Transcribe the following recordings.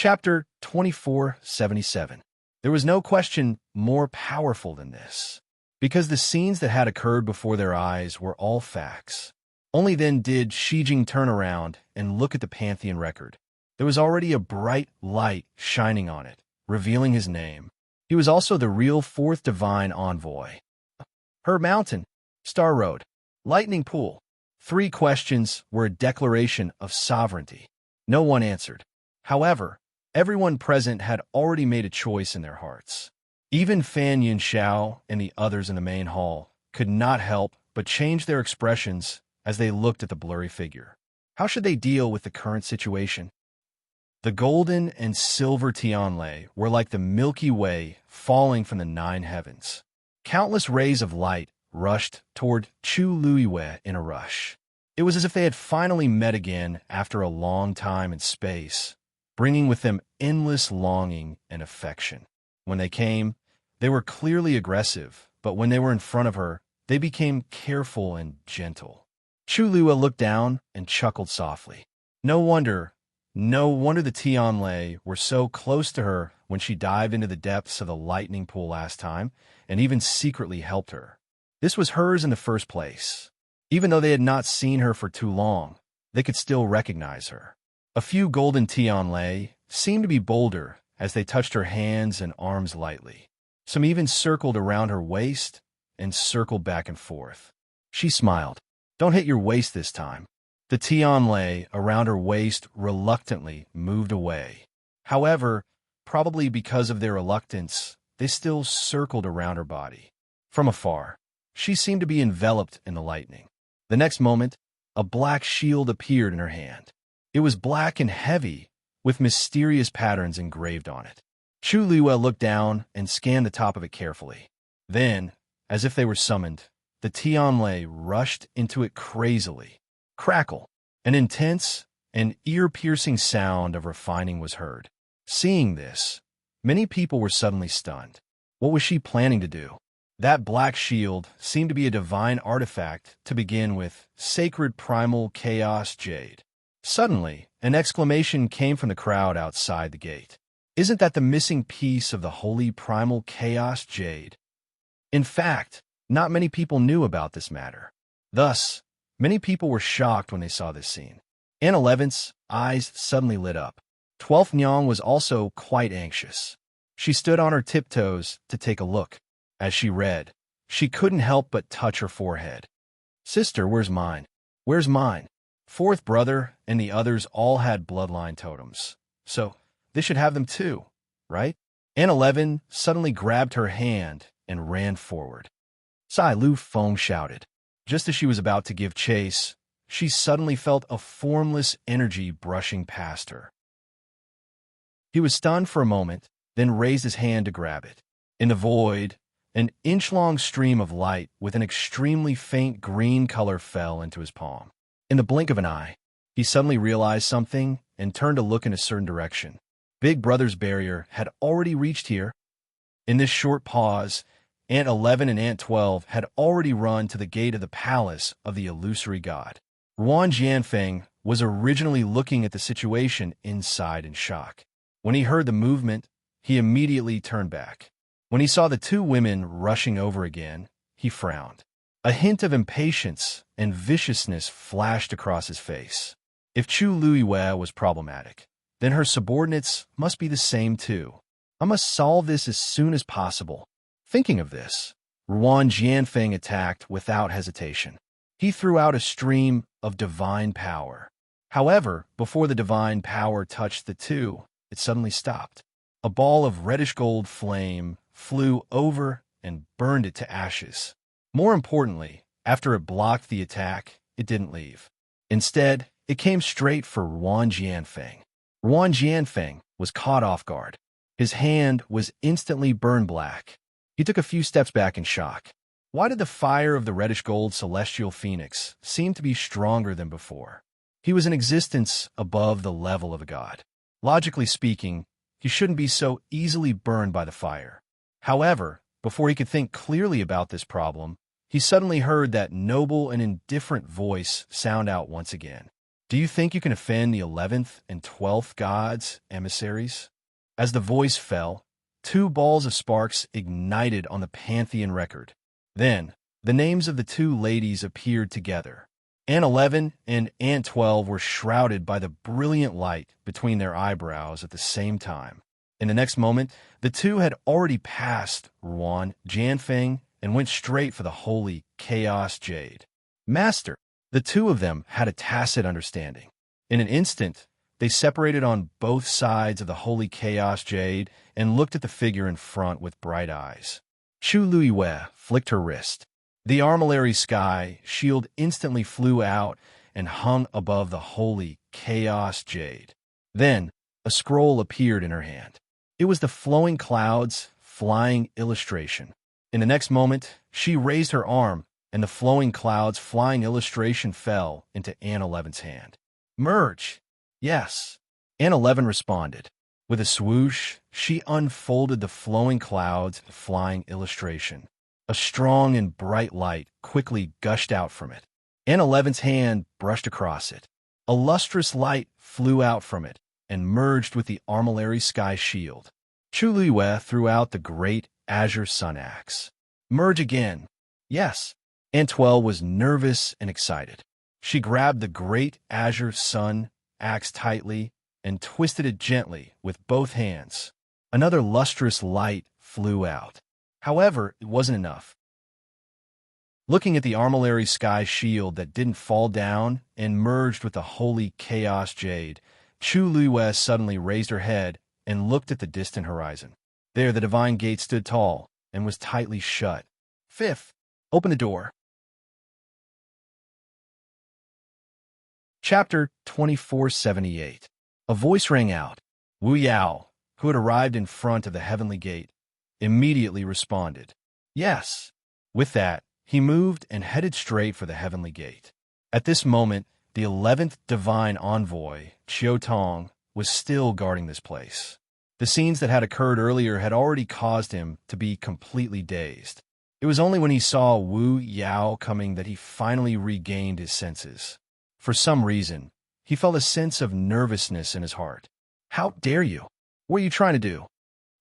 Chapter 2477. There was no question more powerful than this, because the scenes that had occurred before their eyes were all facts. Only then did Shijing turn around and look at the Pantheon record. There was already a bright light shining on it, revealing his name. He was also the real fourth divine envoy. Her mountain, Star Road, Lightning Pool. 3 questions were a declaration of sovereignty. No one answered. However, everyone present had already made a choice in their hearts. Even Fan Yunxiao and the others in the main hall could not help but change their expressions as they looked at the blurry figure. How should they deal with the current situation? The golden and silver Tianlei were like the Milky Way falling from the 9 heavens. Countless rays of light rushed toward Chu Luiwei in a rush. It was as if they had finally met again after a long time in space, bringing with them endless longing and affection. When they came, they were clearly aggressive, but when they were in front of her, they became careful and gentle. Chu Luiwei looked down and chuckled softly. No wonder the Tianlei were so close to her when she dived into the depths of the lightning pool last time and even secretly helped her. This was hers in the first place. Even though they had not seen her for too long, they could still recognize her. A few golden Tianlei seemed to be bolder as they touched her hands and arms lightly. Some even circled around her waist and circled back and forth. She smiled. Don't hit your waist this time. The Tianlei around her waist reluctantly moved away. However, probably because of their reluctance, they still circled around her body. From afar, she seemed to be enveloped in the lightning. The next moment, a black shield appeared in her hand. It was black and heavy, with mysterious patterns engraved on it. Chu Luiwei looked down and scanned the top of it carefully. Then, as if they were summoned, the Tianlei rushed into it crazily. Crackle! An intense and ear-piercing sound of refining was heard. Seeing this, many people were suddenly stunned. What was she planning to do? That black shield seemed to be a divine artifact to begin with, sacred primal chaos jade. Suddenly, an exclamation came from the crowd outside the gate. Isn't that the missing piece of the holy primal chaos jade? In fact, not many people knew about this matter. Thus, many people were shocked when they saw this scene. Anne 11's eyes suddenly lit up. 12th Nyang was also quite anxious. She stood on her tiptoes to take a look. As she read, she couldn't help but touch her forehead. Sister, where's mine? Where's mine? 4th brother and the others all had bloodline totems. So, they should have them too, right? Anne 11 suddenly grabbed her hand and ran forward. Sai Lu Feng shouted. Just as she was about to give chase, she suddenly felt a formless energy brushing past her. He was stunned for a moment, then raised his hand to grab it. In the void, an inch-long stream of light with an extremely faint green color fell into his palm. In the blink of an eye, he suddenly realized something and turned to look in a certain direction. Big Brother's barrier had already reached here. In this short pause, Aunt 11 and Aunt 12 had already run to the gate of the palace of the illusory god. Ruan Jianfeng was originally looking at the situation inside in shock. When he heard the movement, he immediately turned back. When he saw the 2 women rushing over again, he frowned. A hint of impatience and viciousness flashed across his face. If Chu Luiwei was problematic, then her subordinates must be the same too. I must solve this as soon as possible. Thinking of this, Ruan Jianfeng attacked without hesitation. He threw out a stream of divine power. However, before the divine power touched the 2, it suddenly stopped. A ball of reddish-gold flame flew over and burned it to ashes. More importantly, after it blocked the attack, it didn't leave. Instead, it came straight for Ruan Jianfeng. Ruan Jianfeng was caught off guard. His hand was instantly burned black. He took a few steps back in shock. Why did the fire of the reddish-gold celestial phoenix seem to be stronger than before? He was in existence above the level of a god. Logically speaking, he shouldn't be so easily burned by the fire. However, before he could think clearly about this problem, he suddenly heard that noble and indifferent voice sound out once again. Do you think you can offend the 11th and 12th gods, emissaries? As the voice fell, two balls of sparks ignited on the Pantheon record. Then, the names of the two ladies appeared together. Ant 11 and Ant 12 were shrouded by the brilliant light between their eyebrows at the same time. In the next moment, the two had already passed Ruan, Janfeng, and went straight for the holy Chaos Jade. Master, the two of them had a tacit understanding. In an instant, they separated on both sides of the holy Chaos Jade and looked at the figure in front with bright eyes. Chu Luiyue flicked her wrist. The armillary sky shield instantly flew out and hung above the holy Chaos Jade. Then, a scroll appeared in her hand. It was the flowing clouds flying illustration. In the next moment, she raised her arm, and the flowing clouds flying illustration fell into Ant 11's hand. Merge! Yes. Ant 11 responded. With a swoosh, she unfolded the flowing clouds flying illustration. A strong and bright light quickly gushed out from it. Ant 11's hand brushed across it. A lustrous light flew out from it and merged with the armillary sky shield. Chu Luiyue threw out the great azure sun axe. Merge again. Yes. Ant 12 was nervous and excited. She grabbed the great azure sun axe tightly and twisted it gently with both hands. Another lustrous light flew out. However, it wasn't enough. Looking at the armillary sky shield that didn't fall down and merged with the holy Chaos Jade, Chu Luiyue suddenly raised her head and looked at the distant horizon. There the divine gate stood tall and was tightly shut. Fifth, open the door. Chapter 2478. A voice rang out. Wu Yao, who had arrived in front of the heavenly gate, immediately responded. Yes. With that, he moved and headed straight for the heavenly gate. At this moment, the 11th divine envoy, Qiu Tong, was still guarding this place. The scenes that had occurred earlier had already caused him to be completely dazed. It was only when he saw Wu Yao coming that he finally regained his senses. For some reason, he felt a sense of nervousness in his heart. How dare you? What are you trying to do?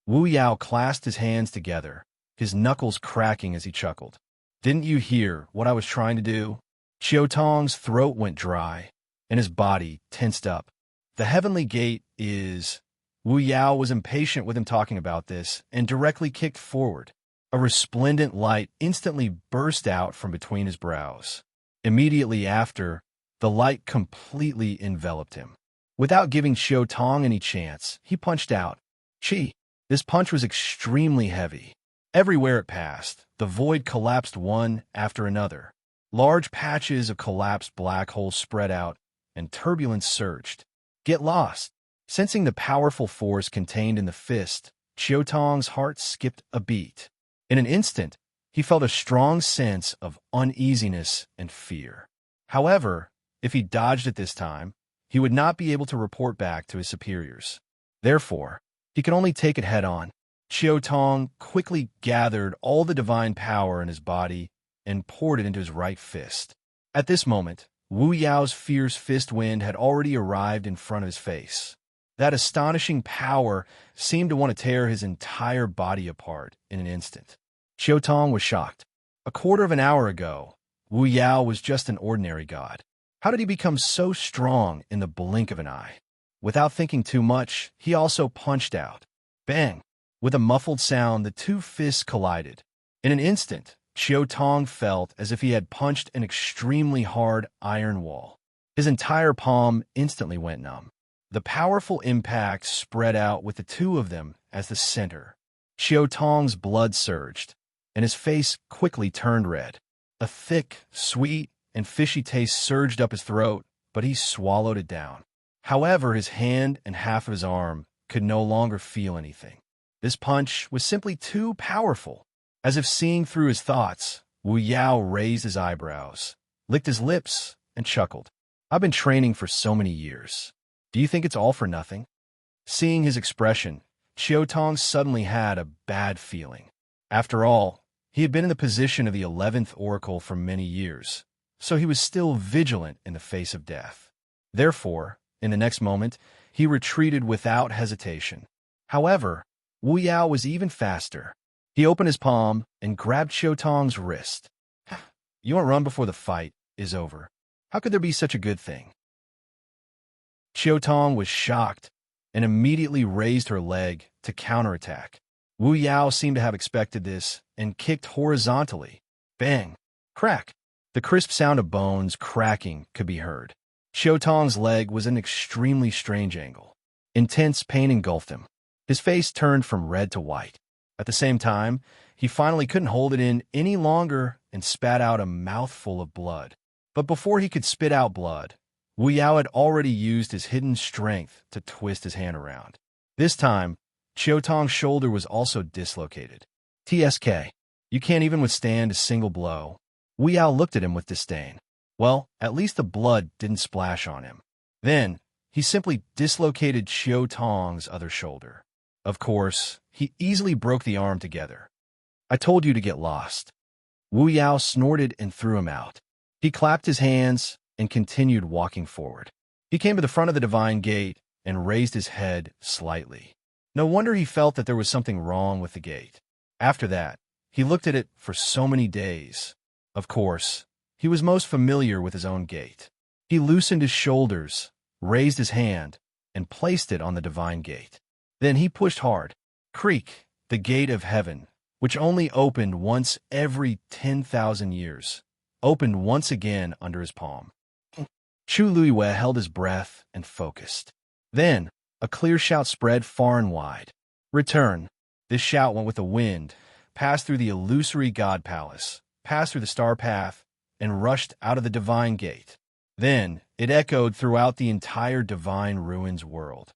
Wu Yao clasped his hands together, his knuckles cracking as he chuckled. Didn't you hear what I was trying to do? Qiu Tong's throat went dry, and his body tensed up. The heavenly gate is... Wu Yao was impatient with him talking about this and directly kicked forward. A resplendent light instantly burst out from between his brows. Immediately after, the light completely enveloped him. Without giving Qiu Tong any chance, he punched out. Chi! This punch was extremely heavy. Everywhere it passed, the void collapsed one after another. Large patches of collapsed black holes spread out, and turbulence surged. Get lost! Sensing the powerful force contained in the fist, Qiu Tong's heart skipped a beat. In an instant, he felt a strong sense of uneasiness and fear. However, if he dodged it this time, he would not be able to report back to his superiors. Therefore, he could only take it head-on. Qiu Tong quickly gathered all the divine power in his body and poured it into his right fist. At this moment, Wu Yao's fierce fist wind had already arrived in front of his face. That astonishing power seemed to want to tear his entire body apart in an instant. Qiu Tong was shocked. A quarter of an hour ago, Wu Yao was just an ordinary god. How did he become so strong in the blink of an eye? Without thinking too much, he also punched out. Bang! With a muffled sound, the two fists collided. In an instant, Qiu Tong felt as if he had punched an extremely hard iron wall. His entire palm instantly went numb. The powerful impact spread out with the two of them as the center. Qiu Tong's blood surged, and his face quickly turned red. A thick, sweet, and fishy taste surged up his throat, but he swallowed it down. However, his hand and half of his arm could no longer feel anything. This punch was simply too powerful. As if seeing through his thoughts, Wu Yao raised his eyebrows, licked his lips, and chuckled. I've been training for so many years. Do you think it's all for nothing? Seeing his expression, Qiu Tong suddenly had a bad feeling. After all, he had been in the position of the 11th Oracle for many years, so he was still vigilant in the face of death. Therefore, in the next moment, he retreated without hesitation. However, Wu Yao was even faster. He opened his palm and grabbed Qiu Tong's wrist. You won't run before the fight is over. How could there be such a good thing? Qiu Tong was shocked and immediately raised her leg to counterattack. Wu Yao seemed to have expected this and kicked horizontally. Bang! Crack! The crisp sound of bones cracking could be heard. Qiu Tong's leg was at an extremely strange angle. Intense pain engulfed him. His face turned from red to white. At the same time, he finally couldn't hold it in any longer and spat out a mouthful of blood. But before he could spit out blood, Wu Yao had already used his hidden strength to twist his hand around. This time, Qiu Tong's shoulder was also dislocated. TSK, you can't even withstand a single blow. Wu Yao looked at him with disdain. Well, at least the blood didn't splash on him. Then, he simply dislocated Qiu Tong's other shoulder. Of course, he easily broke the arm together. I told you to get lost. Wu Yao snorted and threw him out. He clapped his hands and continued walking forward. He came to the front of the divine gate and raised his head slightly. No wonder he felt that there was something wrong with the gate. After that, he looked at it for so many days. Of course, he was most familiar with his own gate. He loosened his shoulders, raised his hand, and placed it on the divine gate. Then he pushed hard. Creak, the gate of heaven, which only opened once every 10,000 years, opened once again under his palm. Chu Luiyue held his breath and focused. Then, a clear shout spread far and wide. Return. This shout went with the wind, passed through the illusory god palace, passed through the star path, and rushed out of the divine gate. Then, it echoed throughout the entire divine ruins world.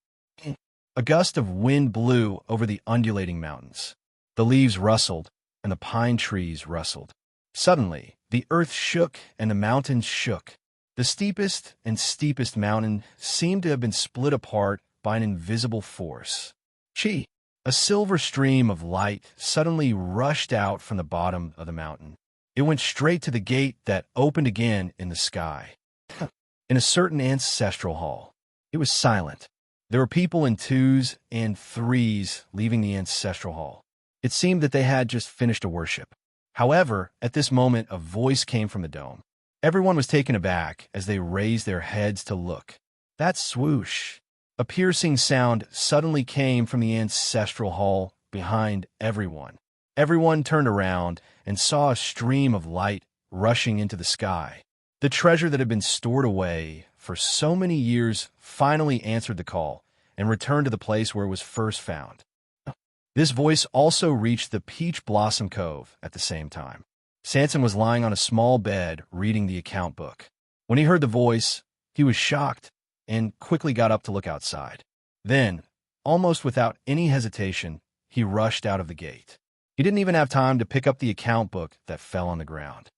A gust of wind blew over the undulating mountains. The leaves rustled, and the pine trees rustled. Suddenly, the earth shook and the mountains shook. The steepest and steepest mountain seemed to have been split apart by an invisible force. Chi! A silver stream of light suddenly rushed out from the bottom of the mountain. It went straight to the gate that opened again in the sky. In a certain ancestral hall, it was silent. There were people in twos and threes leaving the ancestral hall. It seemed that they had just finished a worship. However, at this moment, a voice came from the dome. Everyone was taken aback as they raised their heads to look. That swoosh! A piercing sound suddenly came from the ancestral hall behind everyone. Everyone turned around and saw a stream of light rushing into the sky. The treasure that had been stored away for so many years finally answered the call and returned to the place where it was first found. This voice also reached the Peach Blossom Cove at the same time. Sanson was lying on a small bed reading the account book. When he heard the voice, he was shocked and quickly got up to look outside. Then, almost without any hesitation, he rushed out of the gate. He didn't even have time to pick up the account book that fell on the ground.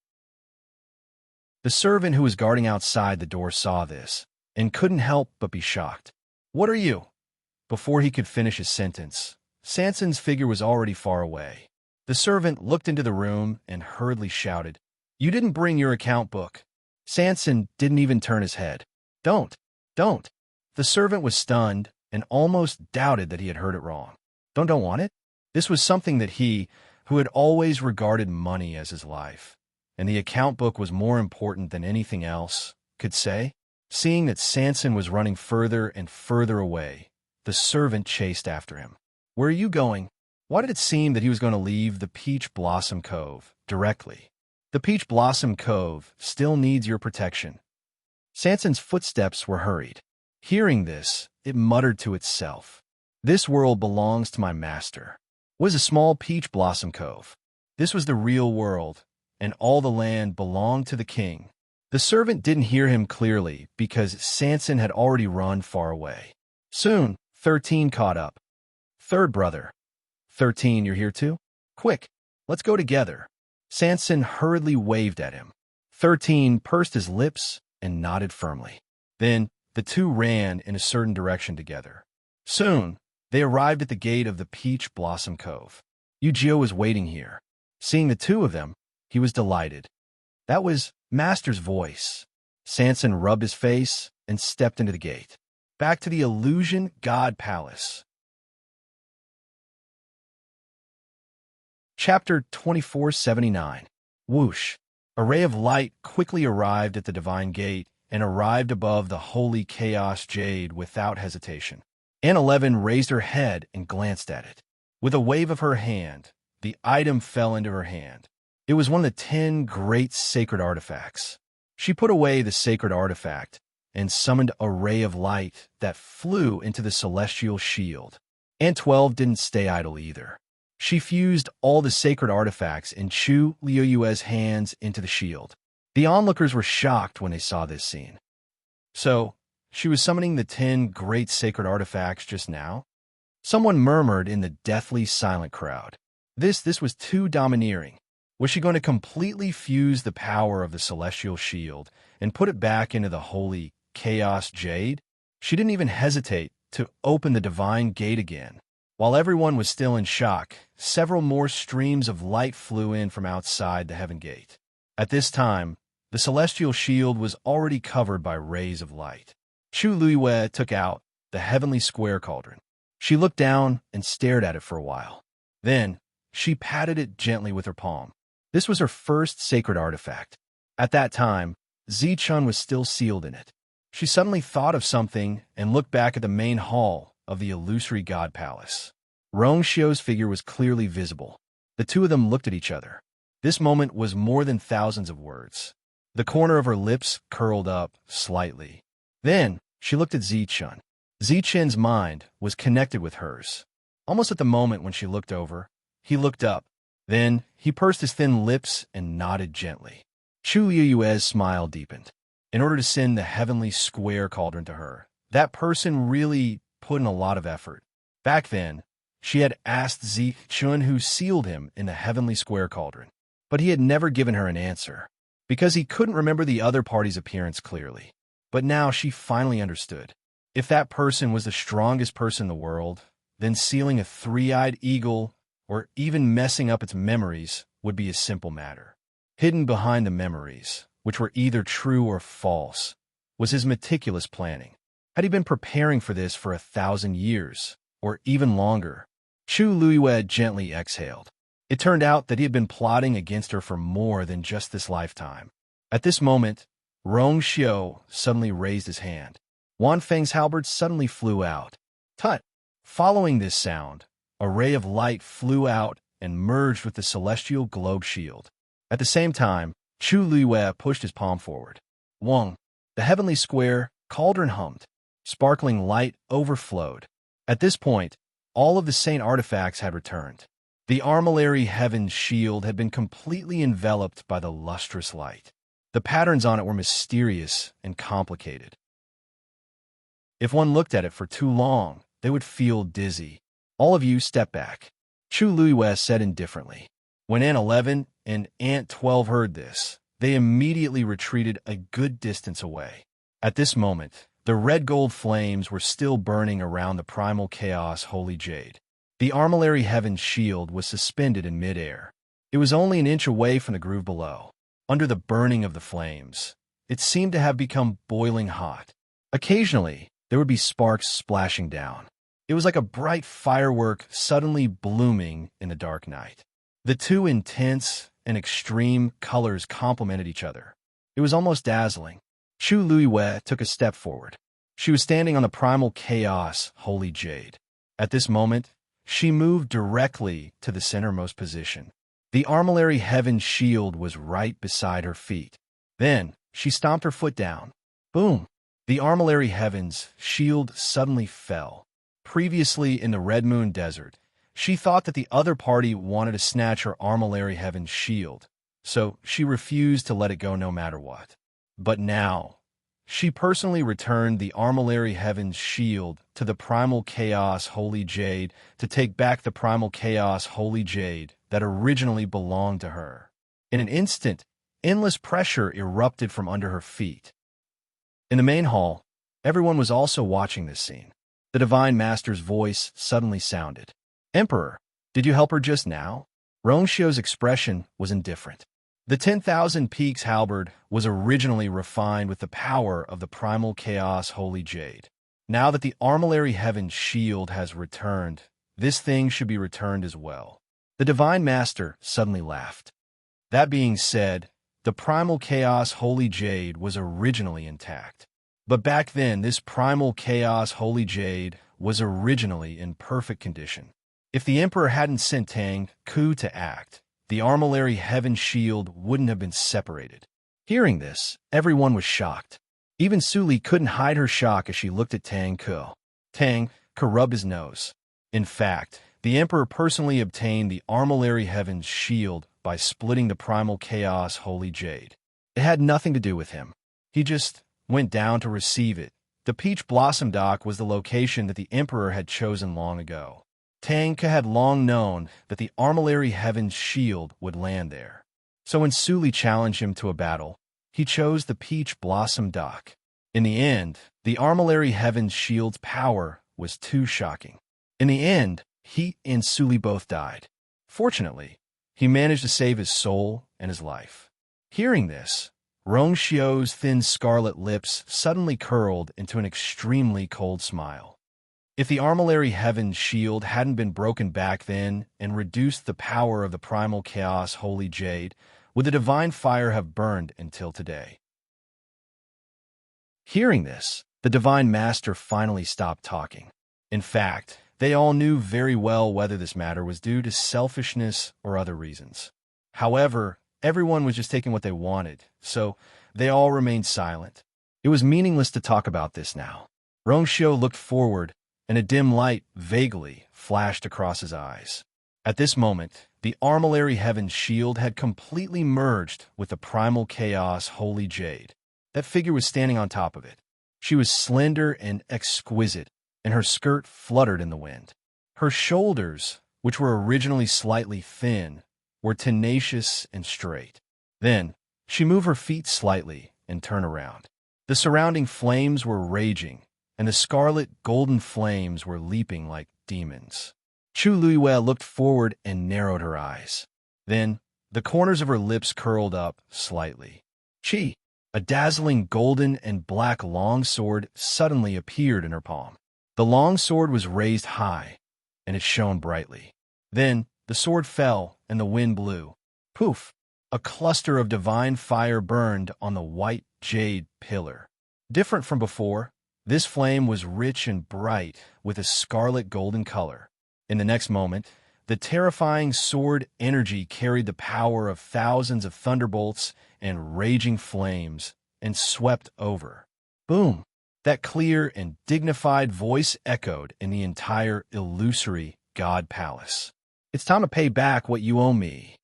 The servant who was guarding outside the door saw this and couldn't help but be shocked. "What are you?" Before he could finish his sentence, Sanson's figure was already far away. The servant looked into the room and hurriedly shouted, "You didn't bring your account book." Sanson didn't even turn his head. Don't. The servant was stunned and almost doubted that he had heard it wrong. Don't want it? This was something that he, who had always regarded money as his life, and the account book was more important than anything else, could say. Seeing that Sanson was running further and further away, the servant chased after him. "Where are you going?" Why did it seem that he was going to leave the Peach Blossom Cove directly? The Peach Blossom Cove still needs your protection. Sanson's footsteps were hurried. Hearing this, it muttered to itself, "This world belongs to my master." It was a small Peach Blossom Cove. This was the real world, and all the land belonged to the king. The servant didn't hear him clearly because Sanson had already run far away. Soon, 13 caught up. "Third brother." 13, you're here too? Quick, let's go together." Sanson hurriedly waved at him. 13 pursed his lips and nodded firmly. Then the two ran in a certain direction together. Soon, they arrived at the gate of the Peach Blossom Cove. Yu-Gi-Oh was waiting here. Seeing the two of them, he was delighted. That was Master's voice. Sanson rubbed his face and stepped into the gate. Back to the Illusion God Palace. Chapter 2479. Whoosh. A ray of light quickly arrived at the divine gate and arrived above the holy chaos jade without hesitation. Anne 11 raised her head and glanced at it. With a wave of her hand, the item fell into her hand. It was one of the 10 great sacred artifacts. She put away the sacred artifact and summoned a ray of light that flew into the celestial shield. Anne 12 didn't stay idle either. She fused all the sacred artifacts in Chu Liuyue's hands into the shield. The onlookers were shocked when they saw this scene. So, she was summoning the 10 great sacred artifacts just now? Someone murmured in the deathly silent crowd. This was too domineering. Was she going to completely fuse the power of the celestial shield and put it back into the holy chaos jade? She didn't even hesitate to open the divine gate again. While everyone was still in shock, several more streams of light flew in from outside the heaven gate. At this time, the celestial shield was already covered by rays of light. Chu Liyue took out the heavenly square cauldron. She looked down and stared at it for a while. Then, she patted it gently with her palm. This was her first sacred artifact. At that time, Zichun was still sealed in it. She suddenly thought of something and looked back at the main hall of the illusory god palace. Rongxiu's figure was clearly visible. The two of them looked at each other. This moment was more than thousands of words. The corner of her lips curled up slightly. Then, she looked at Zichun. Zichun's mind was connected with hers. Almost at the moment when she looked over, he looked up. Then, he pursed his thin lips and nodded gently. Chu Liyue's smile deepened. In order to send the heavenly square cauldron to her, that person really put in a lot of effort. Back then, she had asked Zichun who sealed him in the heavenly square cauldron, but he had never given her an answer, because he couldn't remember the other party's appearance clearly. But now she finally understood. If that person was the strongest person in the world, then sealing a three-eyed eagle or even messing up its memories would be a simple matter. Hidden behind the memories, which were either true or false, was his meticulous planning. Had he been preparing for this for 1,000 years, or even longer? Chu Liyue gently exhaled. It turned out that he had been plotting against her for more than just this lifetime. At this moment, Rongxiu suddenly raised his hand. Wan Feng's halberd suddenly flew out. Tut! Following this sound, a ray of light flew out and merged with the celestial globe shield. At the same time, Chu Liyue pushed his palm forward. Wong, the heavenly square cauldron hummed. Sparkling light overflowed. At this point, all of the saint artifacts had returned. The armillary heaven's shield had been completely enveloped by the lustrous light. The patterns on it were mysterious and complicated. If one looked at it for too long, they would feel dizzy. All of you step back, Chu Liyue said indifferently. When Aunt 11 and Aunt 12 heard this, they immediately retreated a good distance away. At this moment, the red-gold flames were still burning around the primal chaos holy jade. The armillary heaven's shield was suspended in midair. It was only an inch away from the groove below. Under the burning of the flames, it seemed to have become boiling hot. Occasionally, there would be sparks splashing down. It was like a bright firework suddenly blooming in the dark night. The two intense and extreme colors complemented each other. It was almost dazzling. Chu Liyue took a step forward. She was standing on the primal chaos holy jade. At this moment, she moved directly to the centermost position. The armillary heaven's shield was right beside her feet. Then, she stomped her foot down. Boom! The armillary heaven's shield suddenly fell. Previously in the Red Moon Desert, she thought that the other party wanted to snatch her armillary heaven's shield, so she refused to let it go no matter what. But now, she personally returned the armillary heaven's shield to the primal chaos holy jade to take back the primal chaos holy jade that originally belonged to her. In an instant, endless pressure erupted from under her feet. In the main hall, everyone was also watching this scene. The Divine Master's voice suddenly sounded. Emperor, did you help her just now? Rongxiu's expression was indifferent. The 10,000 Peaks halberd was originally refined with the power of the primal chaos holy jade. Now that the Armillary Heaven's shield has returned, this thing should be returned as well. The Divine Master suddenly laughed. That being said, the primal chaos holy jade was originally intact. But back then, this primal chaos holy jade was originally in perfect condition. If the Emperor hadn't sent Tang Ku to act, the Armillary Heaven's shield wouldn't have been separated. Hearing this, everyone was shocked. Even Suli couldn't hide her shock as she looked at Tang Ku. Tang Ku rubbed his nose. In fact, the Emperor personally obtained the Armillary Heaven's shield by splitting the primal chaos holy jade. It had nothing to do with him. He just went down to receive it. The Peach Blossom Dock was the location that the Emperor had chosen long ago. Tang Ku had long known that the Armillary Heaven's shield would land there. So when Suli challenged him to a battle, he chose the Peach Blossom Dock. In the end, the Armillary Heaven's shield's power was too shocking. In the end, he and Suli both died. Fortunately, he managed to save his soul and his life. Hearing this, Rongxiu's thin scarlet lips suddenly curled into an extremely cold smile. If the Armillary Heaven's shield hadn't been broken back then and reduced the power of the primal chaos holy jade, would the divine fire have burned until today? Hearing this, the Divine Master finally stopped talking. In fact, they all knew very well whether this matter was due to selfishness or other reasons. However, everyone was just taking what they wanted, so they all remained silent. It was meaningless to talk about this now. Rongxiu looked forward, and a dim light vaguely flashed across his eyes. At this moment, the Armillary Heaven's shield had completely merged with the primal chaos holy jade. That figure was standing on top of it. She was slender and exquisite, and her skirt fluttered in the wind. Her shoulders, which were originally slightly thin, were tenacious and straight. Then, she moved her feet slightly and turned around. The surrounding flames were raging, and the scarlet golden flames were leaping like demons. Chu Luiyue looked forward and narrowed her eyes. Then, the corners of her lips curled up slightly. Chi, a dazzling golden and black longsword, suddenly appeared in her palm. The longsword was raised high, and it shone brightly. Then, the sword fell, and the wind blew. Poof! A cluster of divine fire burned on the white jade pillar. Different from before, this flame was rich and bright with a scarlet golden color. In the next moment, the terrifying sword energy carried the power of thousands of thunderbolts and raging flames and swept over. Boom! That clear and dignified voice echoed in the entire illusory God Palace. It's time to pay back what you owe me.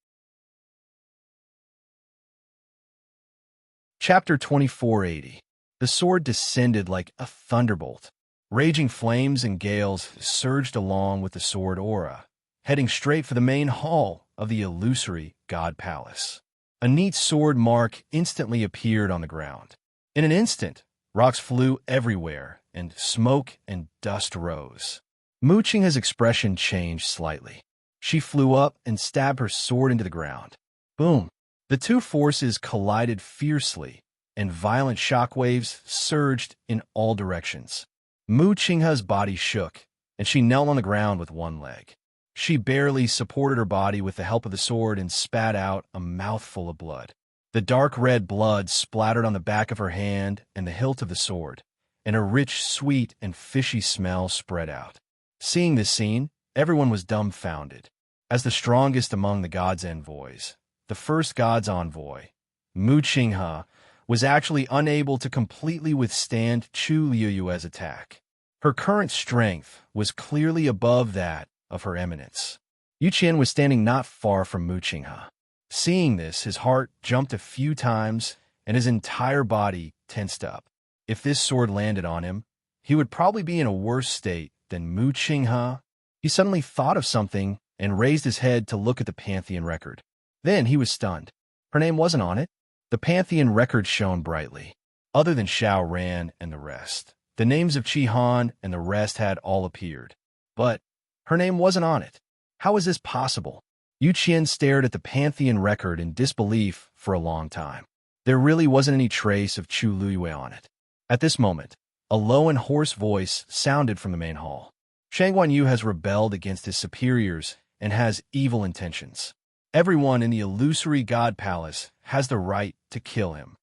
Chapter 2480. The sword descended like a thunderbolt. Raging flames and gales surged along with the sword aura, heading straight for the main hall of the illusory God Palace. A neat sword mark instantly appeared on the ground. In an instant, rocks flew everywhere, and smoke and dust rose. Mu Qinghe's expression changed slightly. She flew up and stabbed her sword into the ground. Boom! The two forces collided fiercely, and violent shockwaves surged in all directions. Mu Qinghe's body shook, and she knelt on the ground with one leg. She barely supported her body with the help of the sword and spat out a mouthful of blood. The dark red blood splattered on the back of her hand and the hilt of the sword, and a rich, sweet, and fishy smell spread out. Seeing this scene, everyone was dumbfounded. As the strongest among the gods' envoys, the first god's envoy, Mu Qinghe, was actually unable to completely withstand Chu Luiyue's attack. Her current strength was clearly above that of her eminence. Yu Qian was standing not far from Mu Qinghe. Seeing this, his heart jumped a few times, and his entire body tensed up. If this sword landed on him, he would probably be in a worse state than Mu Qinghe. He suddenly thought of something and raised his head to look at the Pantheon record. Then he was stunned. Her name wasn't on it. The Pantheon record shone brightly. Other than Xiao Ran and the rest, the names of Qi Han and the rest had all appeared. But her name wasn't on it. How was this possible? Yu Qian stared at the Pantheon record in disbelief for a long time. There really wasn't any trace of Chu Luyue on it. At this moment, a low and hoarse voice sounded from the main hall. Shang Guanyu has rebelled against his superiors and has evil intentions. Everyone in the illusory God Palace has the right to kill him.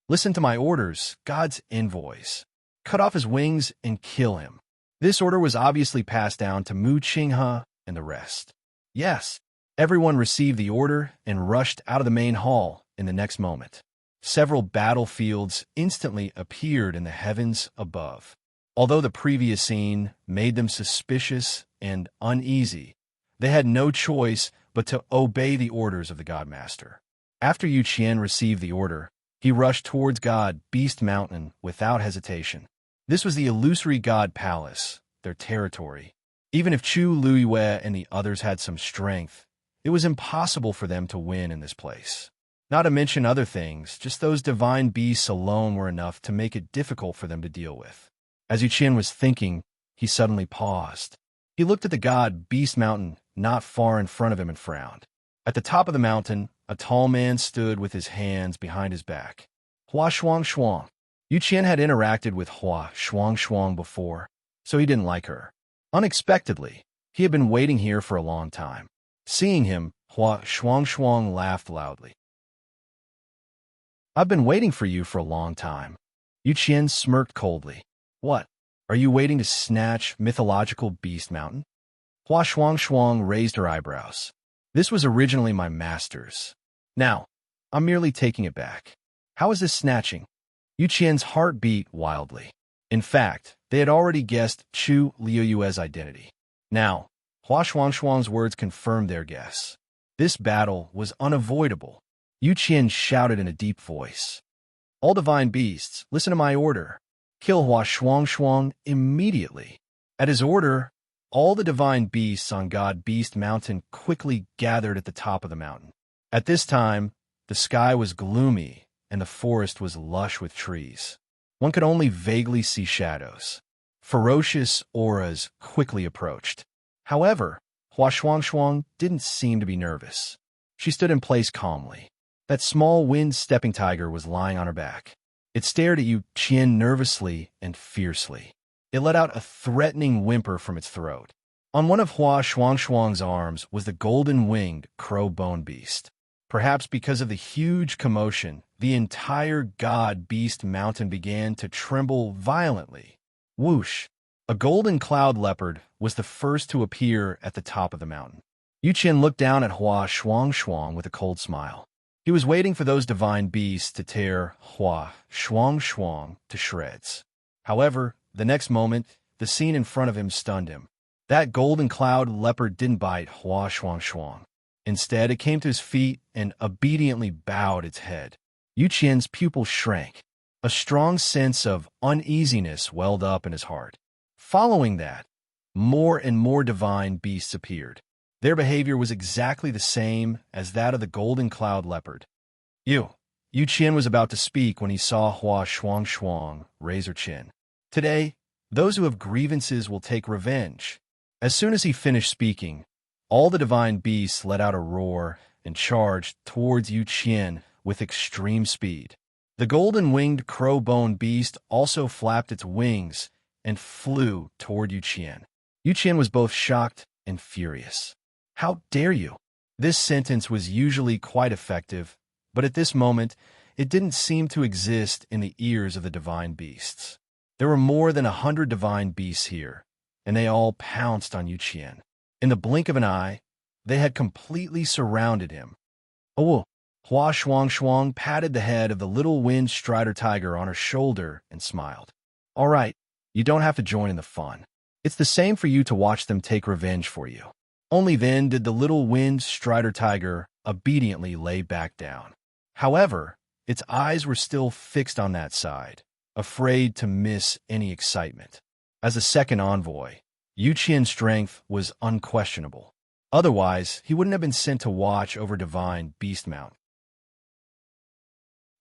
Listen to my orders, God's envoys. Cut off his wings and kill him. This order was obviously passed down to Mu Qinghe and the rest. Yes, everyone received the order and rushed out of the main hall in the next moment. Several battlefields instantly appeared in the heavens above. Although the previous scene made them suspicious and uneasy, they had no choice but to obey the orders of the Godmaster. After Yu Qian received the order, he rushed towards God Beast Mountain without hesitation. This was the illusory God Palace, their territory. Even if Chu Luyue and the others had some strength, it was impossible for them to win in this place. Not to mention other things, just those divine beasts alone were enough to make it difficult for them to deal with. As Yu Qian was thinking, he suddenly paused. He looked at the God Beast Mountain not far in front of him and frowned. At the top of the mountain, a tall man stood with his hands behind his back. Hua Shuang. Yu Qian had interacted with Hua Shuang before, so he didn't like her. Unexpectedly, he had been waiting here for a long time. Seeing him, Hua Shuang laughed loudly. I've been waiting for you for a long time. Yu Qian smirked coldly. What? Are you waiting to snatch mythological Beast Mountain? Hua Shuang raised her eyebrows. This was originally my master's. Now, I'm merely taking it back. How is this snatching? Yu Qian's heart beat wildly. In fact, they had already guessed Chu Luyue's identity. Now, Hua Shuang's words confirmed their guess. This battle was unavoidable. Yu Qian shouted in a deep voice. All divine beasts, listen to my order. Kill Hua Shuang immediately. At his order, all the divine beasts on God Beast Mountain quickly gathered at the top of the mountain. At this time, the sky was gloomy and the forest was lush with trees. One could only vaguely see shadows. Ferocious auras quickly approached. However, Hua Shuang didn't seem to be nervous. She stood in place calmly. That small wind-stepping tiger was lying on her back. It stared at Yu Qian nervously and fiercely. It let out a threatening whimper from its throat. On one of Hua Shuang's arms was the golden-winged crow-bone beast. Perhaps because of the huge commotion, the entire God Beast Mountain began to tremble violently. Whoosh! A golden cloud leopard was the first to appear at the top of the mountain. Yu Qian looked down at Hua Shuang with a cold smile. He was waiting for those divine beasts to tear Hua Shuang to shreds. However, the next moment, the scene in front of him stunned him. That golden cloud leopard didn't bite Hua Shuang. Instead, it came to his feet and obediently bowed its head. Yu Qian's pupils shrank. A strong sense of uneasiness welled up in his heart. Following that, more and more divine beasts appeared. Their behavior was exactly the same as that of the golden cloud leopard. Yu Qian was about to speak when he saw Hua Shuang raise her chin. Today, those who have grievances will take revenge. As soon as he finished speaking, all the divine beasts let out a roar and charged towards Yu Qian with extreme speed. The golden-winged crow-bone beast also flapped its wings and flew toward Yu Qian. Yu Qian was both shocked and furious. How dare you? This sentence was usually quite effective, but at this moment, it didn't seem to exist in the ears of the divine beasts. There were more than 100 divine beasts here, and they all pounced on Yu Qian. In the blink of an eye, they had completely surrounded him. Oh, Hua Shuang patted the head of the little wind strider tiger on her shoulder and smiled. All right, you don't have to join in the fun. It's the same for you to watch them take revenge for you. Only then did the little wind strider tiger obediently lay back down. However, its eyes were still fixed on that side, afraid to miss any excitement. As a second envoy, Yu Qian's strength was unquestionable. Otherwise, he wouldn't have been sent to watch over divine Beast Mountain.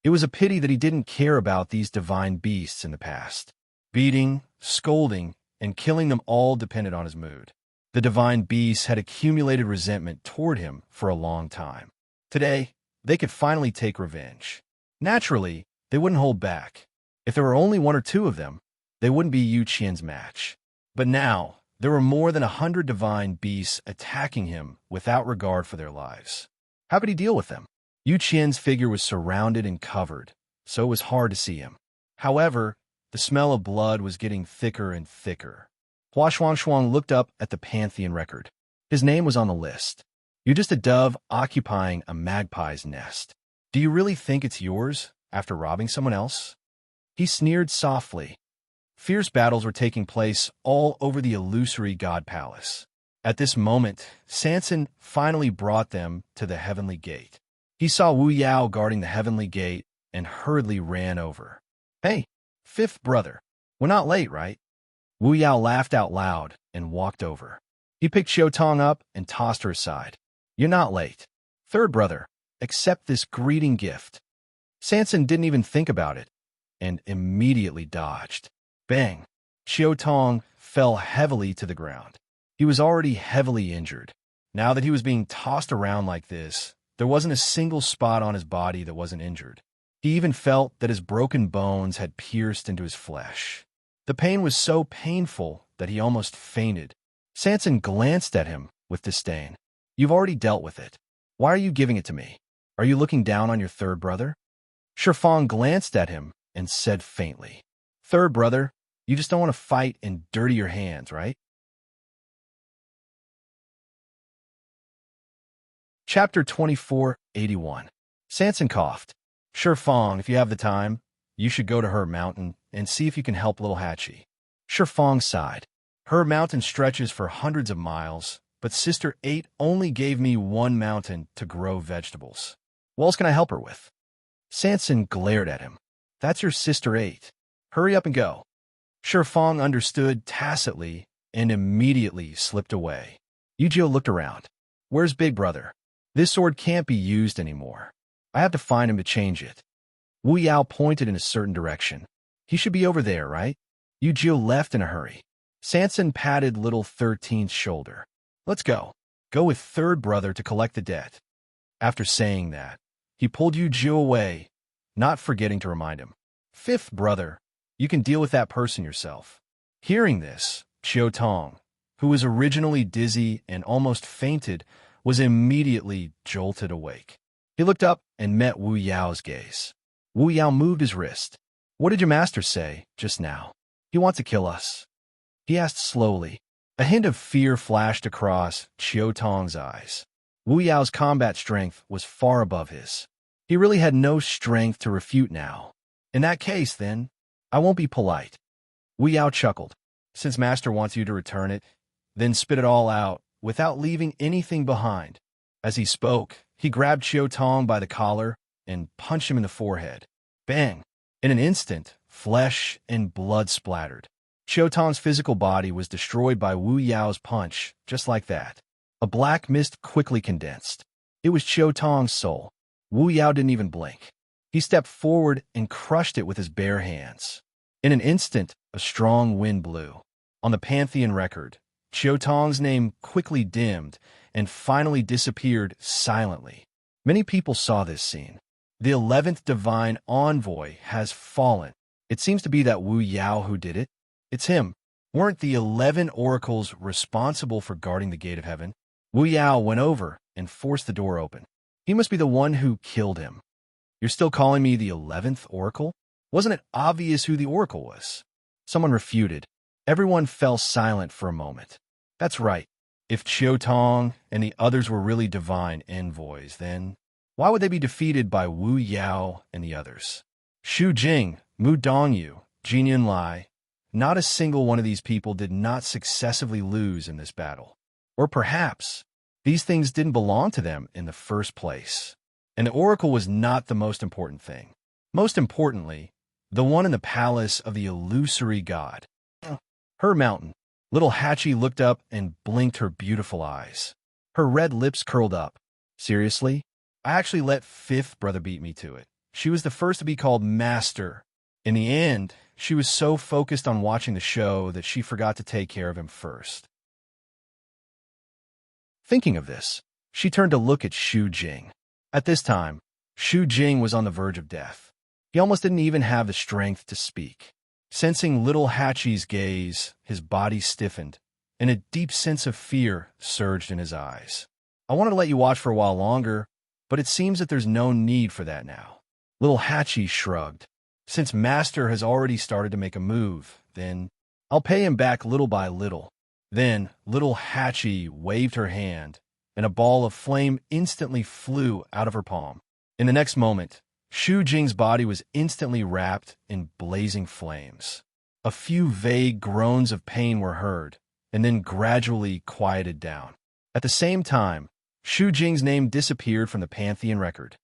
It was a pity that he didn't care about these divine beasts in the past. Beating, scolding, and killing them all depended on his mood. The divine beasts had accumulated resentment toward him for a long time. Today, they could finally take revenge. Naturally, they wouldn't hold back. If there were only one or two of them, they wouldn't be Yu Qian's match. But now, there were more than 100 divine beasts attacking him without regard for their lives. How could he deal with them? Yu Qian's figure was surrounded and covered, so it was hard to see him. However, the smell of blood was getting thicker and thicker. Hua Shuang looked up at the Pantheon record. His name was on the list. You're just a dove occupying a magpie's nest. Do you really think it's yours after robbing someone else? He sneered softly. Fierce battles were taking place all over the illusory god palace. At this moment, Sanson finally brought them to the heavenly gate. He saw Wu Yao guarding the heavenly gate and hurriedly ran over. Hey, fifth brother, we're not late, right? Wu Yao laughed out loud and walked over. He picked Xiao Tong up and tossed her aside. You're not late. Third brother, accept this greeting gift. Sanson didn't even think about it and immediately dodged. Bang! Xiao Tong fell heavily to the ground. He was already heavily injured. Now that he was being tossed around like this, there wasn't a single spot on his body that wasn't injured. He even felt that his broken bones had pierced into his flesh. The pain was so painful that he almost fainted. Sanson glanced at him with disdain. You've already dealt with it. Why are you giving it to me? Are you looking down on your third brother? Shifang glanced at him and said faintly, Third brother, you just don't want to fight and dirty your hands, right? Chapter 2481. Sanson coughed. Shifang, if you have the time, you should go to her mountain and see if you can help little Hachi. Shifang sighed. Her mountain stretches for hundreds of miles, but Sister 8 only gave me one mountain to grow vegetables. What else can I help her with? Sanson glared at him. That's your Sister 8. Hurry up and go. Shifang understood tacitly and immediately slipped away. Yujio looked around. Where's Big Brother? This sword can't be used anymore. I have to find him to change it. Wu Yao pointed in a certain direction. He should be over there, right? Yujio left in a hurry. Sanson patted little 13's shoulder. Let's go. Go with third brother to collect the debt. After saying that, he pulled Yujio away, not forgetting to remind him. Fifth brother, you can deal with that person yourself. Hearing this, Xiao Tong, who was originally dizzy and almost fainted, was immediately jolted awake. He looked up and met Wu Yao's gaze. Wu Yao moved his wrist. What did your master say just now? He wants to kill us. He asked slowly. A hint of fear flashed across Xiao Tong's eyes. Wu Yao's combat strength was far above his. He really had no strength to refute now. In that case, then, I won't be polite. Wu Yao chuckled. Since master wants you to return it, then spit it all out without leaving anything behind. As he spoke, he grabbed Xiao Tong by the collar and punched him in the forehead. Bang! In an instant, flesh and blood splattered. Xiao Tong's physical body was destroyed by Wu Yao's punch, just like that. A black mist quickly condensed. It was Xiao Tong's soul. Wu Yao didn't even blink. He stepped forward and crushed it with his bare hands. In an instant, a strong wind blew. On the Pantheon record, Xiao Tong's name quickly dimmed and finally disappeared silently. Many people saw this scene. The 11th divine envoy has fallen. It seems to be that Wu Yao who did it. It's him. Weren't the 11 oracles responsible for guarding the gate of heaven? Wu Yao went over and forced the door open. He must be the one who killed him. You're still calling me the 11th oracle? Wasn't it obvious who the oracle was? Someone refuted. Everyone fell silent for a moment. That's right. If Xiao Tong and the others were really divine envoys, then why would they be defeated by Wu Yao and the others? Xu Jing, Mu Dongyu, Jin Yunlai, not a single one of these people did not successively lose in this battle. Or perhaps these things didn't belong to them in the first place. And the oracle was not the most important thing. Most importantly, the one in the palace of the illusory god. Her mountain. Little Hachi looked up and blinked her beautiful eyes. Her red lips curled up. Seriously? I actually let fifth brother beat me to it. She was the first to be called master. In the end, she was so focused on watching the show that she forgot to take care of him first. Thinking of this, she turned to look at Shu Jing. At this time, Shu Jing was on the verge of death. He almost didn't even have the strength to speak. Sensing little Hachi's gaze, his body stiffened, and a deep sense of fear surged in his eyes. I wanted to let you watch for a while longer, but it seems that there's no need for that now. Little Hachi shrugged. Since Master has already started to make a move, then I'll pay him back little by little. Then little Hachi waved her hand, and a ball of flame instantly flew out of her palm. In the next moment, Shu Jing's body was instantly wrapped in blazing flames. A few vague groans of pain were heard, and then gradually quieted down. At the same time, Shu Jing's name disappeared from the Pantheon record.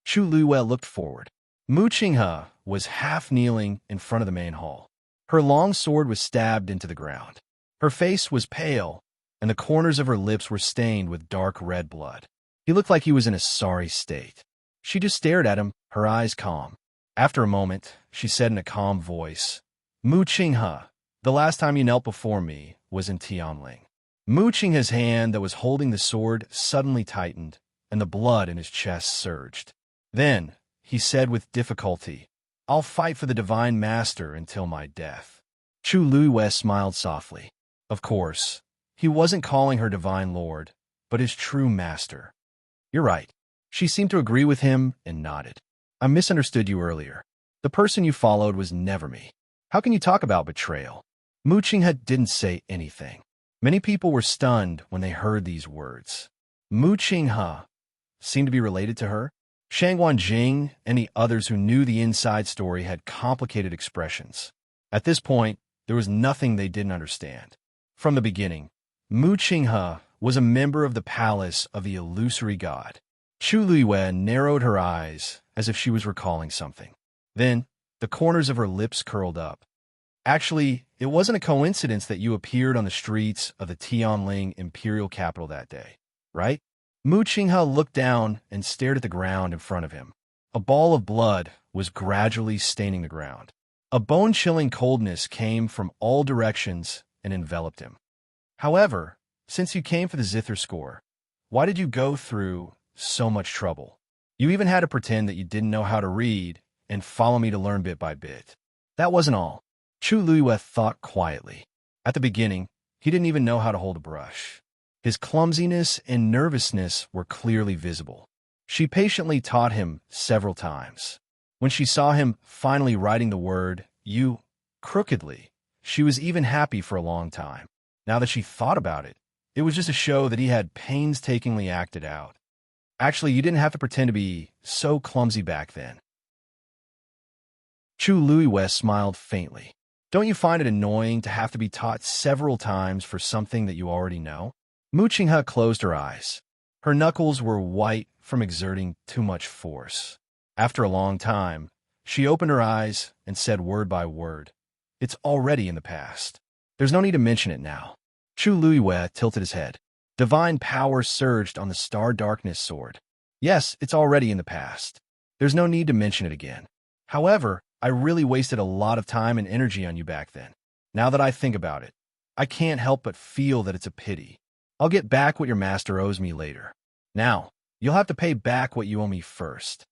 Chu Luiyue looked forward. Mu Qinghe was half-kneeling in front of the main hall. Her long sword was stabbed into the ground. Her face was pale, and the corners of her lips were stained with dark red blood. He looked like he was in a sorry state. She just stared at him, her eyes calm. After a moment, she said in a calm voice, Mu Qinghe, the last time you knelt before me was in Tianling. Mu Qinghe's hand that was holding the sword suddenly tightened, and the blood in his chest surged. Then, he said with difficulty, I'll fight for the Divine Master until my death. Chu Luiyue smiled softly. Of course, he wasn't calling her Divine Lord, but his true master. You're right. She seemed to agree with him and nodded. I misunderstood you earlier. The person you followed was never me. How can you talk about betrayal? Mu Qinghe didn't say anything. Many people were stunned when they heard these words. Mu Qinghe seemed to be related to her. Shangguan Jing and the others who knew the inside story had complicated expressions. At this point, there was nothing they didn't understand. From the beginning, Mu Qinghe was a member of the palace of the illusory god. Chu Luiyue narrowed her eyes as if she was recalling something. Then, the corners of her lips curled up. Actually, it wasn't a coincidence that you appeared on the streets of the Tianling Imperial capital that day, right? Mu Qinghe looked down and stared at the ground in front of him. A ball of blood was gradually staining the ground. A bone-chilling coldness came from all directions and enveloped him. However, since you came for the Zither score, why did you go through so much trouble? You even had to pretend that you didn't know how to read and follow me to learn bit by bit. That wasn't all. Chu Luiyue thought quietly. At the beginning, he didn't even know how to hold a brush. His clumsiness and nervousness were clearly visible. She patiently taught him several times. When she saw him finally writing the word, you, crookedly, she was even happy for a long time. Now that she thought about it, it was just a show that he had painstakingly acted out. Actually, you didn't have to pretend to be so clumsy back then. Chu Luiyue smiled faintly. Don't you find it annoying to have to be taught several times for something that you already know? Mu Qinghe closed her eyes. Her knuckles were white from exerting too much force. After a long time, she opened her eyes and said word by word, It's already in the past. There's no need to mention it now. Chu Luiyue tilted his head. Divine power surged on the Star Darkness sword. Yes, it's already in the past. There's no need to mention it again. However, I really wasted a lot of time and energy on you back then. Now that I think about it, I can't help but feel that it's a pity. I'll get back what your master owes me later. Now, you'll have to pay back what you owe me first.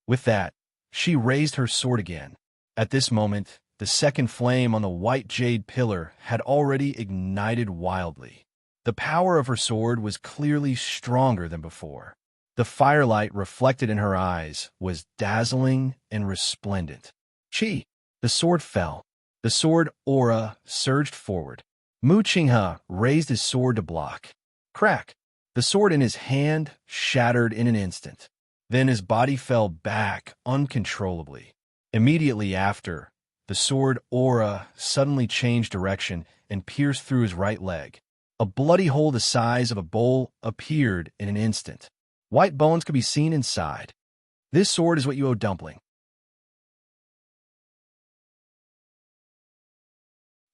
With that, she raised her sword again. At this moment, the second flame on the white jade pillar had already ignited wildly. The power of her sword was clearly stronger than before. The firelight reflected in her eyes was dazzling and resplendent. Chi! The sword fell. The sword aura surged forward. Mu Qinghe raised his sword to block. Crack! The sword in his hand shattered in an instant. Then his body fell back uncontrollably. Immediately after, the sword aura suddenly changed direction and pierced through his right leg. A bloody hole the size of a bowl appeared in an instant. White bones could be seen inside. This sword is what you owe Dumpling.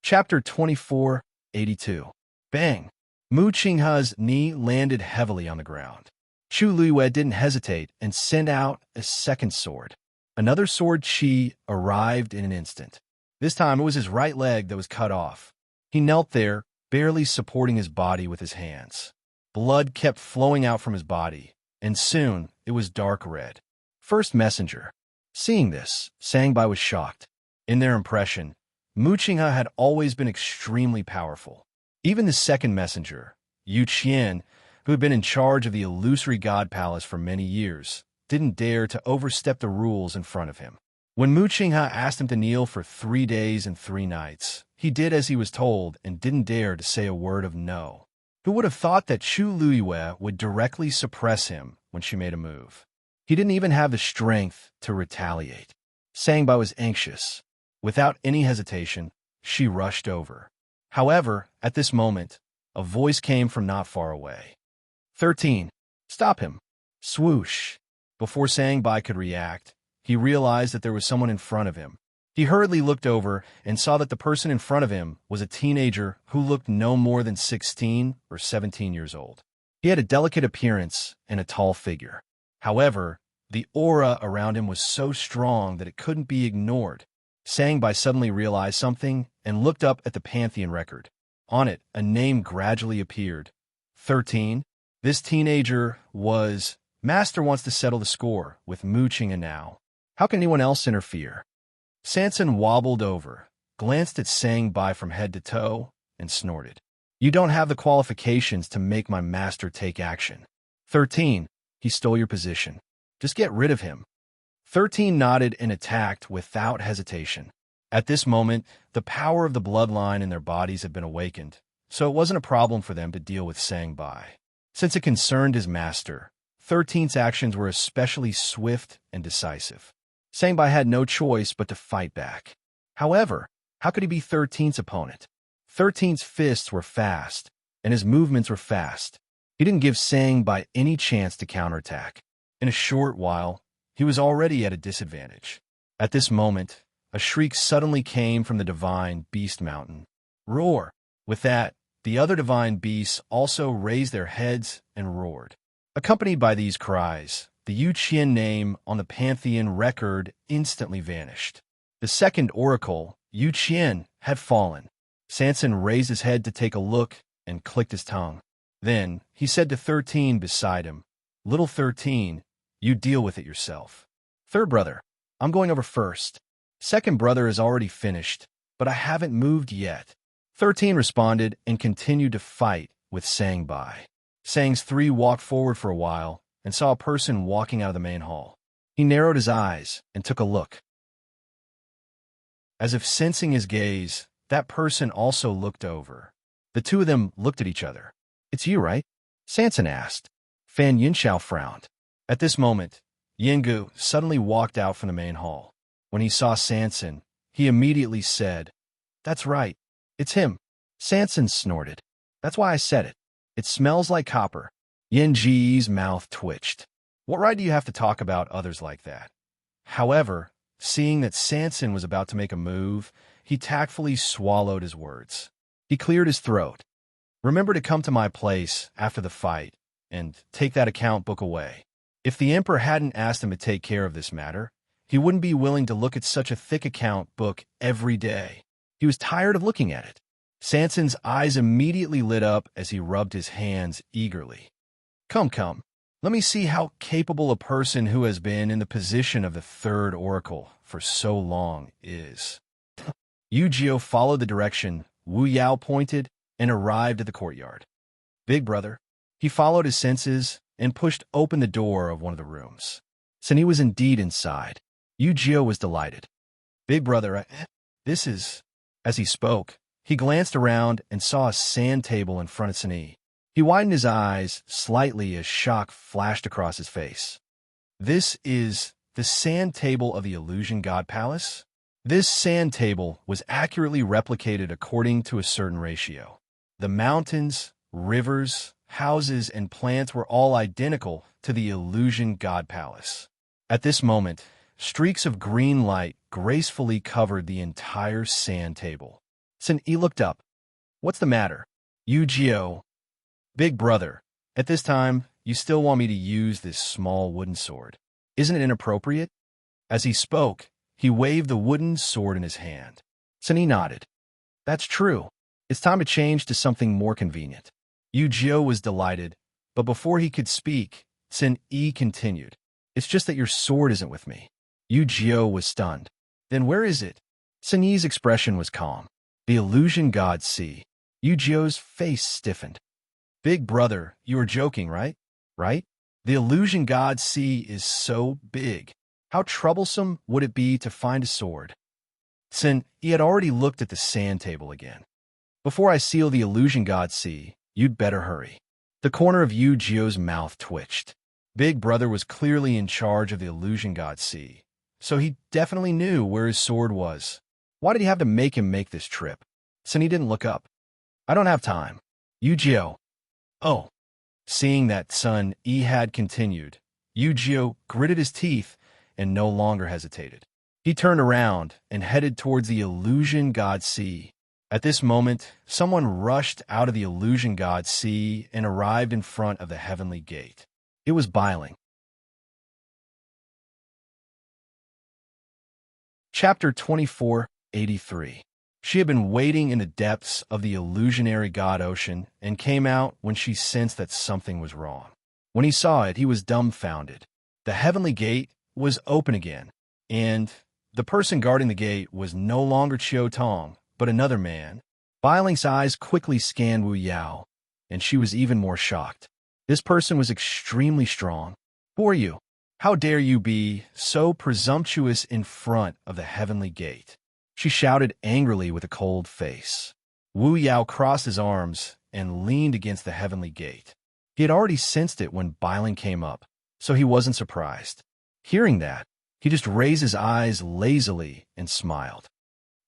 Chapter 2482. Bang! Mu Qinghe's knee landed heavily on the ground. Chu Luiyue didn't hesitate and sent out a second sword. Another sword chi arrived in an instant. This time it was his right leg that was cut off. He knelt there, barely supporting his body with his hands. Blood kept flowing out from his body, and soon it was dark red. First messenger. Seeing this, Sangbai was shocked. In their impression, Mu Qinghe had always been extremely powerful. Even the second messenger, Yu Qian, who had been in charge of the illusory god palace for many years, didn't dare to overstep the rules in front of him. When Mu Qinghe asked him to kneel for 3 days and 3 nights, he did as he was told and didn't dare to say a word of no. Who would have thought that Chu Luiyue would directly suppress him when she made a move? He didn't even have the strength to retaliate. Sangbai was anxious. Without any hesitation, she rushed over. However, at this moment, a voice came from not far away. 13. Stop him. Swoosh. Before Sangbai could react, he realized that there was someone in front of him. He hurriedly looked over and saw that the person in front of him was a teenager who looked no more than 16 or 17 years old. He had a delicate appearance and a tall figure. However, the aura around him was so strong that it couldn't be ignored. Sangbai suddenly realized something and looked up at the Pantheon record. On it, a name gradually appeared. 13. This teenager was... Master wants to settle the score with Mu Qinghe now. How can anyone else interfere? Sanson wobbled over, glanced at Sangbai from head to toe, and snorted. You don't have the qualifications to make my master take action. 13. He stole your position. Just get rid of him. 13 nodded and attacked without hesitation. At this moment, the power of the bloodline in their bodies had been awakened, so it wasn't a problem for them to deal with Sangbai. Since it concerned his master, 13's actions were especially swift and decisive. Sangbai had no choice but to fight back. However, how could he be 13's opponent? 13's fists were fast, and his movements were fast. He didn't give Sangbai any chance to counterattack. In a short while, he was already at a disadvantage. At this moment, a shriek suddenly came from the divine beast mountain. Roar! With that, the other divine beasts also raised their heads and roared. Accompanied by these cries, the Yu Qian name on the Pantheon record instantly vanished. The second oracle, Yu Qian, had fallen. Sanson raised his head to take a look and clicked his tongue. Then, he said to 13 beside him, Little 13, you deal with it yourself. Third brother, I'm going over first. Second brother is already finished, but I haven't moved yet. 13 responded and continued to fight with Sangbai. Sang's 3 walked forward for a while and saw a person walking out of the main hall. He narrowed his eyes and took a look. As if sensing his gaze, that person also looked over. The two of them looked at each other. It's you, right? Sanson asked. Fan Yinxiao frowned. At this moment, Yingu suddenly walked out from the main hall. When he saw Sanson, he immediately said, That's right. It's him. Sanson snorted. That's why I said it. It smells like copper. Yin Ji's mouth twitched. What right do you have to talk about others like that? However, seeing that Sanson was about to make a move, he tactfully swallowed his words. He cleared his throat. Remember to come to my place after the fight and take that account book away. If the Emperor hadn't asked him to take care of this matter, he wouldn't be willing to look at such a thick account book every day. He was tired of looking at it. Sanson's eyes immediately lit up as he rubbed his hands eagerly. Come, let me see how capable a person who has been in the position of the third oracle for so long is. Yu Jio followed the direction Wu Yao pointed and arrived at the courtyard. Big brother. He followed his senses and pushed open the door of one of the rooms. Since he was indeed inside, Yu Jio was delighted. Big brother, this is... As he spoke, he glanced around and saw a sand table in front of Sini. He widened his eyes slightly as shock flashed across his face. This is the sand table of the Illusion God Palace? This sand table was accurately replicated according to a certain ratio. The mountains, rivers, houses, and plants were all identical to the Illusion God Palace. At this moment, streaks of green light gracefully covered the entire sand table. Sun Yi looked up. What's the matter? Yu Jio. Big brother, at this time, you still want me to use this small wooden sword. Isn't it inappropriate? As he spoke, he waved the wooden sword in his hand. Sun Yi nodded. That's true. It's time to change to something more convenient. Yu Jio was delighted, but before he could speak, Sin Yi continued. It's just that your sword isn't with me. Yu Jio was stunned. Then where is it? Sin Yi's expression was calm. The illusion god see. Yu Jio's face stiffened. Big brother, you are joking, right? Right? The illusion god see is so big. How troublesome would it be to find a sword? Sin Yi had already looked at the sand table again. Before I seal the illusion god see, you'd better hurry. The corner of Yu Jio's mouth twitched. Big brother was clearly in charge of the illusion god see, so he definitely knew where his sword was. Why did he have to make him make this trip? Sin Yi didn't look up. I don't have time. Yu Jio. Oh. Seeing that Sun Yi had continued, Yu Jio gritted his teeth and no longer hesitated. He turned around and headed towards the illusion god sea. At this moment, someone rushed out of the illusion god sea and arrived in front of the heavenly gate. It was Biling. Chapter 2483. She had been waiting in the depths of the illusionary god ocean and came out when she sensed that something was wrong. When he saw it, he was dumbfounded. The heavenly gate was open again, and the person guarding the gate was no longer Chiu Tong, but another man. Biling's eyes quickly scanned Wu Yao, and she was even more shocked. This person was extremely strong. Who are you? How dare you be so presumptuous in front of the heavenly gate? She shouted angrily with a cold face. Wu Yao crossed his arms and leaned against the heavenly gate. He had already sensed it when Biling came up, so he wasn't surprised. Hearing that, he just raised his eyes lazily and smiled.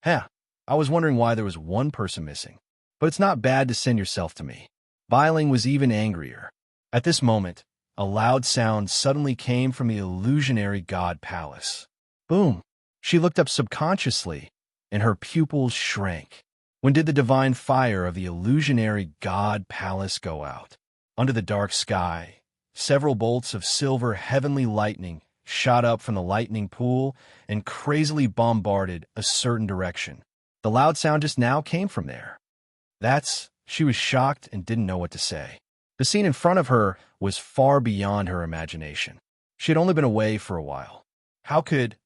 Huh, I was wondering why there was one person missing. But it's not bad to send yourself to me. Biling was even angrier. At this moment, a loud sound suddenly came from the illusionary god palace. Boom! She looked up subconsciously, and her pupils shrank. When did the divine fire of the illusionary god palace go out? Under the dark sky, several bolts of silver heavenly lightning shot up from the lightning pool and crazily bombarded a certain direction. The loud sound just now came from there. She was shocked and didn't know what to say. The scene in front of her was far beyond her imagination. She had only been away for a while. How could...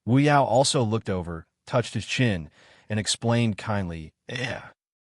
Wu Yao also looked over, touched his chin, and explained kindly,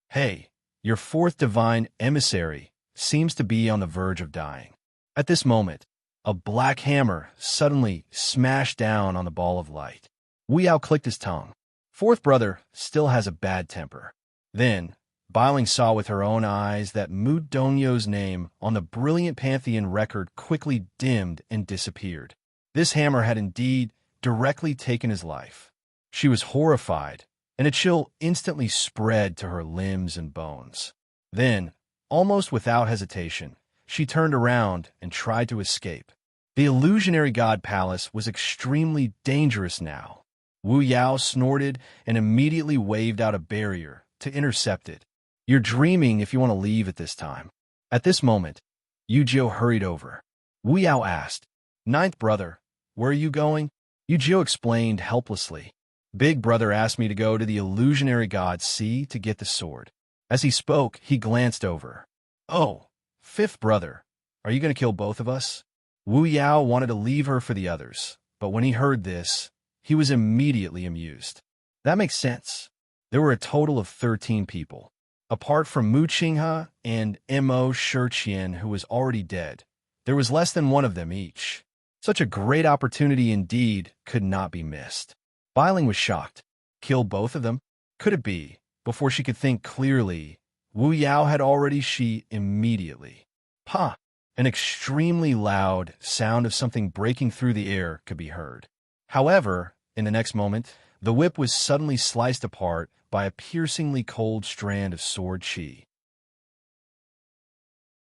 Hey, your fourth divine emissary seems to be on the verge of dying. At this moment, a black hammer suddenly smashed down on the ball of light. Wu Yao clicked his tongue. Fourth brother still has a bad temper. Then, Biling saw with her own eyes that Mu Donyo's name on the brilliant Pantheon record quickly dimmed and disappeared. This hammer had indeed directly taken his life. She was horrified, and a chill instantly spread to her limbs and bones. Then, almost without hesitation, she turned around and tried to escape. The illusionary god palace was extremely dangerous now. Wu Yao snorted and immediately waved out a barrier to intercept it. You're dreaming if you want to leave at this time. At this moment, Yu Jio hurried over. Wu Yao asked, Ninth brother, where are you going? Yu Jio explained helplessly. Big brother asked me to go to the illusionary god sea to get the sword. As he spoke, he glanced over. Oh, fifth brother, are you going to kill both of us? Wu Yao wanted to leave her for the others, but when he heard this, he was immediately amused. That makes sense. There were a total of 13 people. Apart from Mu Qinghe and Mo Shiqian, who was already dead, there was less than one of them each. Such a great opportunity indeed could not be missed. Biling was shocked. Kill both of them? Could it be? Before she could think clearly, Wu Yao had already immediately. Ha! An extremely loud sound of something breaking through the air could be heard. However, in the next moment, the whip was suddenly sliced apart by a piercingly cold strand of sword chi.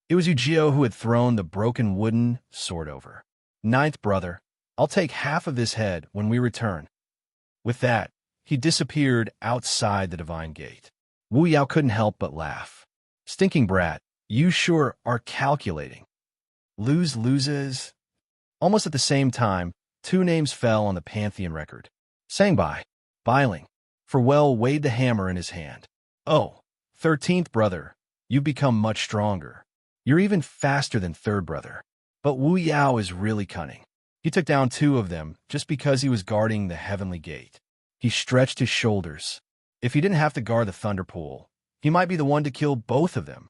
It was Yu Jio who had thrown the broken wooden sword over. Ninth brother, I'll take half of this head when we return. With that, he disappeared outside the divine gate. Wu Yao couldn't help but laugh. Stinking brat, you sure are calculating. Loses. Almost at the same time, two names fell on the Pantheon record. Sangbai, Biling, for well weighed the hammer in his hand. Oh, 13th brother, You've become much stronger. You're even faster than third brother. But Wu Yao is really cunning. He took down 2 of them just because he was guarding the heavenly gate. He stretched his shoulders. If he didn't have to guard the thunder pool, he might be the one to kill both of them.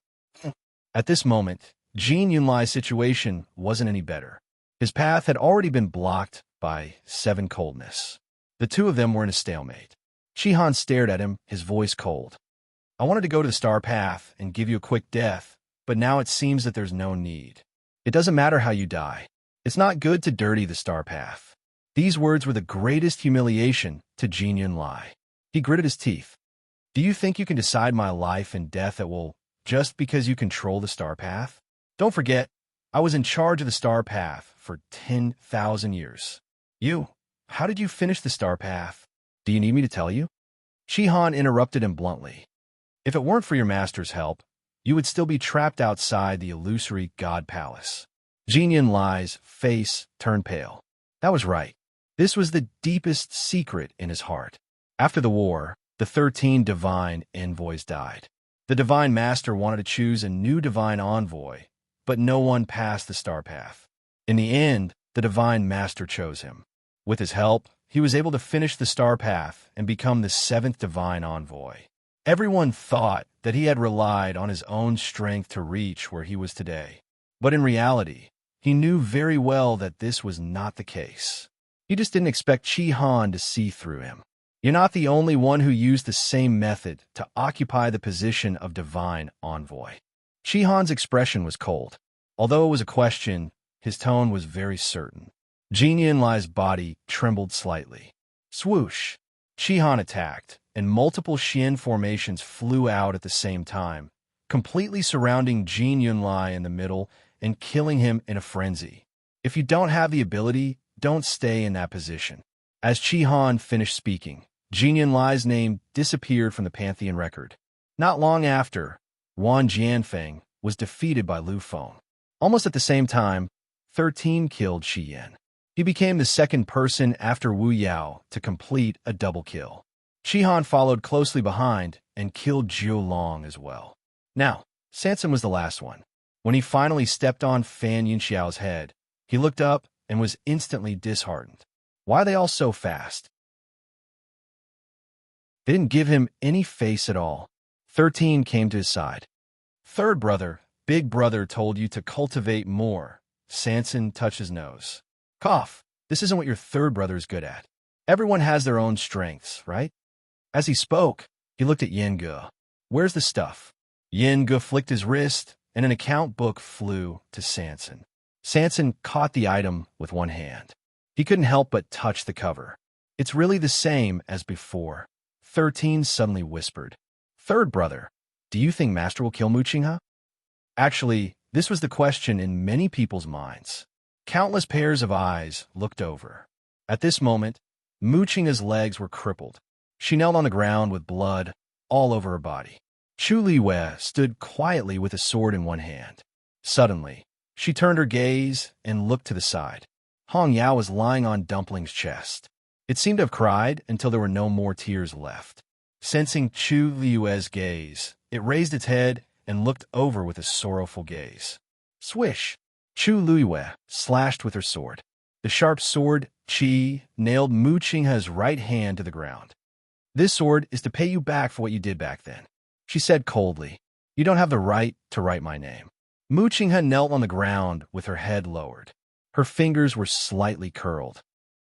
At this moment, Jin Yunlai's situation wasn't any better. His path had already been blocked by 7 coldness. The 2 of them were in a stalemate. Shihan stared at him, his voice cold. I wanted to go to the star path and give you a quick death, but now it seems that there's no need. It doesn't matter how you die. It's not good to dirty the star path. These words were the greatest humiliation to Jin Yunlai. He gritted his teeth. Do you think you can decide my life and death at will just because you control the star path? Don't forget, I was in charge of the star path for 10,000 years. How did you finish the star path? Do you need me to tell you? Shihan interrupted him bluntly. If it weren't for your master's help, you would still be trapped outside the illusory god palace. Jin Yunlai's face turned pale. That was right. This was the deepest secret in his heart. After the war, the 13 divine envoys died. The divine master wanted to choose a new divine envoy, but no one passed the star path. In the end, the divine master chose him. With his help, he was able to finish the star path and become the 7th divine envoy. Everyone thought that he had relied on his own strength to reach where he was today. But in reality, he knew very well that this was not the case. He just didn't expect Shihan to see through him. You're not the only one who used the same method to occupy the position of divine envoy. Shihan's expression was cold. Although it was a question, his tone was very certain. Jin Yunlai's body trembled slightly. Swoosh! Shihan attacked, and multiple Xian formations flew out at the same time, completely surrounding Jin Yunlai in the middle and killing him in a frenzy. If you don't have the ability, don't stay in that position. As Shihan finished speaking, Jin Yunlai's name disappeared from the Pantheon record. Not long after, Wan Jianfeng was defeated by Lu Feng. Almost at the same time, 13 killed Shi Yan. He became the 2nd person after Wu Yao to complete a double kill. Shihan followed closely behind and killed Jiu Long as well. Now, Sanson was the last one. When he finally stepped on Fan Yunxiao's head, he looked up and was instantly disheartened. Why are they all so fast? They didn't give him any face at all. 13 came to his side. Third brother, big brother told you to cultivate more. Sanson touched his nose. Cough. This isn't what your third brother is good at. Everyone has their own strengths, right? As he spoke, he looked at Yenge. Where's the stuff? Yenge flicked his wrist, and an account book flew to Sanson. Sanson caught the item with one hand. He couldn't help but touch the cover. It's really the same as before. 13 suddenly whispered. Third brother, do you think Master will kill Mu Qinghe? Actually, this was the question in many people's minds. Countless pairs of eyes looked over. At this moment, Mu Qinghe's legs were crippled. She knelt on the ground with blood all over her body. Chu Liwei stood quietly with a sword in one hand. Suddenly, she turned her gaze and looked to the side. Hong Yao was lying on Dumpling's chest. It seemed to have cried until there were no more tears left. Sensing Chu Liue's gaze, it raised its head and looked over with a sorrowful gaze. Swish! Chu Liue slashed with her sword. The sharp sword, Qi, nailed Mu Qinghe's right hand to the ground. This sword is to pay you back for what you did back then, she said coldly. You don't have the right to write my name. Mu Qinghe knelt on the ground with her head lowered. Her fingers were slightly curled.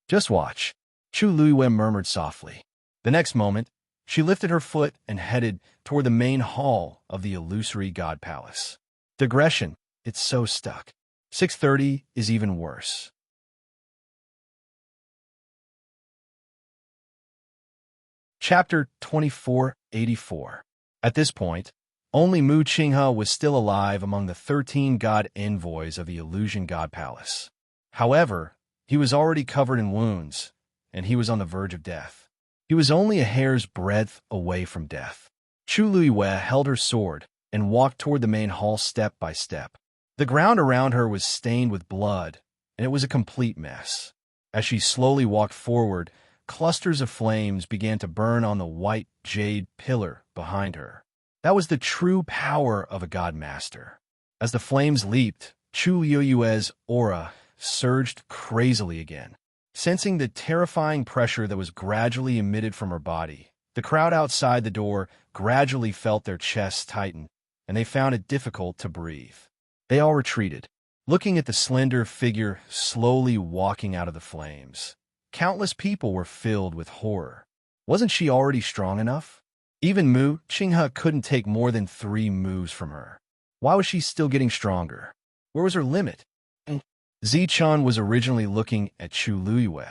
Just watch, Chu Liue murmured softly. The next moment, she lifted her foot and headed toward the main hall of the illusory god palace. Digression, it's so stuck. 6:30 is even worse. Chapter 2484. At this point, only Mu Qinghe was still alive among the 13 god envoys of the illusion god palace. However, he was already covered in wounds, and he was on the verge of death. He was only a hair's breadth away from death. Chu Liue held her sword and walked toward the main hall step by step. The ground around her was stained with blood, and it was a complete mess. As she slowly walked forward, clusters of flames began to burn on the white jade pillar behind her. That was the true power of a god master. As the flames leaped, Chu Liyue's aura surged crazily again. Sensing the terrifying pressure that was gradually emitted from her body, the crowd outside the door gradually felt their chests tighten, and they found it difficult to breathe. They all retreated, looking at the slender figure slowly walking out of the flames. Countless people were filled with horror. Wasn't she already strong enough? Even Mu Qinghe couldn't take more than 3 moves from her. Why was she still getting stronger? Where was her limit? Zichun was originally looking at Chu Liyue.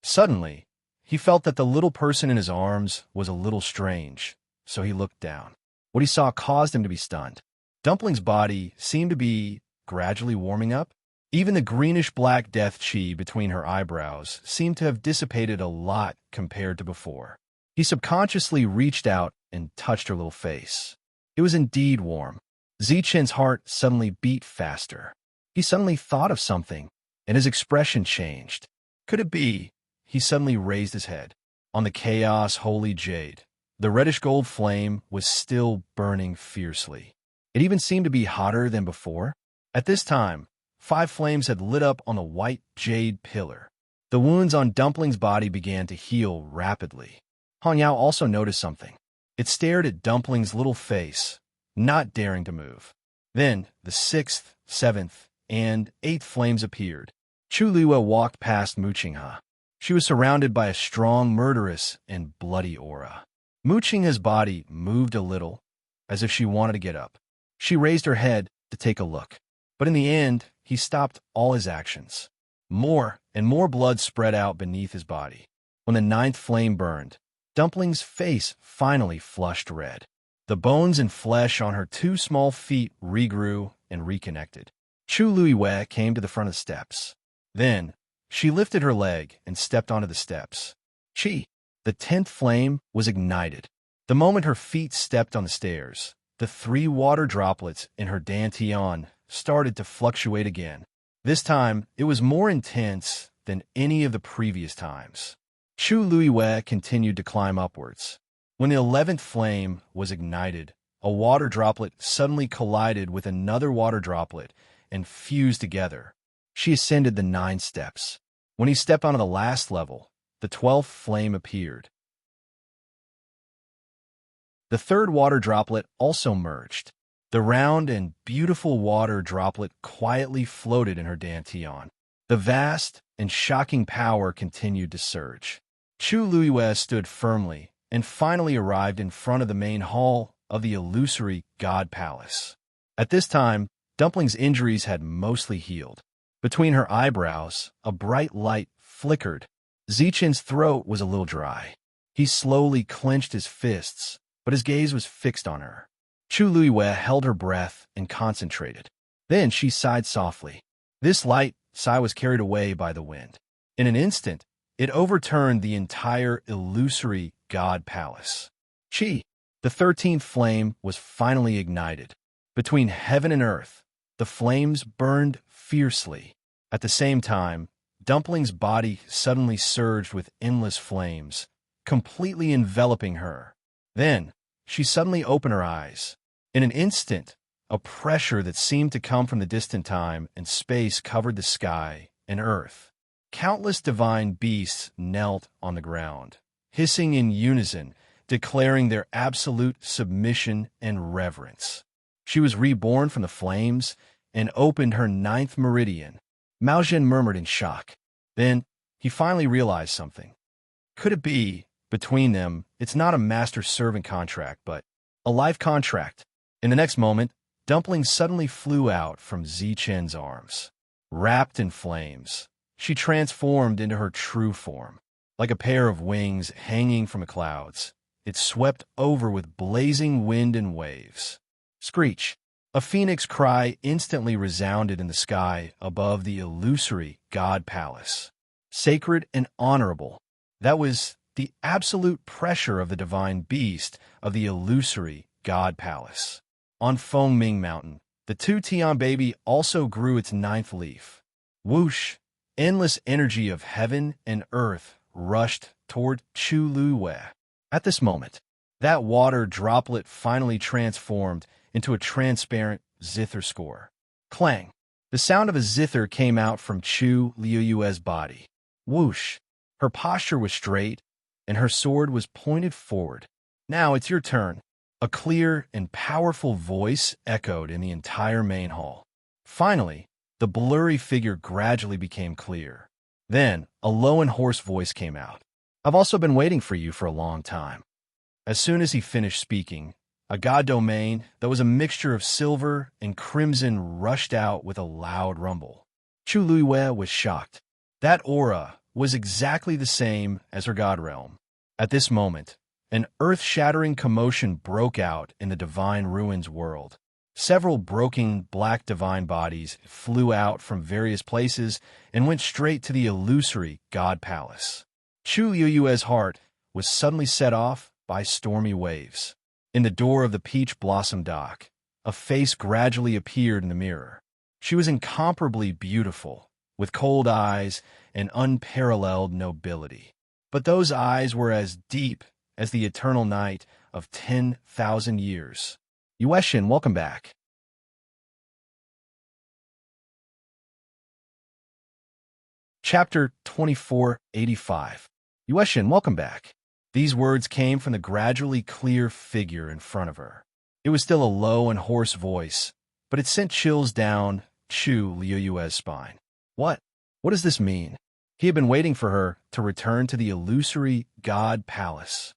Suddenly, he felt that the little person in his arms was a little strange, so he looked down. What he saw caused him to be stunned. Dumpling's body seemed to be gradually warming up. Even the greenish-black death chi between her eyebrows seemed to have dissipated a lot compared to before. He subconsciously reached out and touched her little face. It was indeed warm. Zichen's heart suddenly beat faster. He suddenly thought of something, and his expression changed. Could it be? He suddenly raised his head. On the chaos holy jade, the reddish-gold flame was still burning fiercely. It even seemed to be hotter than before. At this time, 5 flames had lit up on the white jade pillar. The wounds on Dumpling's body began to heal rapidly. Han Yao also noticed something. It stared at Dumpling's little face, not daring to move. Then, the 6th, 7th, and 8th flames appeared. Chu Liyue walked past Mu Qinghe. She was surrounded by a strong, murderous, and bloody aura. Mu Qinghe's body moved a little, as if she wanted to get up. She raised her head to take a look. But in the end, he stopped all his actions. More and more blood spread out beneath his body. When the 9th flame burned, Dumpling's face finally flushed red. The bones and flesh on her 2 small feet regrew and reconnected. Chu Liyue came to the front of the steps. Then, she lifted her leg and stepped onto the steps. The 10th flame was ignited. The moment her feet stepped on the stairs, the 3 water droplets in her dantian started to fluctuate again. This time, it was more intense than any of the previous times. Chu Liyue continued to climb upwards. When the 11th flame was ignited, a water droplet suddenly collided with another water droplet and fused together. She ascended the 9 steps. When he stepped onto the last level, the 12th flame appeared. The 3rd water droplet also merged. The round and beautiful water droplet quietly floated in her dantian. The vast and shocking power continued to surge. Chu Liyue stood firmly and finally arrived in front of the main hall of the illusory God Palace. At this time, Dumpling's injuries had mostly healed. Between her eyebrows, a bright light flickered. Zichen's throat was a little dry. He slowly clenched his fists, but his gaze was fixed on her. Chu Liyue held her breath and concentrated. Then she sighed softly. This light sigh was carried away by the wind. In an instant, it overturned the entire illusory God Palace. The 13th flame was finally ignited. Between heaven and earth, the flames burned fiercely. At the same time, Dumpling's body suddenly surged with endless flames, completely enveloping her. Then, she suddenly opened her eyes. In an instant, a pressure that seemed to come from the distant time and space covered the sky and earth. Countless divine beasts knelt on the ground, hissing in unison, declaring their absolute submission and reverence. She was reborn from the flames and opened her 9th meridian. Mao Zhen murmured in shock. Then, he finally realized something. Could it be, between them, it's not a master-servant contract, but a life contract? In the next moment, Dumpling suddenly flew out from Zichen's arms. Wrapped in flames, she transformed into her true form. Like a pair of wings hanging from the clouds, it swept over with blazing wind and waves. Screech! A phoenix cry instantly resounded in the sky above the illusory God Palace. Sacred and honorable. That was the absolute pressure of the divine beast of the illusory God Palace. On Fengming Mountain, the 2 Tian baby also grew its 9th leaf. Whoosh! Endless energy of heaven and earth rushed toward Chu Liyue. At this moment, That water droplet finally transformed into a transparent zither score. Clang! The sound of a zither came out from Chu Liuyue's body. Whoosh! Her posture was straight, and her sword was pointed forward. Now it's your turn. A clear and powerful voice echoed in the entire main hall. Finally, the blurry figure gradually became clear. Then, a low and hoarse voice came out. I've also been waiting for you for a long time. As soon as he finished speaking, a god domain that was a mixture of silver and crimson rushed out with a loud rumble. Chu Liyue was shocked. That aura was exactly the same as her god realm. At this moment, an earth-shattering commotion broke out in the Divine Ruins world. Several broken black divine bodies flew out from various places and went straight to the illusory god palace. Chu Liyue's heart was suddenly set off by stormy waves. In the door of the peach blossom dock, a face gradually appeared in the mirror. She was incomparably beautiful, with cold eyes and unparalleled nobility. But those eyes were as deep as the eternal night of 10,000 years. Yueshin, welcome back. Chapter 2485. Yueshin, welcome back. These words came from the gradually clear figure in front of her. It was still a low and hoarse voice, but it sent chills down Chu Liyue's spine. What? What does this mean? He had been waiting for her to return to the illusory god palace.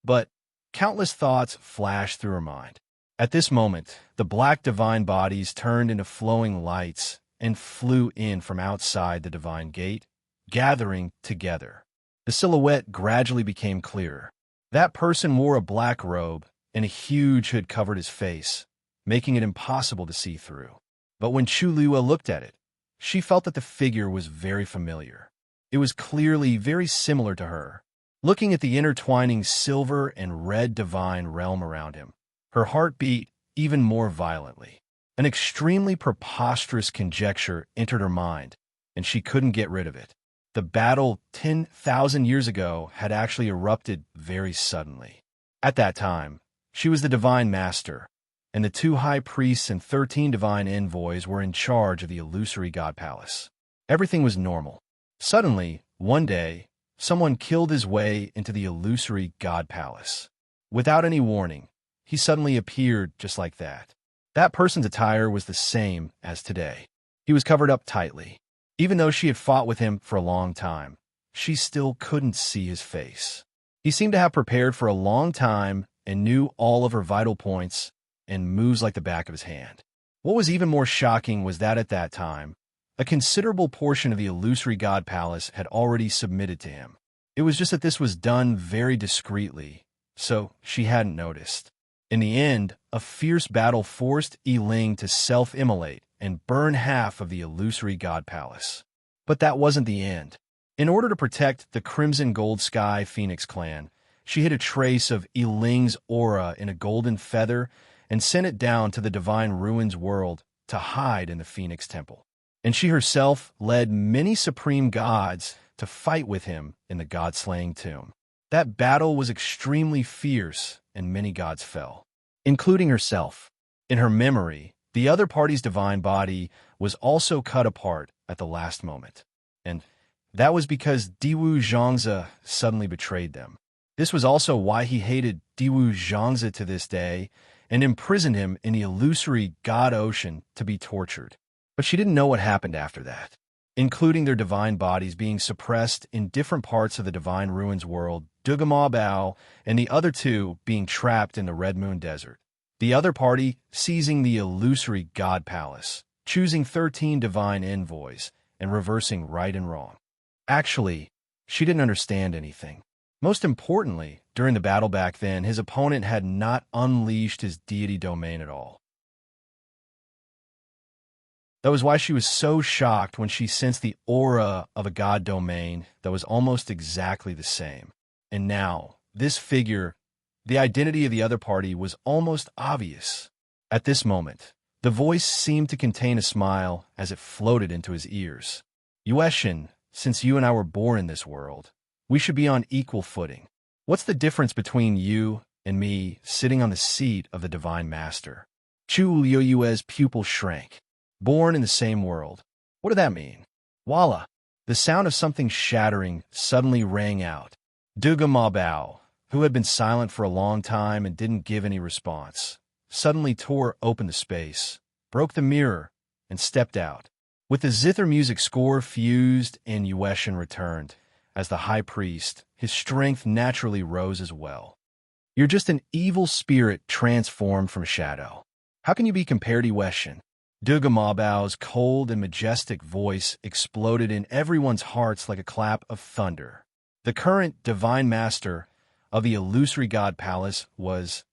But countless thoughts flashed through her mind. At this moment, the black divine bodies turned into flowing lights and flew in from outside the divine gate, gathering together. The silhouette gradually became clearer. That person wore a black robe, and a huge hood covered his face, making it impossible to see through. But when Chu Liyue looked at it, she felt that the figure was very familiar. It was clearly very similar to her. Looking at the intertwining silver and red divine realm around him, her heart beat even more violently. An extremely preposterous conjecture entered her mind, and she couldn't get rid of it. The battle 10,000 years ago had actually erupted very suddenly. At that time, she was the divine master, and the 2 high priests and 13 divine envoys were in charge of the illusory god palace. Everything was normal. Suddenly, one day, someone killed his way into the illusory god palace. Without any warning, he suddenly appeared just like that. That person's attire was the same as today. He was covered up tightly. Even though she had fought with him for a long time, she still couldn't see his face. He seemed to have prepared for a long time and knew all of her vital points and moves like the back of his hand. What was even more shocking was that at that time, a considerable portion of the illusory god palace had already submitted to him. It was just that this was done very discreetly, so she hadn't noticed. In the end, a fierce battle forced Yiling to self-immolate and burn half of the illusory god palace. But that wasn't the end. In order to protect the Crimson Gold Sky Phoenix clan, she hid a trace of Yiling's aura in a golden feather and sent it down to the Divine Ruins world to hide in the Phoenix Temple. And she herself led many supreme gods to fight with him in the god-slaying tomb. That battle was extremely fierce, and many gods fell, including herself. In her memory, the other party's divine body was also cut apart at the last moment. And that was because Diwu Zhangzi suddenly betrayed them. This was also why he hated Diwu Zhangzi to this day and imprisoned him in the illusory god ocean to be tortured. But she didn't know what happened after that, including their divine bodies being suppressed in different parts of the Divine Ruins world, Dugama Bao, and the other 2 being trapped in the Red Moon Desert. The other party seizing the illusory god palace, choosing 13 divine envoys, and reversing right and wrong. Actually, she didn't understand anything. Most importantly, during the battle back then, his opponent had not unleashed his deity domain at all. That was why she was so shocked when she sensed the aura of a god domain that was almost exactly the same. And now, this figure, the identity of the other party, was almost obvious. At this moment, the voice seemed to contain a smile as it floated into his ears. Yueshin, since you and I were born in this world, we should be on equal footing. What's the difference between you and me sitting on the seat of the Divine Master. Chu Liuyue's pupil shrank. Born in the same world. What did that mean? Voila! The sound of something shattering suddenly rang out. Duga Ma Bao, who had been silent for a long time and didn't give any response, suddenly tore open the space, broke the mirror, and stepped out. With the zither music score fused and Yueshan returned, as the high priest, his strength naturally rose as well. You're just an evil spirit transformed from shadow. How can you be compared to Yueshan? Duga Ma Bao's cold and majestic voice exploded in everyone's hearts like a clap of thunder. The current divine master of the illusory god palace was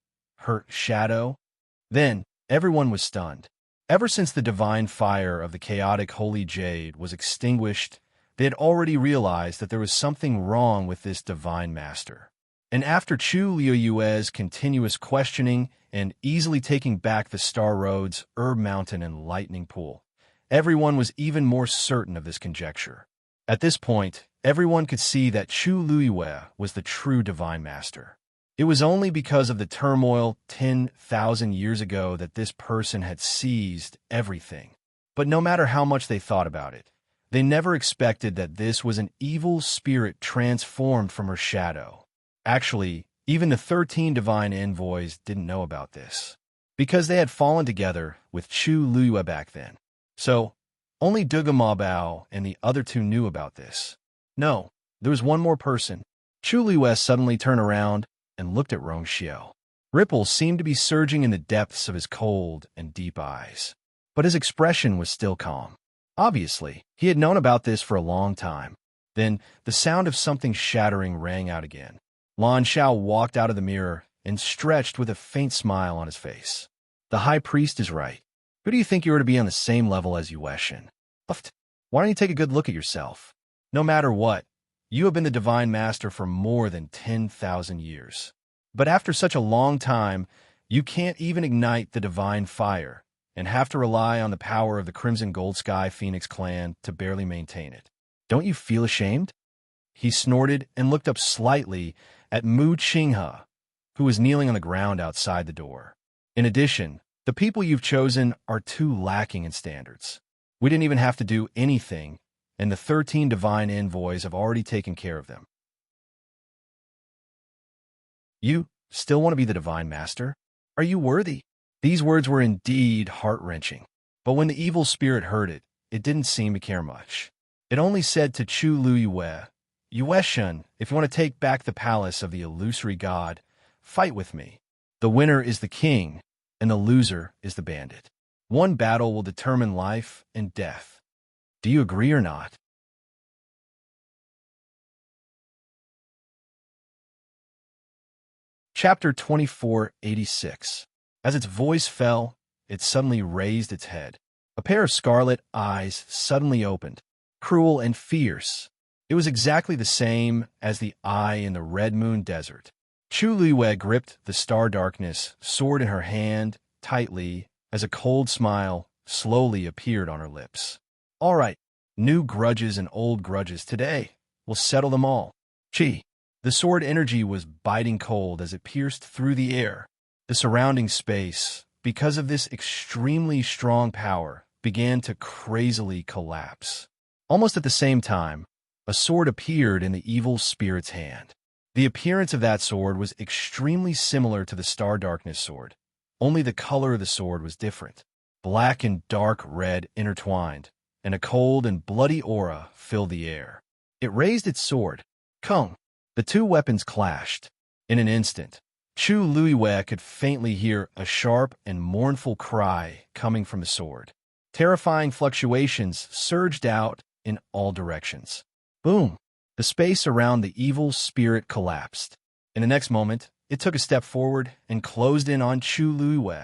her shadow. Then everyone was stunned. Ever since the divine fire of the chaotic holy jade was extinguished, they had already realized that there was something wrong with this divine master. And after Chu Liuyue's continuous questioning and easily taking back the Star Roads, Herb Mountain, and Lightning Pool, everyone was even more certain of this conjecture. At this point, everyone could see that Chu Liyue was the true divine master. It was only because of the turmoil 10,000 years ago that this person had seized everything. But no matter how much they thought about it, they never expected that this was an evil spirit transformed from her shadow. Actually, even the 13 divine envoys didn't know about this, because they had fallen together with Chu Liyue back then. So, only Duga Ma Bao and the other two knew about this. No, there was one more person. Chu Liyue suddenly turned around and looked at Rong Xiao. Ripples seemed to be surging in the depths of his cold and deep eyes, but his expression was still calm. Obviously, he had known about this for a long time. Then, the sound of something shattering rang out again. Lan Xiao walked out of the mirror and stretched with a faint smile on his face. The high priest is right. Who do you think you are to be on the same level as Yueshan? Why don't you take a good look at yourself? No matter what, you have been the divine master for more than 10,000 years. But after such a long time, you can't even ignite the divine fire and have to rely on the power of the Crimson Gold Sky Phoenix clan to barely maintain it. Don't you feel ashamed? He snorted and looked up slightly at Mu Qinghe, who was kneeling on the ground outside the door. In addition, the people you've chosen are too lacking in standards. We didn't even have to do anything, and the 13 divine envoys have already taken care of them. You still want to be the divine master? Are you worthy? These words were indeed heart-wrenching, but when the evil spirit heard it, it didn't seem to care much. It only said to Chu Liyue, Yueshan, if you want to take back the palace of the illusory god, fight with me. The winner is the king, and the loser is the bandit. One battle will determine life and death. Do you agree or not? Chapter 2486. As its voice fell, it suddenly raised its head. A pair of scarlet eyes suddenly opened, cruel and fierce. It was exactly the same as the eye in the Red Moon Desert. Chu Liyue gripped the star darkness sword in her hand tightly as a cold smile slowly appeared on her lips. All right, new grudges and old grudges today. We'll settle them all. Chi. The sword energy was biting cold as it pierced through the air. The surrounding space, because of this extremely strong power, began to crazily collapse. Almost at the same time, a sword appeared in the evil spirit's hand. The appearance of that sword was extremely similar to the Star Darkness sword, only the color of the sword was different. Black and dark red intertwined, and a cold and bloody aura filled the air. It raised its sword. Kung! The two weapons clashed. In an instant, Chu Liyue could faintly hear a sharp and mournful cry coming from the sword. Terrifying fluctuations surged out in all directions. Boom! The space around the evil spirit collapsed. In the next moment, it took a step forward and closed in on Chu Liyue.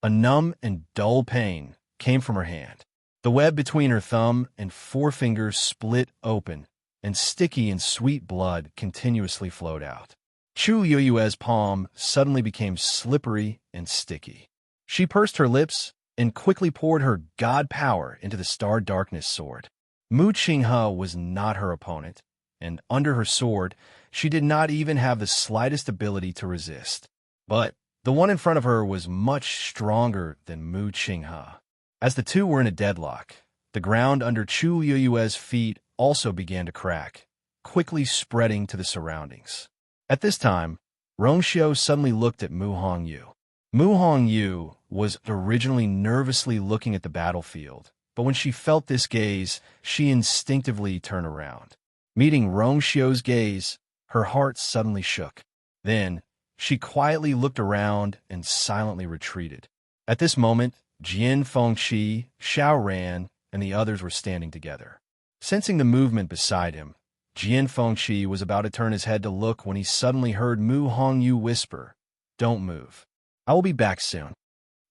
A numb and dull pain came from her hand. The web between her thumb and forefinger split open, and sticky and sweet blood continuously flowed out. Chu Liyue's palm suddenly became slippery and sticky. She pursed her lips and quickly poured her god power into the Star Darkness sword. Mu Qinghe was not her opponent, and under her sword, she did not even have the slightest ability to resist. But the one in front of her was much stronger than Mu Qinghe. As the two were in a deadlock, the ground under Chu Yue's feet also began to crack, quickly spreading to the surroundings. At this time, Rongxiu suddenly looked at Mu Hongyu. Mu Hongyu was originally nervously looking at the battlefield, but when she felt this gaze, she instinctively turned around. Meeting Rongxiu's gaze, her heart suddenly shook. Then, she quietly looked around and silently retreated. At this moment, Jian Fengqi, Xiao Ran, and the others were standing together. Sensing the movement beside him, Jian Fengqi was about to turn his head to look when he suddenly heard Mu Hongyu whisper, "Don't move. I will be back soon."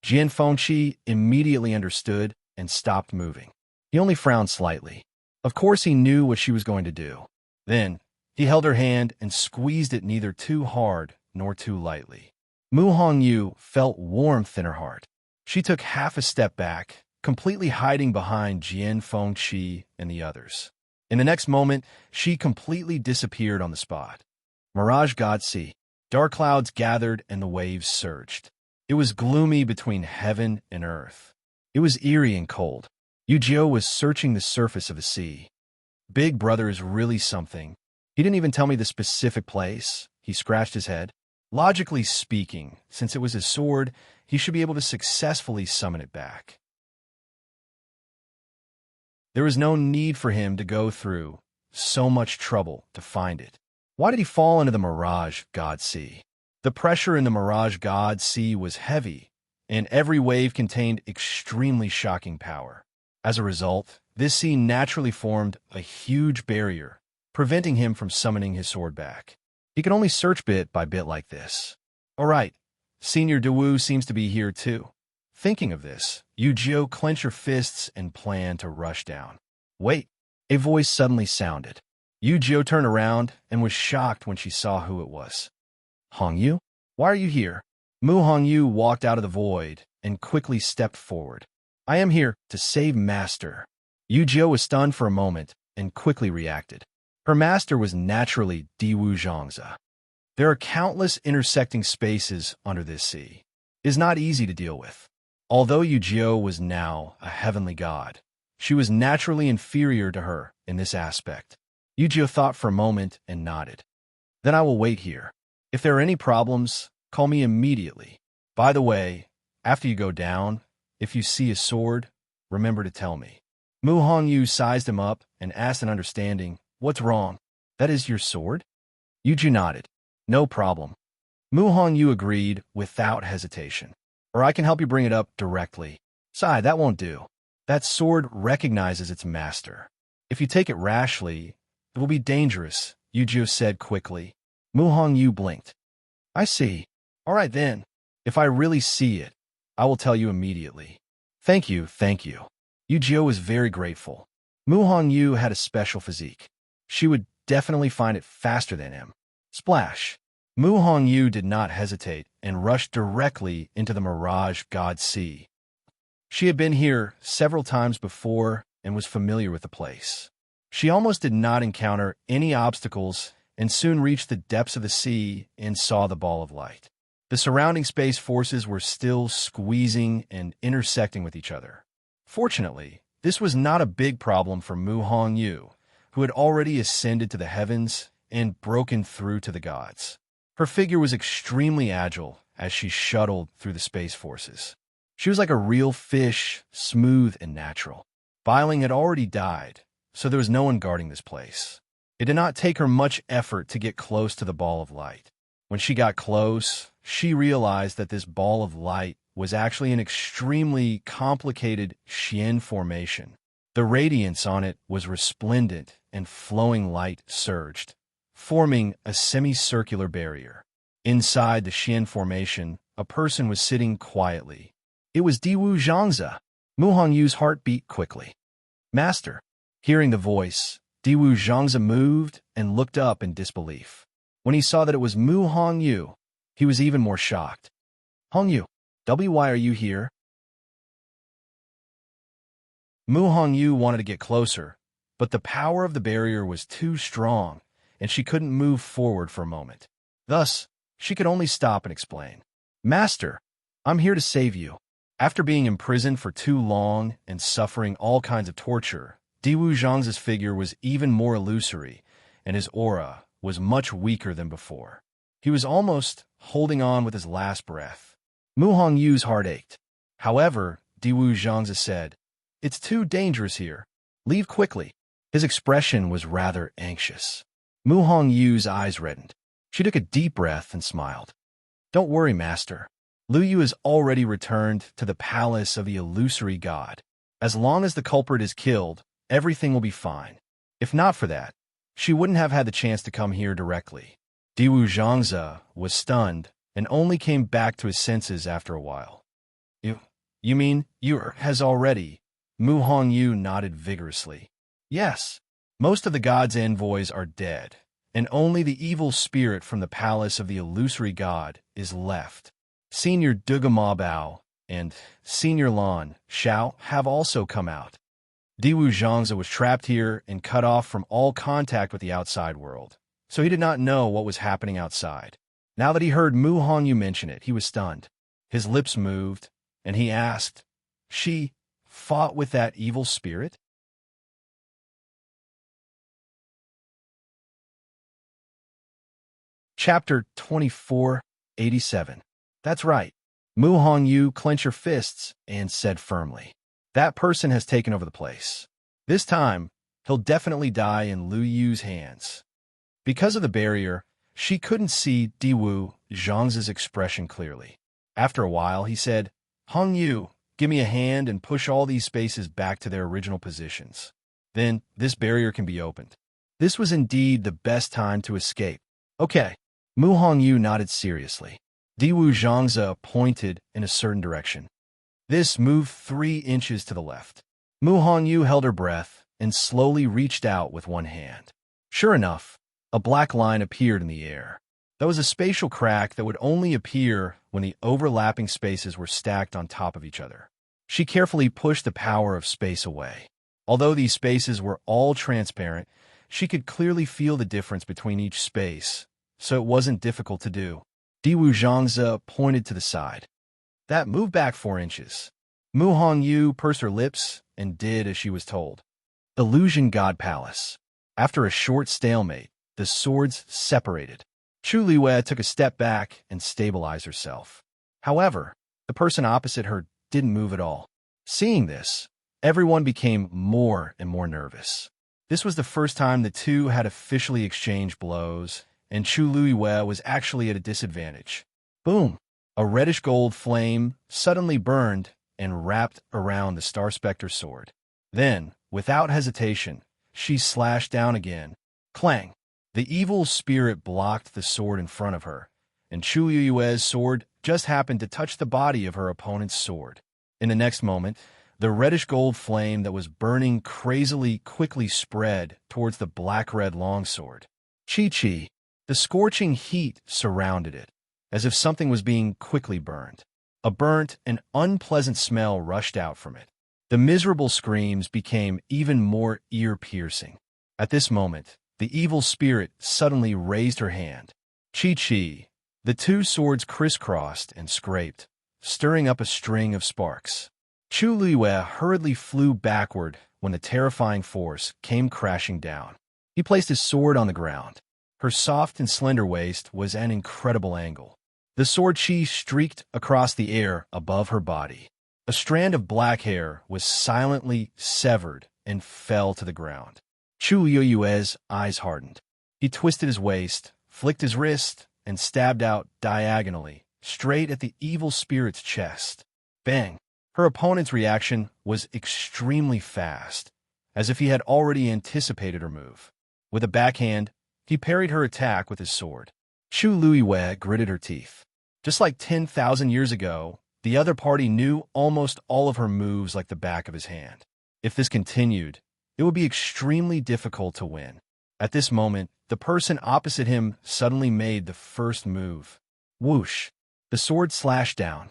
Jian Fengqi immediately understood and stopped moving. He only frowned slightly. Of course he knew what she was going to do. Then, he held her hand and squeezed it neither too hard nor too lightly. Mu Hongyu felt warmth in her heart. She took half a step back, completely hiding behind Jian Fengqi and the others. In the next moment, she completely disappeared on the spot. Mirage God Sea. Dark clouds gathered and the waves surged. It was gloomy between heaven and earth. It was eerie and cold. Yu was searching the surface of the sea. Big Brother is really something. He didn't even tell me the specific place. He scratched his head. Logically speaking, since it was his sword, he should be able to successfully summon it back. There was no need for him to go through so much trouble to find it. Why did he fall into the Mirage God Sea? The pressure in the Mirage God Sea was heavy, and every wave contained extremely shocking power. As a result, this sea naturally formed a huge barrier, preventing him from summoning his sword back. He could only search bit by bit like this. All right, Senior Dewu seems to be here too. Thinking of this, Yu clenched her fists and planned to rush down. Wait, a voice suddenly sounded. Yu turned around and was shocked when she saw who it was. Hongyu? Why are you here? Mu Hongyu walked out of the void and quickly stepped forward. I am here to save Master. Yu was stunned for a moment and quickly reacted. Her master was naturally Diwu Zhangzi. There are countless intersecting spaces under this sea. It is not easy to deal with. Although Yu was now a heavenly god, she was naturally inferior to her in this aspect. Yu thought for a moment and nodded. Then I will wait here. If there are any problems, call me immediately. By the way, after you go down, if you see a sword, remember to tell me. Mu Hongyu sized him up and asked in understanding, What's wrong? That is your sword? Yu nodded. No problem. Mu Hongyu agreed without hesitation. Or I can help you bring it up directly. Sai, that won't do. That sword recognizes its master. If you take it rashly, it will be dangerous, Yu said quickly. Mu Hongyu blinked. I see. All right then. If I really see it, I will tell you immediately. Thank you, thank you. Yu was very grateful. Mu Hongyu had a special physique. She would definitely find it faster than him. Splash. Mu Hongyu did not hesitate and rushed directly into the Mirage God Sea. She had been here several times before and was familiar with the place. She almost did not encounter any obstacles and soon reached the depths of the sea and saw the ball of light. The surrounding space forces were still squeezing and intersecting with each other. Fortunately, this was not a big problem for Mu Hongyu, who had already ascended to the heavens and broken through to the gods. Her figure was extremely agile as she shuttled through the space forces. She was like a real fish, smooth and natural. Biling had already died, so there was no one guarding this place. It did not take her much effort to get close to the ball of light. When she got close, she realized that this ball of light was actually an extremely complicated Xian formation. The radiance on it was resplendent and flowing light surged, forming a semicircular barrier. Inside the Xian formation, a person was sitting quietly. It was Diwu Zhangzi. Mu Hongyu's heart beat quickly. Master. Hearing the voice, Diwu Zhangzi moved and looked up in disbelief. When he saw that it was Mu Hongyu, he was even more shocked. Hongyu, why are you here? Mu Hongyu wanted to get closer, but the power of the barrier was too strong, and she couldn't move forward for a moment. Thus, she could only stop and explain. Master, I'm here to save you. After being imprisoned for too long and suffering all kinds of torture, Diwu Zhang's figure was even more illusory, and his aura was much weaker than before. He was almost holding on with his last breath. Mu Hongyu's heart ached. However, Diwu Zhangzi said, "It's too dangerous here. Leave quickly." His expression was rather anxious. Mu Hongyu's eyes reddened. She took a deep breath and smiled. "Don't worry, Master. Lu Yu has already returned to the palace of the illusory god. As long as the culprit is killed, everything will be fine. If not for that, she wouldn't have had the chance to come here directly." Diwu Zhangzi was stunned and only came back to his senses after a while. You mean, has already? Mu Hongyu nodded vigorously. Yes, most of the god's envoys are dead, and only the evil spirit from the palace of the illusory god is left. Senior Duga Ma Bao and Senior Lan Xiao have also come out. Diwu Zhangzi was trapped here and cut off from all contact with the outside world, so he did not know what was happening outside. Now that he heard Mu Hongyu mention it, he was stunned. His lips moved, and he asked, "She fought with that evil spirit?" Chapter 2487. That's right. Mu Hongyu clenched her fists and said firmly, "That person has taken over the place. This time, he'll definitely die in Lu Yu's hands." Because of the barrier, she couldn't see Diwu Zhangzi's expression clearly. After a while, he said, "Hongyu, give me a hand and push all these spaces back to their original positions. Then this barrier can be opened." This was indeed the best time to escape. "Okay." Mu Hongyu nodded seriously. Diwu Zhangzi pointed in a certain direction. This moved 3 inches to the left. Mu Hongyu held her breath and slowly reached out with one hand. Sure enough, a black line appeared in the air. That was a spatial crack that would only appear when the overlapping spaces were stacked on top of each other. She carefully pushed the power of space away. Although these spaces were all transparent, she could clearly feel the difference between each space, so it wasn't difficult to do. Diwu Zhangzi pointed to the side. That moved back 4 inches. Mu Hongyu pursed her lips and did as she was told. Illusion God Palace. After a short stalemate, the swords separated. Chu Liwei took a step back and stabilized herself. However, the person opposite her didn't move at all. Seeing this, everyone became more and more nervous. This was the first time the two had officially exchanged blows, and Chu Liwei was actually at a disadvantage. Boom! A reddish-gold flame suddenly burned and wrapped around the Star Spectre sword. Then, without hesitation, she slashed down again. Clang! The evil spirit blocked the sword in front of her, and Chu Liwei's sword just happened to touch the body of her opponent's sword. In the next moment, the reddish-gold flame that was burning crazily quickly spread towards the black-red longsword. Chi-chi! The scorching heat surrounded it, as if something was being quickly burned. A burnt and unpleasant smell rushed out from it. The miserable screams became even more ear-piercing. At this moment, the evil spirit suddenly raised her hand. Chi-chi! The 2 swords crisscrossed and scraped, stirring up a string of sparks. Chu Liwei hurriedly flew backward when the terrifying force came crashing down. He placed his sword on the ground. Her soft and slender waist was at an incredible angle. The sword chi streaked across the air above her body. A strand of black hair was silently severed and fell to the ground. Chu Liwei's eyes hardened. He twisted his waist, flicked his wrist, and stabbed out diagonally, straight at the evil spirit's chest. Bang! Her opponent's reaction was extremely fast, as if he had already anticipated her move. With a backhand, he parried her attack with his sword. Chu Liwei gritted her teeth. Just like 10,000 years ago, the other party knew almost all of her moves like the back of his hand. If this continued, it would be extremely difficult to win. At this moment, the person opposite him suddenly made the first move. Whoosh! The sword slashed down.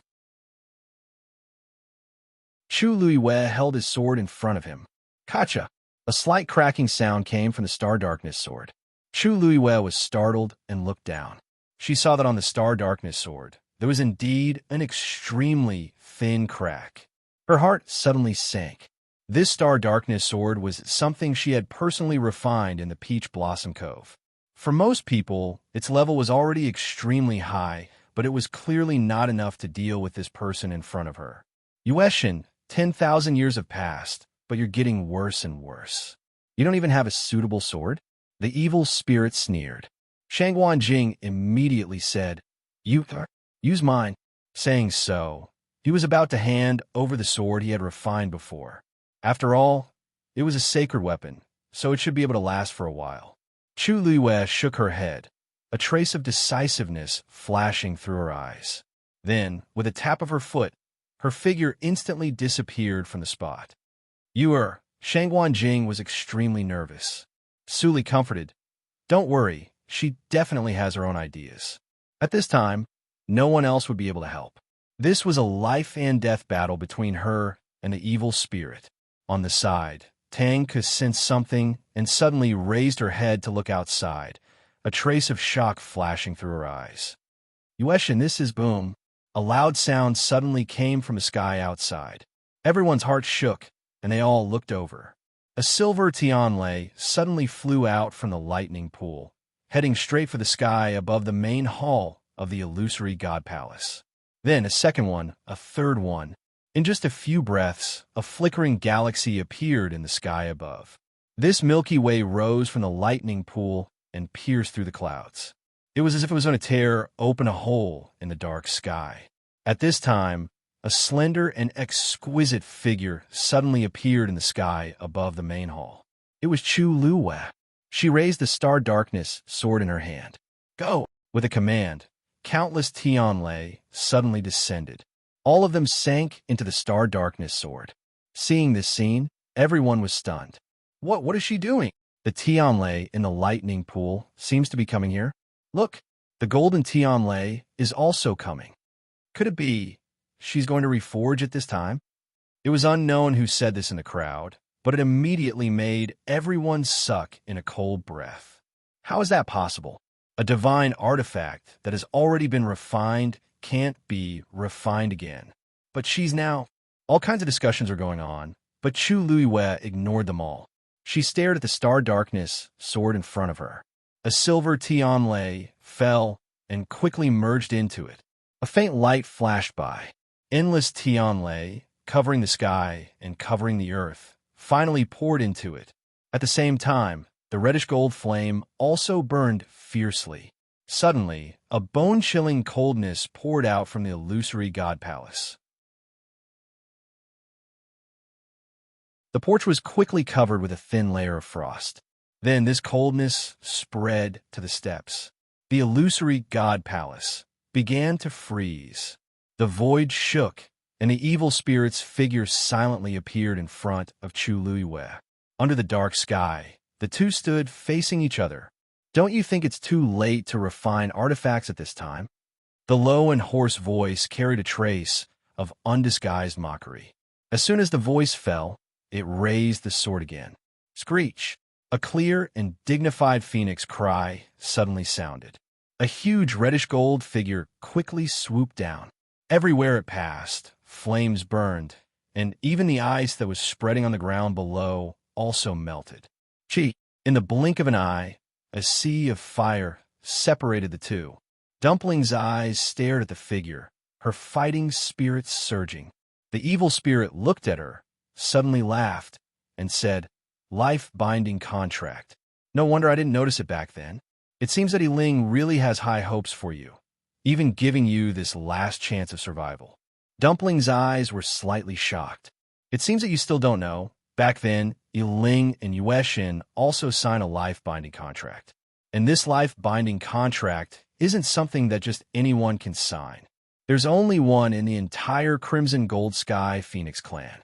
Chu Liwei held his sword in front of him. Kacha! A slight cracking sound came from the Star Darkness sword. Chu Liwei was startled and looked down. She saw that on the Star Darkness sword, there was indeed an extremely thin crack. Her heart suddenly sank. This Star Darkness sword was something she had personally refined in the Peach Blossom Cove. For most people, its level was already extremely high, but it was clearly not enough to deal with this person in front of her. Yueshin, 10,000 years have passed, but you're getting worse and worse. You don't even have a suitable sword? The evil spirit sneered. Shangguan Jing immediately said, Use mine. Saying so, he was about to hand over the sword he had refined before. After all, it was a sacred weapon, so it should be able to last for a while. Chu Luiyue shook her head, a trace of decisiveness flashing through her eyes. Then, with a tap of her foot, her figure instantly disappeared from the spot. Shangguan Jing was extremely nervous. Suli comforted, Don't worry, she definitely has her own ideas. At this time, no one else would be able to help. This was a life and death battle between her and the evil spirit. On the side, Tang could sense something and suddenly raised her head to look outside, a trace of shock flashing through her eyes. Yueshin, this is boom. A loud sound suddenly came from the sky outside. Everyone's heart shook, and they all looked over. A silver Tianlei suddenly flew out from the lightning pool, heading straight for the sky above the main hall of the illusory god palace. Then a second one, a third one. In just a few breaths, a flickering galaxy appeared in the sky above. This Milky Way rose from the lightning pool and pierced through the clouds. It was as if it was going to tear open a hole in the dark sky. At this time, a slender and exquisite figure suddenly appeared in the sky above the main hall. It was Chu Luiyue. She raised the Star Darkness sword in her hand. Go! With a command, countless Tianlei suddenly descended. All of them sank into the Star Darkness sword. Seeing this scene, everyone was stunned. What is she doing? The Tianlei in the lightning pool seems to be coming here. Look, the golden Tianlei is also coming. Could it be she's going to reforge at this time? It was unknown who said this in the crowd, but it immediately made everyone suck in a cold breath. How is that possible? A divine artifact that has already been refined can't be refined again. But she's now... All kinds of discussions are going on, but Chu Luiyue ignored them all. She stared at the Star Darkness sword in front of her. A silver Tianlei fell and quickly merged into it. A faint light flashed by. Endless Tianlei, covering the sky and covering the earth, finally poured into it. At the same time, the reddish-gold flame also burned fiercely. Suddenly, a bone-chilling coldness poured out from the illusory god palace. The porch was quickly covered with a thin layer of frost. Then this coldness spread to the steps. The illusory god palace began to freeze. The void shook, and the evil spirit's figure silently appeared in front of Chu Luiyue. Under the dark sky, the two stood facing each other. Don't you think it's too late to refine artifacts at this time? The low and hoarse voice carried a trace of undisguised mockery. As soon as the voice fell, it raised the sword again. Screech! A clear and dignified phoenix cry suddenly sounded. A huge reddish-gold figure quickly swooped down. Everywhere it passed, flames burned, and even the ice that was spreading on the ground below also melted. In the blink of an eye, a sea of fire separated the two. Dumpling's eyes stared at the figure, her fighting spirit surging. The evil spirit looked at her, suddenly laughed, and said, "Life-binding contract. No wonder I didn't notice it back then. It seems that Ling really has high hopes for you, even giving you this last chance of survival." Dumpling's eyes were slightly shocked. It seems that you still don't know. Back then, Ling and Yueshin also signed a life-binding contract. And this life-binding contract isn't something that just anyone can sign. There's only one in the entire Crimson Gold Sky Phoenix clan.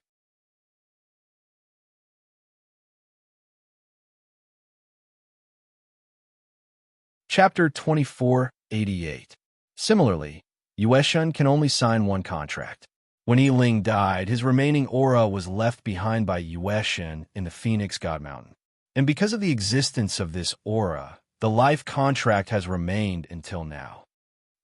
Chapter 2488. Similarly, Yueshin can only sign one contract. When Ling died, his remaining aura was left behind by Yueshin in the Phoenix God Mountain. And because of the existence of this aura, the life contract has remained until now.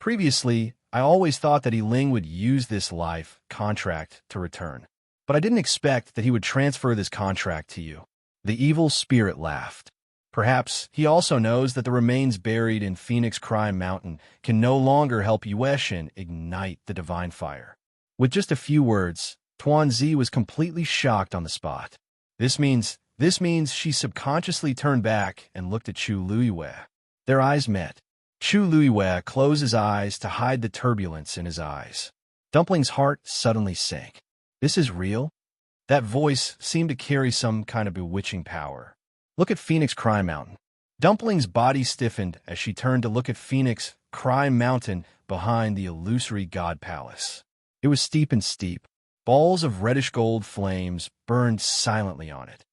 Previously, I always thought that Ling would use this life contract to return. But I didn't expect that he would transfer this contract to you. The evil spirit laughed. Perhaps he also knows that the remains buried in Phoenix Crime Mountain can no longer help Yueshin ignite the divine fire. With just a few words, Tuanzi was completely shocked on the spot. This means she subconsciously turned back and looked at Chu Luiyue. Their eyes met. Chu Luiyue closed his eyes to hide the turbulence in his eyes. Dumpling's heart suddenly sank. This is real? That voice seemed to carry some kind of bewitching power. Look at Phoenix Crime Mountain. Dumpling's body stiffened as she turned to look at Phoenix Crime Mountain behind the illusory god palace. It was steep and steep. Balls of reddish gold flames burned silently on it.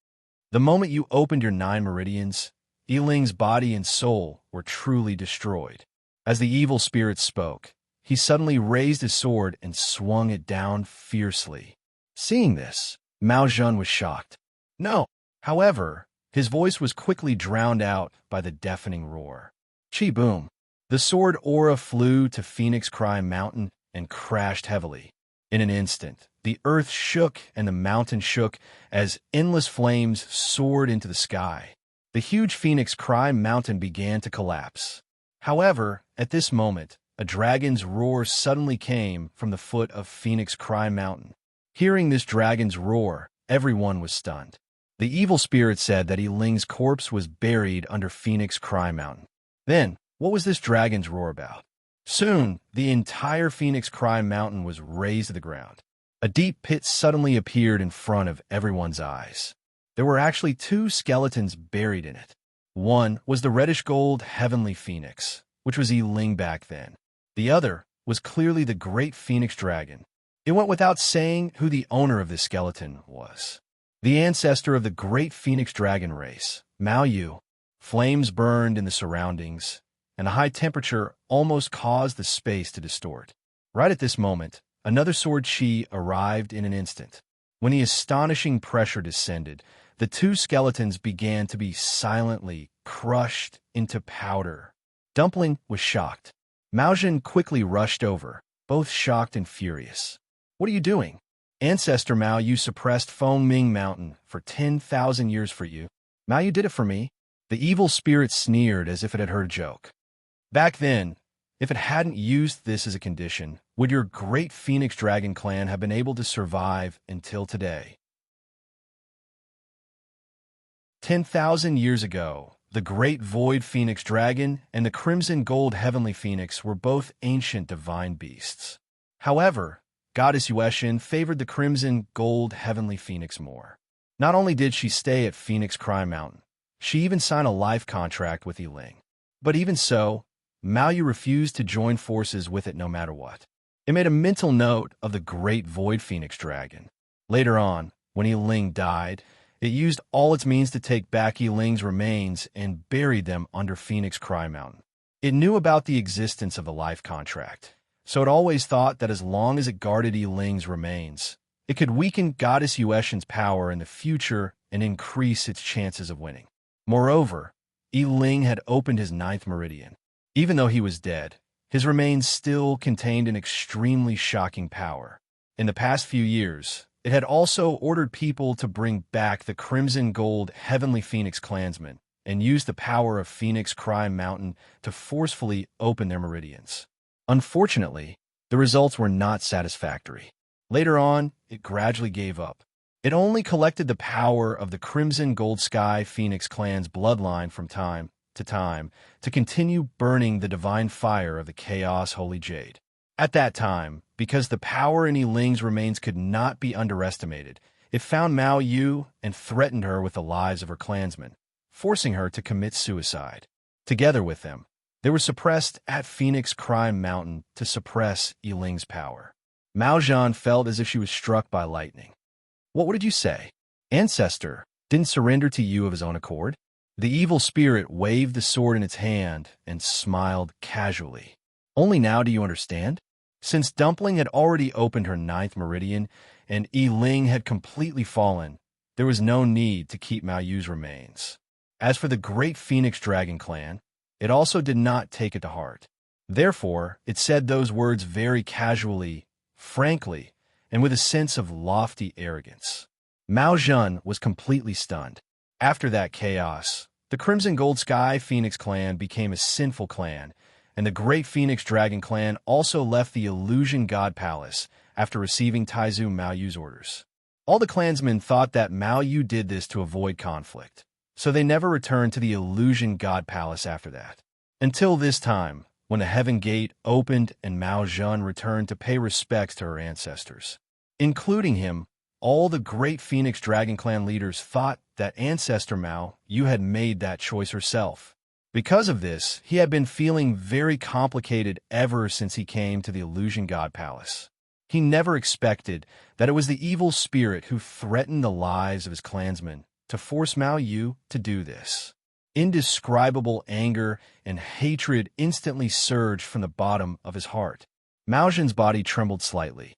The moment you opened your 9 meridians, Yiling's body and soul were truly destroyed. As the evil spirit spoke, he suddenly raised his sword and swung it down fiercely. Seeing this, Mao Zhen was shocked. No! However, his voice was quickly drowned out by the deafening roar. Chi boom! The sword aura flew to Phoenix Crime Mountain and crashed heavily. In an instant, the earth shook and the mountain shook as endless flames soared into the sky. The huge Phoenix Crime Mountain began to collapse. However, at this moment, a dragon's roar suddenly came from the foot of Phoenix Crime Mountain. Hearing this dragon's roar, everyone was stunned. The evil spirit said that Yiling's corpse was buried under Phoenix Crime Mountain. Then, what was this dragon's roar about? Soon, the entire Phoenix Crime Mountain was razed to the ground. A deep pit suddenly appeared in front of everyone's eyes. There were actually 2 skeletons buried in it. One was the reddish gold heavenly phoenix, which was Yiling back then. The other was clearly the great phoenix dragon. It went without saying who the owner of this skeleton was. The ancestor of the great phoenix dragon race, Mao Yu. Flames burned in the surroundings, and a high temperature almost caused the space to distort. Right at this moment, another sword chi arrived in an instant. When the astonishing pressure descended, the 2 skeletons began to be silently crushed into powder. Dumpling was shocked. Mao Zhen quickly rushed over, both shocked and furious. What are you doing? Ancestor Mao, you suppressed Feng Ming Mountain for 10,000 years for you. Mao, you did it for me. The evil spirit sneered as if it had heard a joke. Back then, if it hadn't used this as a condition, would your great Phoenix Dragon clan have been able to survive until today? 10,000 years ago, the great Void Phoenix Dragon and the Crimson Gold Heavenly Phoenix were both ancient divine beasts. However, Goddess Yueshin favored the Crimson Gold Heavenly Phoenix more. Not only did she stay at Phoenix Crime Mountain, she even signed a life contract with Yiling. But even so, Mao Yu refused to join forces with it no matter what. It made a mental note of the great Void Phoenix Dragon. Later on, when Yiling died, it used all its means to take back Yiling's remains and buried them under Phoenix Crime Mountain. It knew about the existence of the life contract, so it always thought that as long as it guarded Yiling's remains, it could weaken Goddess Yueshin's power in the future and increase its chances of winning. Moreover, Yiling had opened his 9th meridian. Even though he was dead, his remains still contained an extremely shocking power. In the past few years, it had also ordered people to bring back the Crimson Gold Heavenly Phoenix clansmen and use the power of Phoenix Crime Mountain to forcefully open their meridians. Unfortunately, the results were not satisfactory. Later on, it gradually gave up. It only collected the power of the Crimson Gold Sky Phoenix clan's bloodline from time to time to continue burning the divine fire of the Chaos Holy Jade. At that time, because the power in Yiling's remains could not be underestimated, it found Mao Yu and threatened her with the lives of her clansmen, forcing her to commit suicide. Together with them, they were suppressed at Phoenix Crime Mountain to suppress Yiling's power. Mao Zhan felt as if she was struck by lightning. What did you say? Ancestor didn't surrender to you of his own accord? The evil spirit waved the sword in its hand and smiled casually. Only now do you understand? Since Dumpling had already opened her 9th meridian and Yiling had completely fallen, there was no need to keep Mao Yu's remains. As for the great Phoenix Dragon clan, it also did not take it to heart. Therefore, it said those words very casually, frankly, and with a sense of lofty arrogance. Mao Zedong was completely stunned. After that chaos, the Crimson Gold Sky Phoenix clan became a sinful clan, and the Great Phoenix Dragon clan also left the Illusion God Palace after receiving Taizu Mao Yu's orders. All the clansmen thought that Mao Yu did this to avoid conflict, so they never returned to the Illusion God Palace after that. Until this time, when the Heaven Gate opened and Mao Zedong returned to pay respects to her ancestors. Including him, all the Great Phoenix Dragon Clan leaders thought that Ancestor Mao Yu had made that choice herself. Because of this, he had been feeling very complicated ever since he came to the Illusion God Palace. He never expected that it was the evil spirit who threatened the lives of his clansmen to force Mao Yu to do this. Indescribable anger and hatred instantly surged from the bottom of his heart. Mao Zedong's body trembled slightly.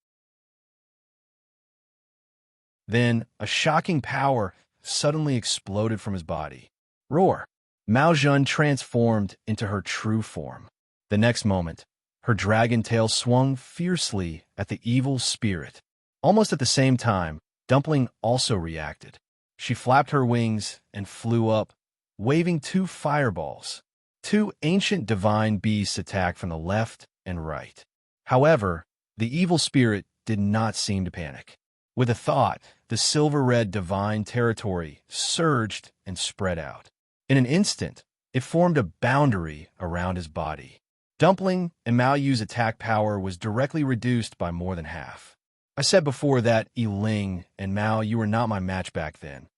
Then, a shocking power suddenly exploded from his body. Roar! Mao Zedong transformed into her true form. The next moment, her dragon tail swung fiercely at the evil spirit. Almost at the same time, Dumpling also reacted. She flapped her wings and flew up, waving two fireballs. Two ancient divine beasts attacked from the left and right. However, the evil spirit did not seem to panic. With a thought, the silver-red divine territory surged and spread out. In an instant, it formed a boundary around his body. Dumpling and Mao Yu's attack power was directly reduced by more than half. I said before that Ling and Mao Yu were not my match back then,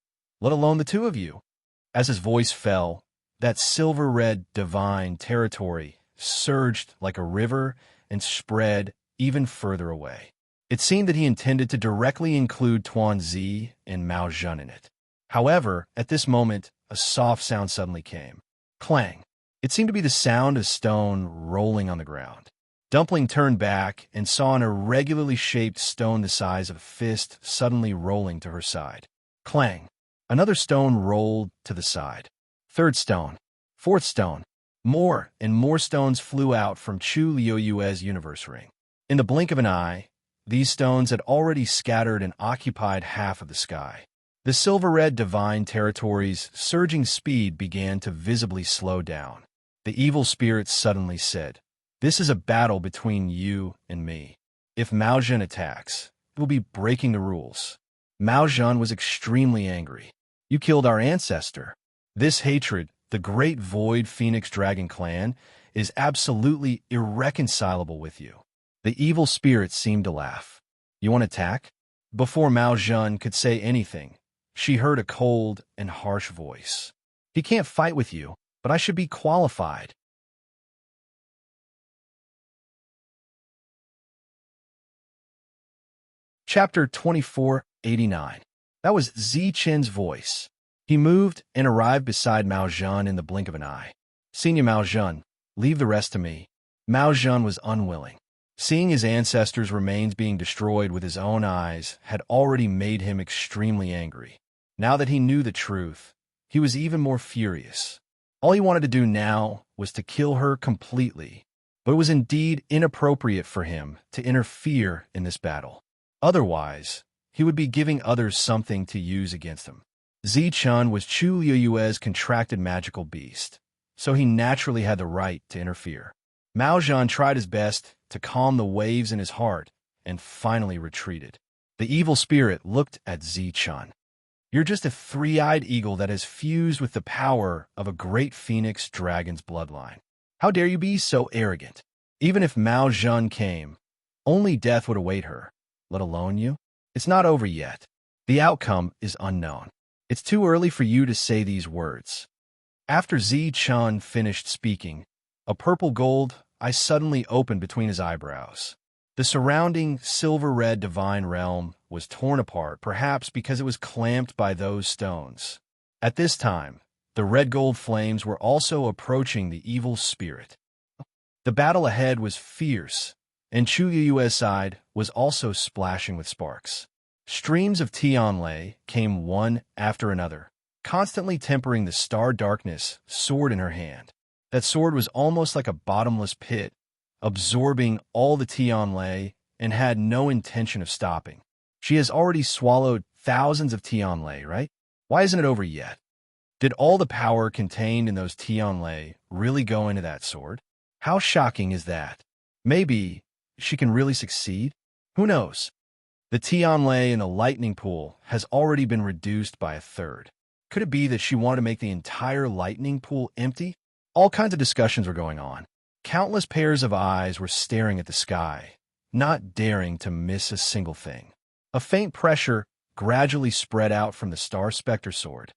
let alone the two of you. As his voice fell, that silver-red divine territory surged like a river and spread even further away. It seemed that he intended to directly include Tuanzi and Mao Zedong in it. However, at this moment, a soft sound suddenly came. Clang! It seemed to be the sound of stone rolling on the ground. Dumpling turned back and saw an irregularly shaped stone the size of a fist suddenly rolling to her side. Clang! Another stone rolled to the side. Third stone. Fourth stone. More and more stones flew out from Chu Liuyue's universe ring. In the blink of an eye, these stones had already scattered and occupied half of the sky. The silver-red divine territory's surging speed began to visibly slow down. The evil spirit suddenly said, "This is a battle between you and me. If Mao Zedong attacks, it will be breaking the rules." Mao Zedong was extremely angry. "You killed our ancestor. This hatred, the Great Void Phoenix Dragon Clan, is absolutely irreconcilable with you." The evil spirit seemed to laugh. "You want to attack?" Before Mao Zedong could say anything, she heard a cold and harsh voice. "He can't fight with you, but I should be qualified." Chapter 2489. That was Zichen's voice. He moved and arrived beside Mao Zedong in the blink of an eye. "Senior Mao Zedong, leave the rest to me." Mao Zedong was unwilling. Seeing his ancestors' remains being destroyed with his own eyes had already made him extremely angry. Now that he knew the truth, he was even more furious. All he wanted to do now was to kill her completely, but it was indeed inappropriate for him to interfere in this battle. Otherwise, he would be giving others something to use against him. Zichun was Chu Liuyue's contracted magical beast, so he naturally had the right to interfere. Mao Zedong tried his best to calm the waves in his heart and finally retreated. The evil spirit looked at Zichun. "You're just a three-eyed eagle that has fused with the power of a great phoenix dragon's bloodline. How dare you be so arrogant? Even if Mao Zedong came, only death would await her, let alone you. It's not over yet. The outcome is unknown. It's too early for you to say these words." After Zichun finished speaking, a purple gold eye suddenly opened between his eyebrows. The surrounding silver-red divine realm was torn apart, perhaps because it was clamped by those stones. At this time, the red-gold flames were also approaching the evil spirit. The battle ahead was fierce, and Chu Yue's side was also splashing with sparks. Streams of Tianlei came one after another, constantly tempering the star darkness sword in her hand. That sword was almost like a bottomless pit absorbing all the Tianlei and had no intention of stopping. She has already swallowed thousands of Tianlei, right? Why isn't it over yet? Did all the power contained in those Tianlei really go into that sword? How shocking is that? Maybe she can really succeed? Who knows? The Tianlei in the lightning pool has already been reduced by a third. Could it be that she wanted to make the entire lightning pool empty? All kinds of discussions were going on. Countless pairs of eyes were staring at the sky, not daring to miss a single thing. A faint pressure gradually spread out from the Star Spectre sword.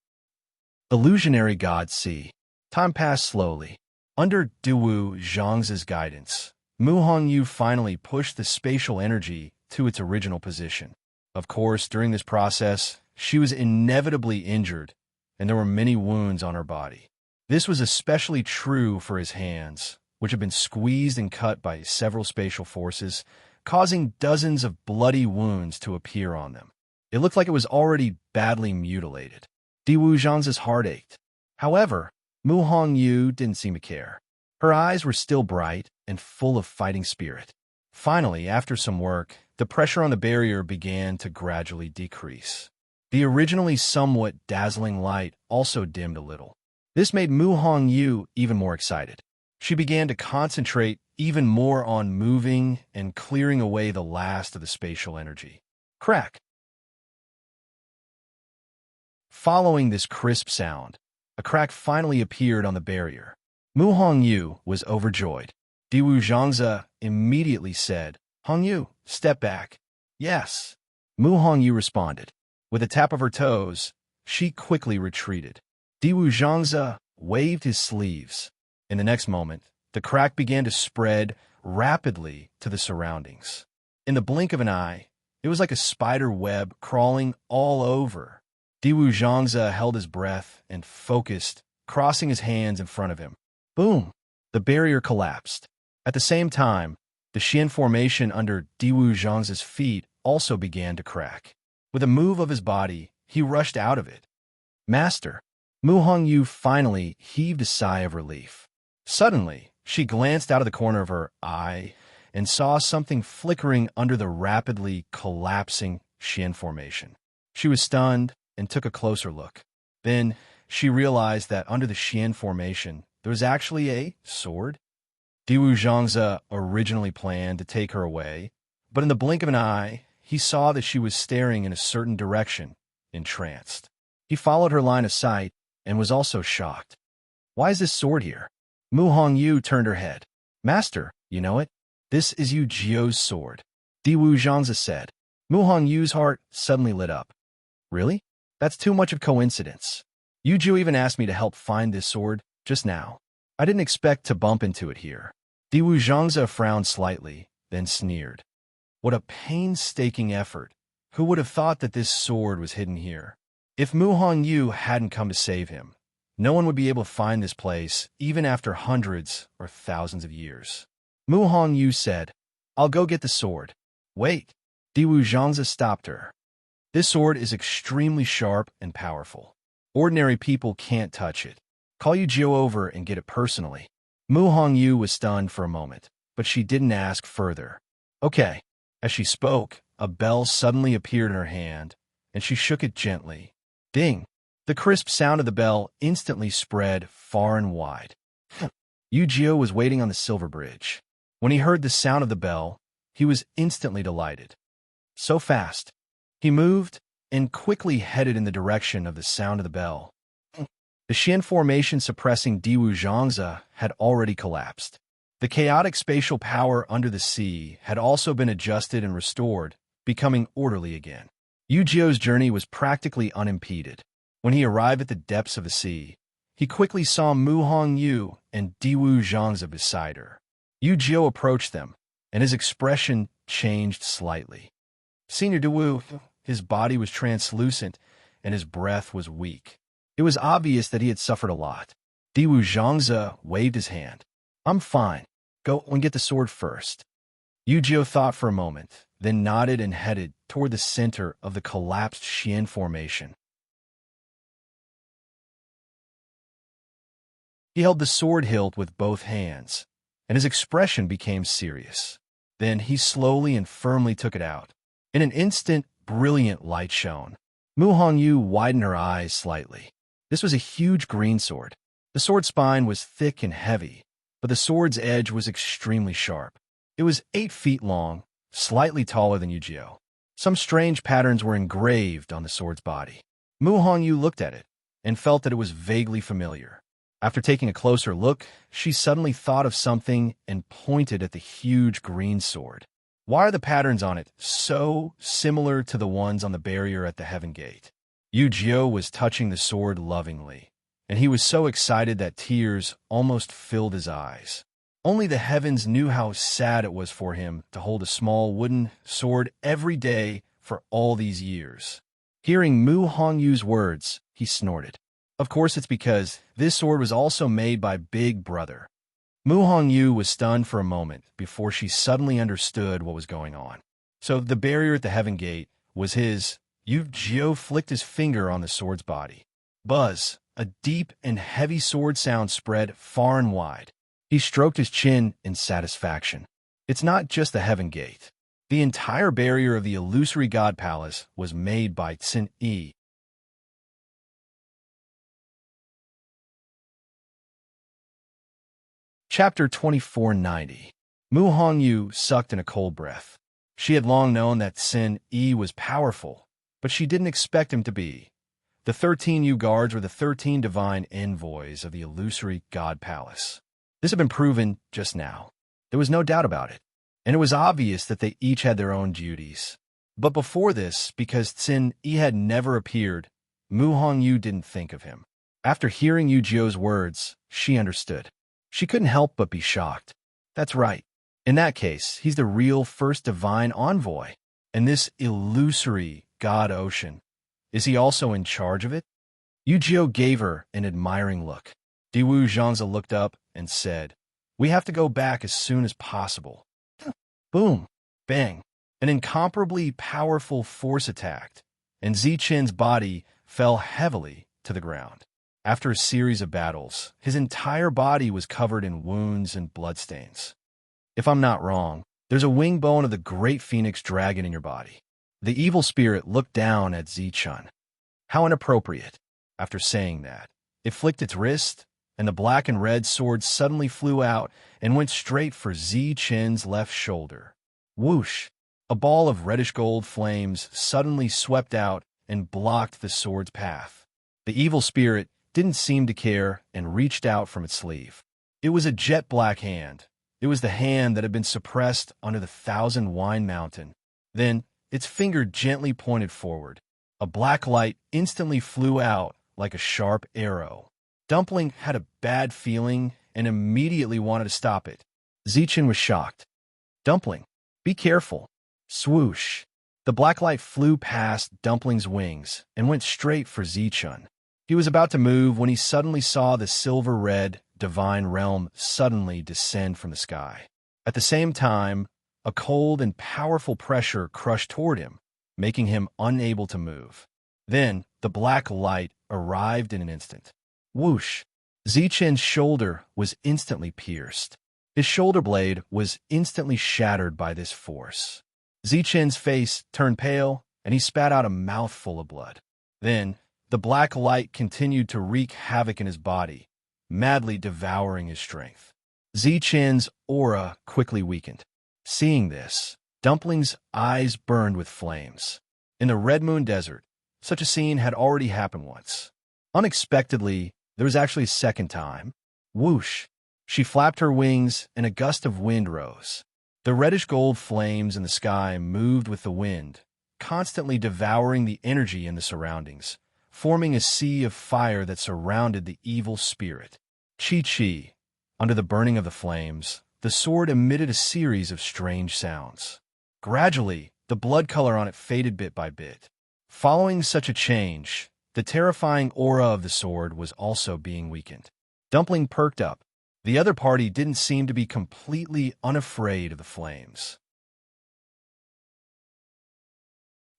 Illusionary God see. Time passed slowly. Under Dewu Zhang's guidance, Mu Hongyu finally pushed the spatial energy to its original position. Of course, during this process, she was inevitably injured, and there were many wounds on her body. This was especially true for his hands, which had been squeezed and cut by several spatial forces, causing dozens of bloody wounds to appear on them. It looked like it was already badly mutilated. Dewu Zhang's heart ached. However, Mu Hongyu didn't seem to care. Her eyes were still bright and full of fighting spirit. Finally, after some work, the pressure on the barrier began to gradually decrease. The originally somewhat dazzling light also dimmed a little. This made Mu Hongyu even more excited. She began to concentrate even more on moving and clearing away the last of the spatial energy. Crack! Following this crisp sound, a crack finally appeared on the barrier. Mu Hongyu was overjoyed. Dewu Zhangze immediately said, "Hongyu, step back." "Yes." Mu Hongyu responded. With a tap of her toes, she quickly retreated. Dewu Zhangze waved his sleeves. In the next moment, the crack began to spread rapidly to the surroundings. In the blink of an eye, it was like a spider web crawling all over. Dewu Zhangze held his breath and focused, crossing his hands in front of him. Boom! The barrier collapsed. At the same time, the Xian formation under Dewu Zhang's feet also began to crack. With a move of his body, he rushed out of it. "Master!" Mu Hongyu finally heaved a sigh of relief. Suddenly, she glanced out of the corner of her eye and saw something flickering under the rapidly collapsing Xian formation. She was stunned and took a closer look. Then, she realized that under the Xian formation, there was actually a sword. Dewu Zhangze originally planned to take her away, but in the blink of an eye, he saw that she was staring in a certain direction, entranced. He followed her line of sight and was also shocked. "Why is this sword here?" Mu Hongyu turned her head. "Master, you know it? This is Yu Jio's sword," Dewu Zhangze said. Mu Hongyu's heart suddenly lit up. "Really? That's too much of coincidence. Yu Jio even asked me to help find this sword just now. I didn't expect to bump into it here." Dewu Zhangze frowned slightly, then sneered. What a painstaking effort. Who would have thought that this sword was hidden here? If Mu Hongyu hadn't come to save him, no one would be able to find this place even after hundreds or thousands of years. Mu Hongyu said, "I'll go get the sword." "Wait." Dewu Zhangze stopped her. "This sword is extremely sharp and powerful. Ordinary people can't touch it. Call Yu Jio over and get it personally." Mu Hongyu was stunned for a moment, but she didn't ask further. "Okay." As she spoke, a bell suddenly appeared in her hand, and she shook it gently. Ding! The crisp sound of the bell instantly spread far and wide. Yu Jio was waiting on the silver bridge. When he heard the sound of the bell, he was instantly delighted. So fast. He moved and quickly headed in the direction of the sound of the bell. The Xian formation suppressing Dewu Zhangze had already collapsed. The chaotic spatial power under the sea had also been adjusted and restored, becoming orderly again. Yu Jio's journey was practically unimpeded. When he arrived at the depths of the sea, he quickly saw Mu Hongyu and Dewu Zhangze beside her. Yu Jio approached them, and his expression changed slightly. Senior Dewu, his body was translucent, and his breath was weak. It was obvious that he had suffered a lot. Dewu Zhangze waved his hand. "I'm fine. Go and get the sword first." Yu Jio thought for a moment, then nodded and headed toward the center of the collapsed Xian formation. He held the sword hilt with both hands, and his expression became serious. Then he slowly and firmly took it out. In an instant, brilliant light shone. Mu Hongyu widened her eyes slightly. This was a huge green sword. The sword's spine was thick and heavy, but the sword's edge was extremely sharp. It was 8 feet long, slightly taller than Yu-Gi-Oh. Some strange patterns were engraved on the sword's body. Mu Hongyu looked at it and felt that it was vaguely familiar. After taking a closer look, she suddenly thought of something and pointed at the huge green sword. Why are the patterns on it so similar to the ones on the barrier at the Heaven Gate? Yu-Gi-Oh was touching the sword lovingly, and he was so excited that tears almost filled his eyes. Only the heavens knew how sad it was for him to hold a small wooden sword every day for all these years. Hearing Mu Hongyu's words, he snorted. Of course, it's because this sword was also made by Big Brother. Mu Hongyu was stunned for a moment before she suddenly understood what was going on. So the barrier at the Heaven Gate was his. Yu-Gi-Oh flicked his finger on the sword's body. Buzz, a deep and heavy sword sound spread far and wide. He stroked his chin in satisfaction. It's not just the Heaven Gate. The entire barrier of the illusory God Palace was made by Tsin Yi. Chapter 2490. Mu Hongyu sucked in a cold breath. She had long known that Tsin Yi was powerful, but she didn't expect him to be. The 13 Yu guards were the 13 divine envoys of the illusory God Palace. This had been proven just now. There was no doubt about it, and it was obvious that they each had their own duties. But before this, because Tsin Yi had never appeared, Mu Hongyu didn't think of him. After hearing Yu-Gi-Oh's words, she understood. She couldn't help but be shocked. That's right. In that case, he's the real first divine envoy. And this illusory God Ocean, is he also in charge of it? Yu-Gi-Oh gave her an admiring look. Diwu Zhanzi looked up and said, "We have to go back as soon as possible." Boom! Bang! An incomparably powerful force attacked, and Zichen's body fell heavily to the ground. After a series of battles, his entire body was covered in wounds and bloodstains. If I'm not wrong, there's a wing bone of the great phoenix dragon in your body. The evil spirit looked down at Zichen. How inappropriate. After saying that, it flicked its wrist, and the black and red sword suddenly flew out and went straight for Zichen's left shoulder. Whoosh! A ball of reddish-gold flames suddenly swept out and blocked the sword's path. The evil spirit didn't seem to care and reached out from its sleeve. It was a jet-black hand. It was the hand that had been suppressed under the Thousand Wine Mountain. Then, its finger gently pointed forward. A black light instantly flew out like a sharp arrow. Dumpling had a bad feeling and immediately wanted to stop it. Zichen was shocked. "Dumpling, be careful." Swoosh! The black light flew past Dumpling's wings and went straight for Zichen. He was about to move when he suddenly saw the silver-red divine realm suddenly descend from the sky. At the same time, a cold and powerful pressure crushed toward him, making him unable to move. Then, the black light arrived in an instant. Whoosh! Zichen's shoulder was instantly pierced. His shoulder blade was instantly shattered by this force. Zichen's face turned pale, and he spat out a mouthful of blood. Then, the black light continued to wreak havoc in his body, madly devouring his strength. Zichen's aura quickly weakened. Seeing this, Dumpling's eyes burned with flames. In the Red Moon Desert, such a scene had already happened once. Unexpectedly, there was actually a second time. Whoosh! She flapped her wings, and a gust of wind rose. The reddish-gold flames in the sky moved with the wind, constantly devouring the energy in the surroundings, forming a sea of fire that surrounded the evil spirit. Chi-chi. Under the burning of the flames, the sword emitted a series of strange sounds. Gradually, the blood color on it faded bit by bit. Following such a change, the terrifying aura of the sword was also being weakened. Dumpling perked up. The other party didn't seem to be completely unafraid of the flames.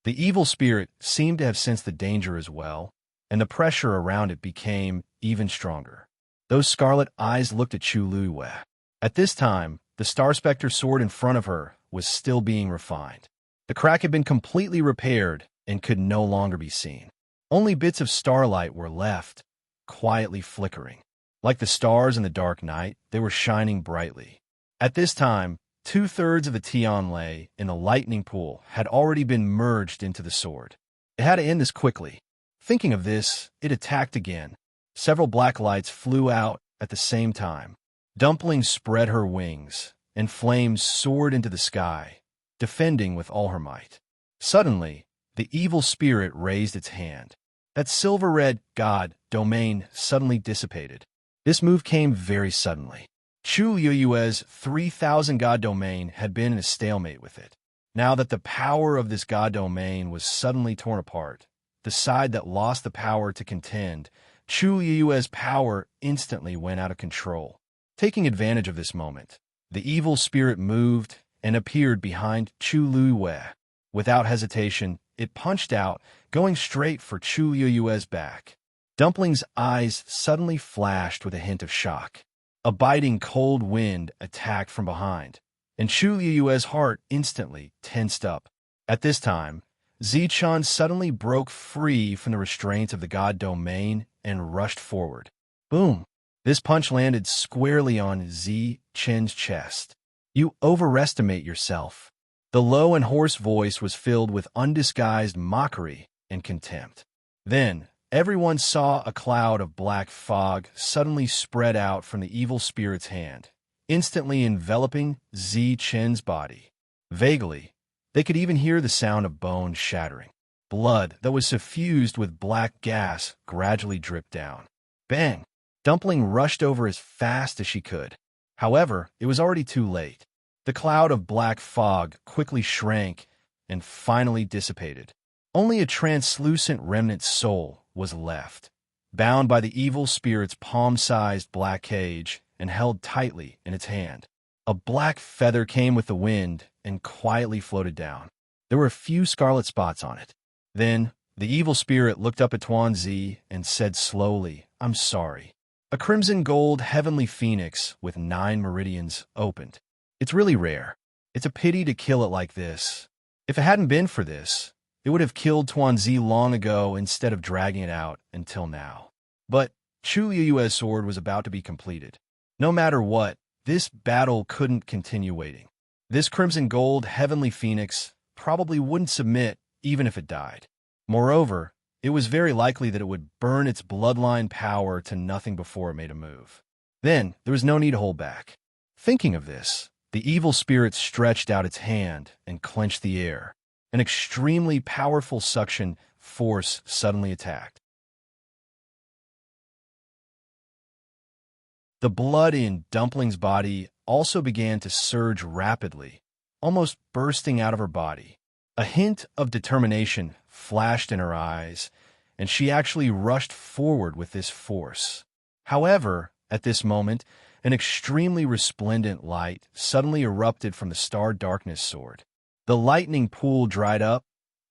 The evil spirit seemed to have sensed the danger as well, and the pressure around it became even stronger. Those scarlet eyes looked at Chu Luiwei. At this time, the Star Spectre sword in front of her was still being refined. The crack had been completely repaired and could no longer be seen. Only bits of starlight were left, quietly flickering. Like the stars in the dark night, they were shining brightly. At this time, 2/3 of the Tianlei in the lightning pool had already been merged into the sword. It had to end this quickly. Thinking of this, it attacked again. Several black lights flew out at the same time. Dumpling spread her wings, and flames soared into the sky, defending with all her might. Suddenly, the evil spirit raised its hand. That silver-red god domain suddenly dissipated. This move came very suddenly. Chu Yuyue's 3,000 god domain had been in a stalemate with it. Now that the power of this god domain was suddenly torn apart, the side that lost the power to contend, Chu Yuyue's power instantly went out of control. Taking advantage of this moment, the evil spirit moved and appeared behind Chu Yuyue. Without hesitation, it punched out, going straight for Chu Yuyue's back. Dumpling's eyes suddenly flashed with a hint of shock. A biting cold wind attacked from behind, and Chu Yuyue's heart instantly tensed up. At this time, Zichun suddenly broke free from the restraints of the god domain and rushed forward. Boom! This punch landed squarely on Zichen's chest. You overestimate yourself. The low and hoarse voice was filled with undisguised mockery and contempt. Then, everyone saw a cloud of black fog suddenly spread out from the evil spirit's hand, instantly enveloping Zichen's body. Vaguely, they could even hear the sound of bones shattering. Blood that was suffused with black gas gradually dripped down. Bang! Dumpling rushed over as fast as she could. However, it was already too late. The cloud of black fog quickly shrank and finally dissipated. Only a translucent remnant soul was left, bound by the evil spirit's palm-sized black cage and held tightly in its hand. A black feather came with the wind and quietly floated down. There were a few scarlet spots on it. Then, the evil spirit looked up at Tuanzi and said slowly, "I'm sorry." A crimson gold heavenly phoenix with 9 meridians opened. It's really rare. It's a pity to kill it like this. If it hadn't been for this, it would have killed Tuanzi long ago instead of dragging it out until now. But Chu Yuyue's sword was about to be completed. No matter what, this battle couldn't continue waiting. This crimson gold heavenly phoenix probably wouldn't submit even if it died. Moreover, it was very likely that it would burn its bloodline power to nothing before it made a move. Then, there was no need to hold back. Thinking of this, the evil spirit stretched out its hand and clenched the air. An extremely powerful suction force suddenly attacked. The blood in Dumpling's body also began to surge rapidly, almost bursting out of her body. A hint of determination flashed in her eyes, and she actually rushed forward with this force. However, at this moment, an extremely resplendent light suddenly erupted from the star darkness sword. The lightning pool dried up,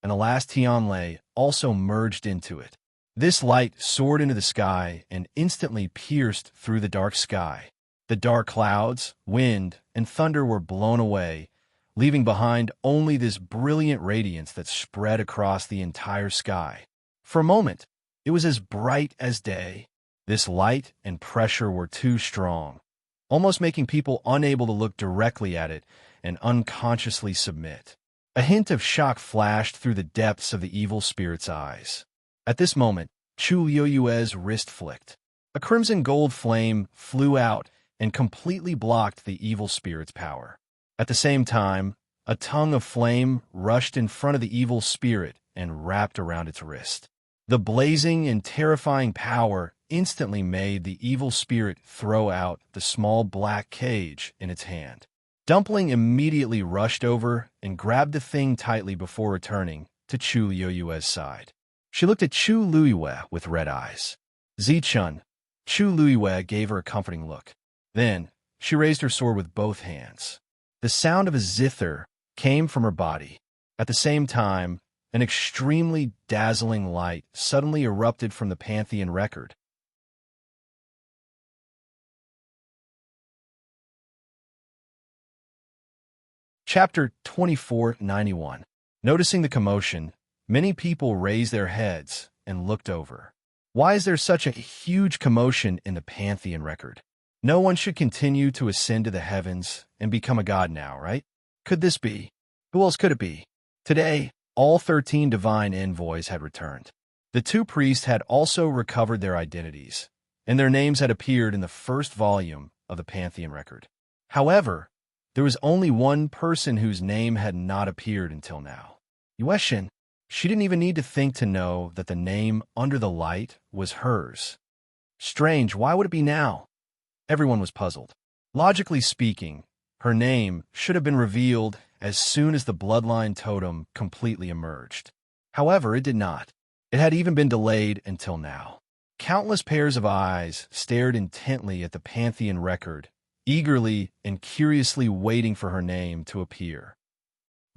and the last Tianlei also merged into it. This light soared into the sky and instantly pierced through the dark sky. The dark clouds, wind, and thunder were blown away, leaving behind only this brilliant radiance that spread across the entire sky. For a moment, it was as bright as day. This light and pressure were too strong, almost making people unable to look directly at it and unconsciously submit. A hint of shock flashed through the depths of the evil spirit's eyes. At this moment, Chu Yuyue's wrist flicked. A crimson gold flame flew out and completely blocked the evil spirit's power. At the same time, a tongue of flame rushed in front of the evil spirit and wrapped around its wrist. The blazing and terrifying power instantly made the evil spirit throw out the small black cage in its hand. Dumpling immediately rushed over and grabbed the thing tightly before returning to Chu Yuyue's side. She looked at Chu Yuyue with red eyes. Zichun, Chu Yuyue gave her a comforting look. Then, she raised her sword with both hands. The sound of a zither came from her body. At the same time, an extremely dazzling light suddenly erupted from the Pantheon record. Chapter 2491. Noticing the commotion, many people raised their heads and looked over. Why is there such a huge commotion in the Pantheon record? No one should continue to ascend to the heavens and become a god now, right? Could this be? Who else could it be? Today, all 13 divine envoys had returned. The two priests had also recovered their identities, and their names had appeared in the first volume of the Pantheon record. However, there was only one person whose name had not appeared until now. Yueshin. She didn't even need to think to know that the name under the light was hers. Strange, why would it be now? Everyone was puzzled. Logically speaking, her name should have been revealed as soon as the bloodline totem completely emerged. However, it did not. It had even been delayed until now. Countless pairs of eyes stared intently at the Pantheon record, eagerly and curiously waiting for her name to appear.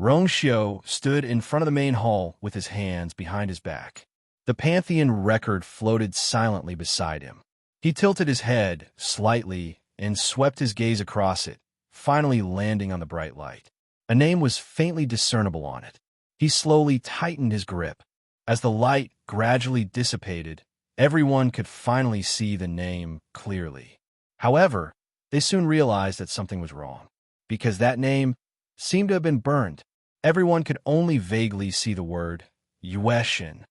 Rongxiu stood in front of the main hall with his hands behind his back. The Pantheon record floated silently beside him. He tilted his head slightly and swept his gaze across it, finally landing on the bright light. A name was faintly discernible on it. He slowly tightened his grip. As the light gradually dissipated, everyone could finally see the name clearly. However, they soon realized that something was wrong, because that name seemed to have been burned. Everyone could only vaguely see the word Yueshin.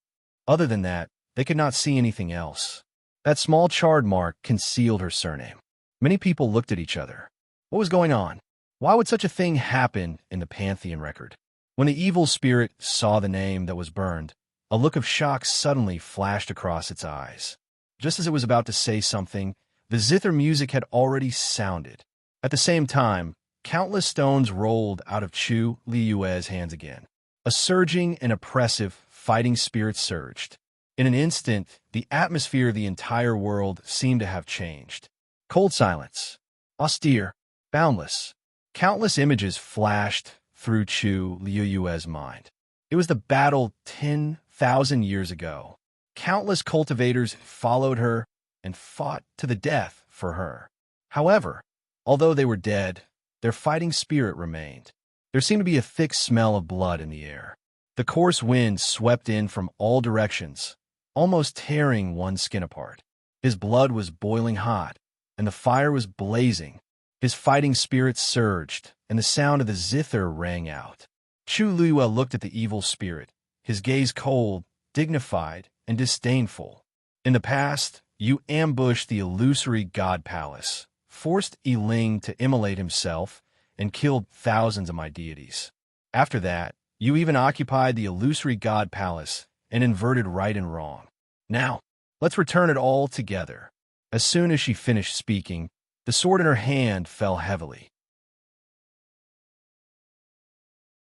Other than that, they could not see anything else. That small charred mark concealed her surname. Many people looked at each other. What was going on? Why would such a thing happen in the Pantheon record? When the evil spirit saw the name that was burned, a look of shock suddenly flashed across its eyes. Just as it was about to say something, the zither music had already sounded. At the same time, countless stones rolled out of Chu Liyue's hands again. A surging and oppressive fighting spirit surged. In an instant, the atmosphere of the entire world seemed to have changed. Cold silence. Austere. Boundless. Countless images flashed through Chu Liyue's mind. It was the battle 10,000 years ago. Countless cultivators followed her and fought to the death for her. However, although they were dead, their fighting spirit remained. There seemed to be a thick smell of blood in the air. The coarse wind swept in from all directions, almost tearing one's skin apart. His blood was boiling hot, and the fire was blazing. His fighting spirit surged, and the sound of the zither rang out. Chu Liyue looked at the evil spirit, his gaze cold, dignified, and disdainful. In the past, you ambushed the illusory god palace, forced Yiling to immolate himself, and killed thousands of my deities. After that, you even occupied the illusory god palace and inverted right and wrong. Now, let's return it all together. As soon as she finished speaking, the sword in her hand fell heavily.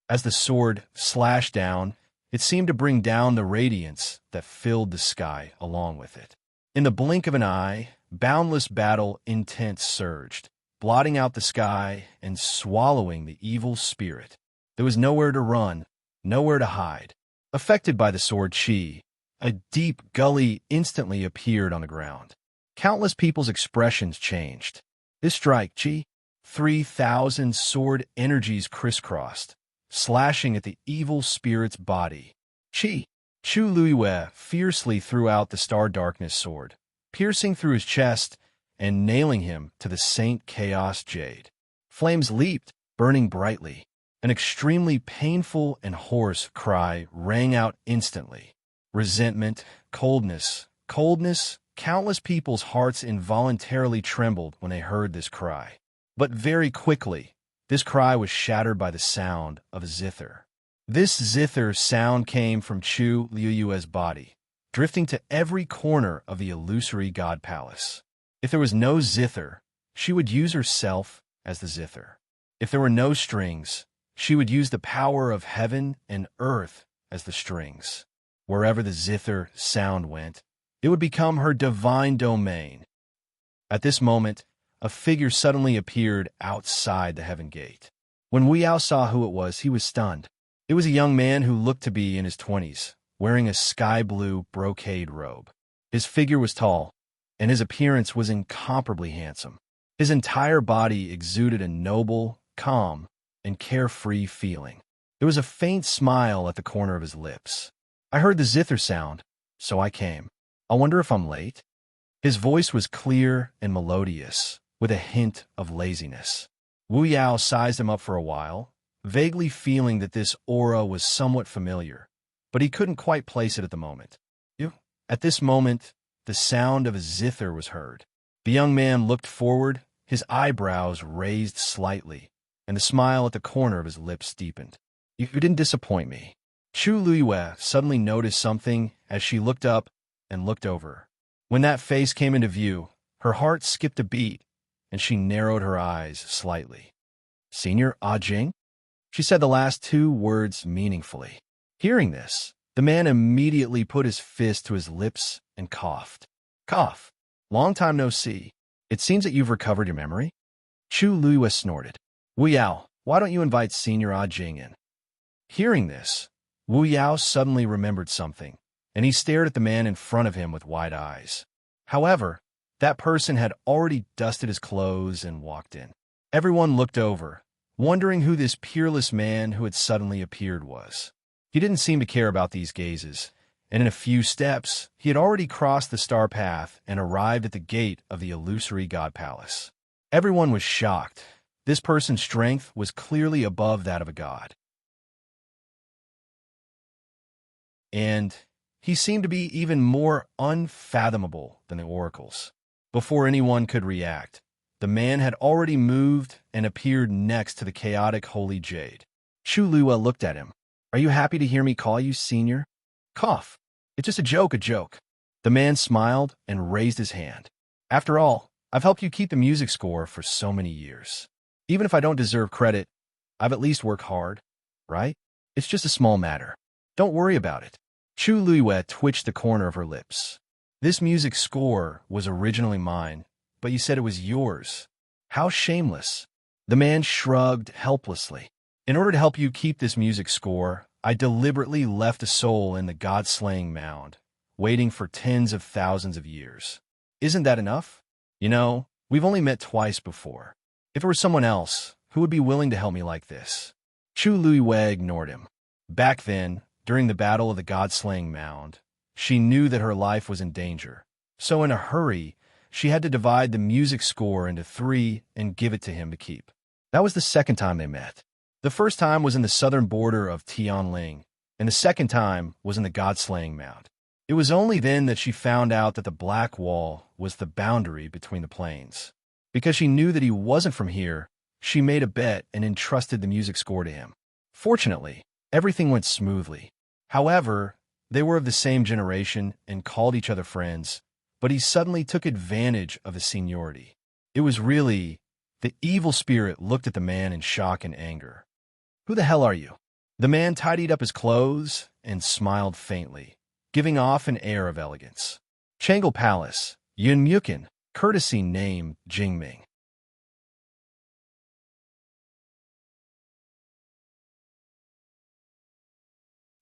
As the sword slashed down, it seemed to bring down the radiance that filled the sky along with it. In the blink of an eye, boundless battle intent surged, blotting out the sky and swallowing the evil spirit. There was nowhere to run, nowhere to hide. Affected by the sword chi, a deep gully instantly appeared on the ground. Countless people's expressions changed. This strike, chi, 3,000 sword energies crisscrossed, slashing at the evil spirit's body. Chi. Chu Liyue fiercely threw out the Star Darkness sword, piercing through his chest and nailing him to the Saint Chaos Jade. Flames leaped, burning brightly. An extremely painful and hoarse cry rang out instantly. Resentment, coldness. Countless people's hearts involuntarily trembled when they heard this cry. But very quickly, this cry was shattered by the sound of a zither. This zither sound came from Chu Liyue's body, drifting to every corner of the illusory god palace. If there was no zither, she would use herself as the zither. If there were no strings, she would use the power of heaven and earth as the strings. Wherever the zither sound went, it would become her divine domain. At this moment, a figure suddenly appeared outside the heaven gate. When Wu Yao saw who it was, he was stunned. It was a young man who looked to be in his 20s, wearing a sky-blue brocade robe. His figure was tall, and his appearance was incomparably handsome. His entire body exuded a noble, calm, and carefree feeling. There was a faint smile at the corner of his lips. I heard the zither sound, so I came. I wonder if I'm late? His voice was clear and melodious, with a hint of laziness. Wu Yao sized him up for a while, vaguely feeling that this aura was somewhat familiar, but he couldn't quite place it at the moment. At this moment, the sound of a zither was heard. The young man looked forward, his eyebrows raised slightly, and the smile at the corner of his lips deepened. You didn't disappoint me. Chu Luiyue suddenly noticed something as she looked up and looked over. When that face came into view, her heart skipped a beat, and she narrowed her eyes slightly. Senior Jing? She said the last two words meaningfully. Hearing this, the man immediately put his fist to his lips and coughed. Cough. Long time no see. It seems that you've recovered your memory? Chu Luiyue snorted. Wu Yao, why don't you invite Senior Jing in? Hearing this, Wu Yao suddenly remembered something, and he stared at the man in front of him with wide eyes. However, that person had already dusted his clothes and walked in. Everyone looked over, wondering who this peerless man who had suddenly appeared was. He didn't seem to care about these gazes, and in a few steps, he had already crossed the star path and arrived at the gate of the illusory god palace. Everyone was shocked. This person's strength was clearly above that of a god. And he seemed to be even more unfathomable than the oracles. Before anyone could react, the man had already moved and appeared next to the chaotic holy jade. Chu Luiyue looked at him. Are you happy to hear me call you senior? Cough. It's just a joke. The man smiled and raised his hand. After all, I've helped you keep the music score for so many years. Even if I don't deserve credit, I've at least worked hard, right? It's just a small matter. Don't worry about it. Chu Luiyue twitched the corner of her lips. This music score was originally mine, but you said it was yours. How shameless. The man shrugged helplessly. In order to help you keep this music score, I deliberately left a soul in the god-slaying mound, waiting for tens of thousands of years. Isn't that enough? You know, we've only met twice before. If it were someone else, who would be willing to help me like this? Chu Luiyue ignored him. Back then, during the battle of the god-slaying mound, she knew that her life was in danger. So in a hurry, she had to divide the music score into 3 and give it to him to keep. That was the second time they met. The first time was in the southern border of Tianling, and the second time was in the god-slaying mound. It was only then that she found out that the Black Wall was the boundary between the plains. Because she knew that he wasn't from here, she made a bet and entrusted the music score to him. Fortunately, everything went smoothly. However, they were of the same generation and called each other friends, but he suddenly took advantage of his seniority. It was really... The evil spirit looked at the man in shock and anger. Who the hell are you? The man tidied up his clothes and smiled faintly, giving off an air of elegance. Changle Palace, Yunmukin, courtesy name Jingming.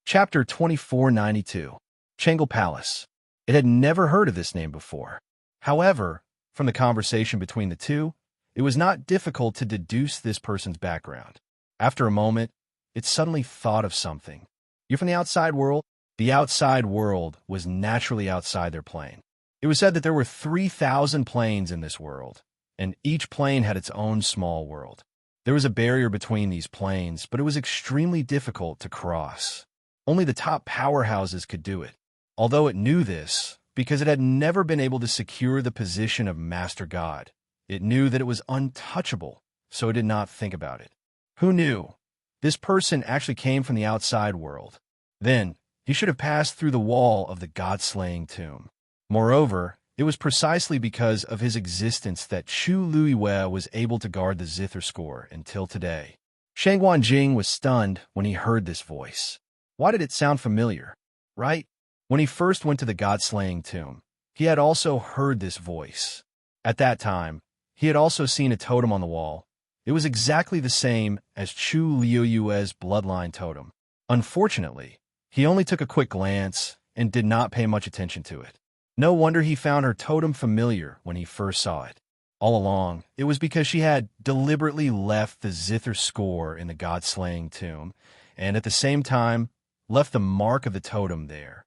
Chapter 2492. Changle Palace. It had never heard of this name before. However, from the conversation between the two, it was not difficult to deduce this person's background. After a moment, it suddenly thought of something. You're from the outside world? The outside world was naturally outside their plane. It was said that there were 3,000 planes in this world, and each plane had its own small world. There was a barrier between these planes, but it was extremely difficult to cross. Only the top powerhouses could do it. Although it knew this, because it had never been able to secure the position of Master God, it knew that it was untouchable, so it did not think about it. Who knew? This person actually came from the outside world. Then, he should have passed through the wall of the god-slaying tomb. Moreover, it was precisely because of his existence that Chu Luiyue was able to guard the zither score until today. Shang Wanjing was stunned when he heard this voice. Why did it sound familiar? Right? When he first went to the god-slaying tomb, he had also heard this voice. At that time, he had also seen a totem on the wall. It was exactly the same as Chu Luiyue's bloodline totem. Unfortunately, he only took a quick glance and did not pay much attention to it. No wonder he found her totem familiar when he first saw it. All along, it was because she had deliberately left the zither score in the god-slaying tomb, and at the same time, left the mark of the totem there.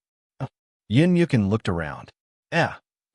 Yin Mukin looked around.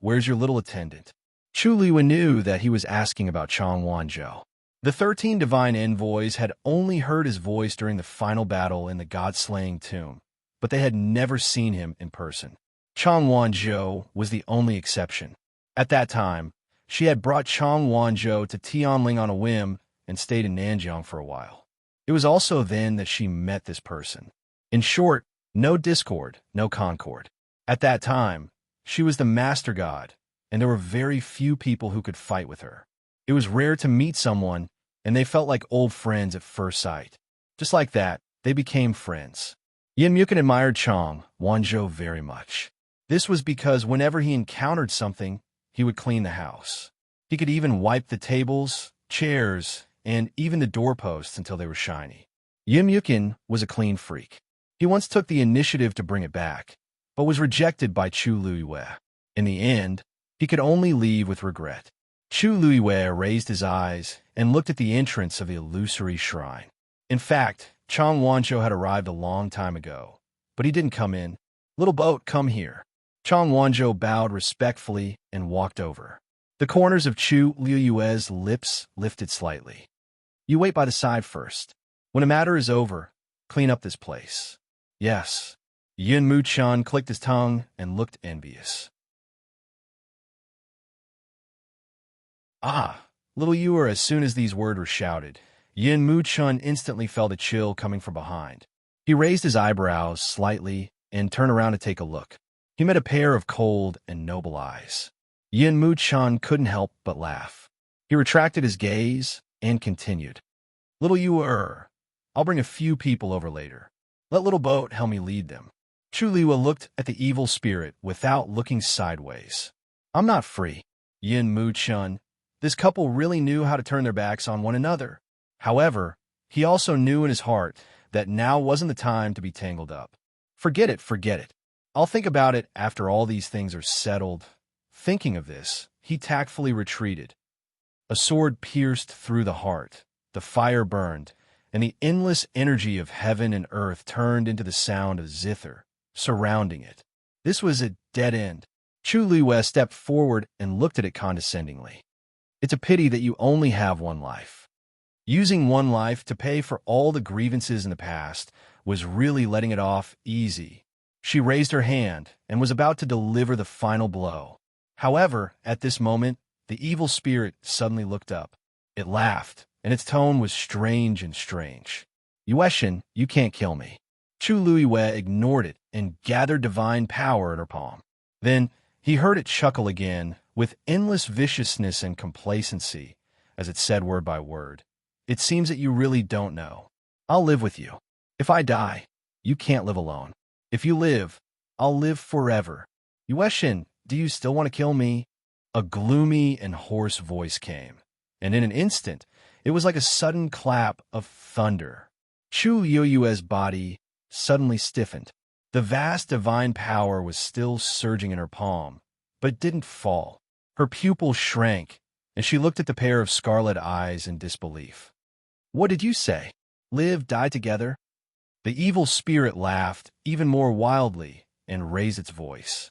Where's your little attendant? Chu Liwen knew that he was asking about Chong Wanzhou. The 13 divine envoys had only heard his voice during the final battle in the god-slaying tomb, but they had never seen him in person. Chong Wanzhou was the only exception. At that time, she had brought Chong Wanzhou to Tianling on a whim and stayed in Nanjiang for a while. It was also then that she met this person. In short, no discord, no concord. At that time, she was the master god, and there were very few people who could fight with her. It was rare to meet someone, and they felt like old friends at first sight. Just like that, they became friends. Yin Mukin admired Chong Wanzhou very much. This was because whenever he encountered something, he would clean the house. He could even wipe the tables, chairs, and even the doorposts until they were shiny. Yin Mukin was a clean freak. He once took the initiative to bring it back, but was rejected by Chu Luiyue. In the end, he could only leave with regret. Chu Luiyue raised his eyes and looked at the entrance of the illusory shrine. In fact, Chong Wanzhou had arrived a long time ago, but he didn't come in. "Little boat, come here." Chong Wanzhou bowed respectfully and walked over. The corners of Chu Liuyue's lips lifted slightly. "You wait by the side first. When a matter is over, clean up this place." "Yes." Yin Muchun clicked his tongue and looked envious. Little Ewer, as soon as these words were shouted, Yin Muchun instantly felt a chill coming from behind. He raised his eyebrows slightly and turned around to take a look. He met a pair of cold and noble eyes. Yin Muchun couldn't help but laugh. He retracted his gaze and continued. "Little Ewer, I'll bring a few people over later. Let little boat help me lead them." Chu Liwa looked at the evil spirit without looking sideways. "I'm not free." Yin Muchun. This couple really knew how to turn their backs on one another. However, he also knew in his heart that now wasn't the time to be tangled up. Forget it. I'll think about it after all these things are settled." Thinking of this, he tactfully retreated. A sword pierced through the heart, the fire burned, and the endless energy of heaven and earth turned into the sound of zither, surrounding it. This was a dead end. Chu Liwei stepped forward and looked at it condescendingly. "It's a pity that you only have one life." Using one life to pay for all the grievances in the past was really letting it off easy. She raised her hand and was about to deliver the final blow. However, at this moment, the evil spirit suddenly looked up. It laughed, and its tone was strange. "Yueshin, you can't kill me." Chu Luiyue ignored it and gathered divine power in her palm. Then he heard it chuckle again with endless viciousness and complacency as it said word by word. "It seems that you really don't know. I'll live with you. If I die, you can't live alone. If you live, I'll live forever. Yueshin, do you still want to kill me?" A gloomy and hoarse voice came, and in an instant, it was like a sudden clap of thunder. Chu Yueyue's body suddenly stiffened. The vast divine power was still surging in her palm, but didn't fall. Her pupils shrank, and she looked at the pair of scarlet eyes in disbelief. "What did you say? Live, die together?" The evil spirit laughed even more wildly and raised its voice.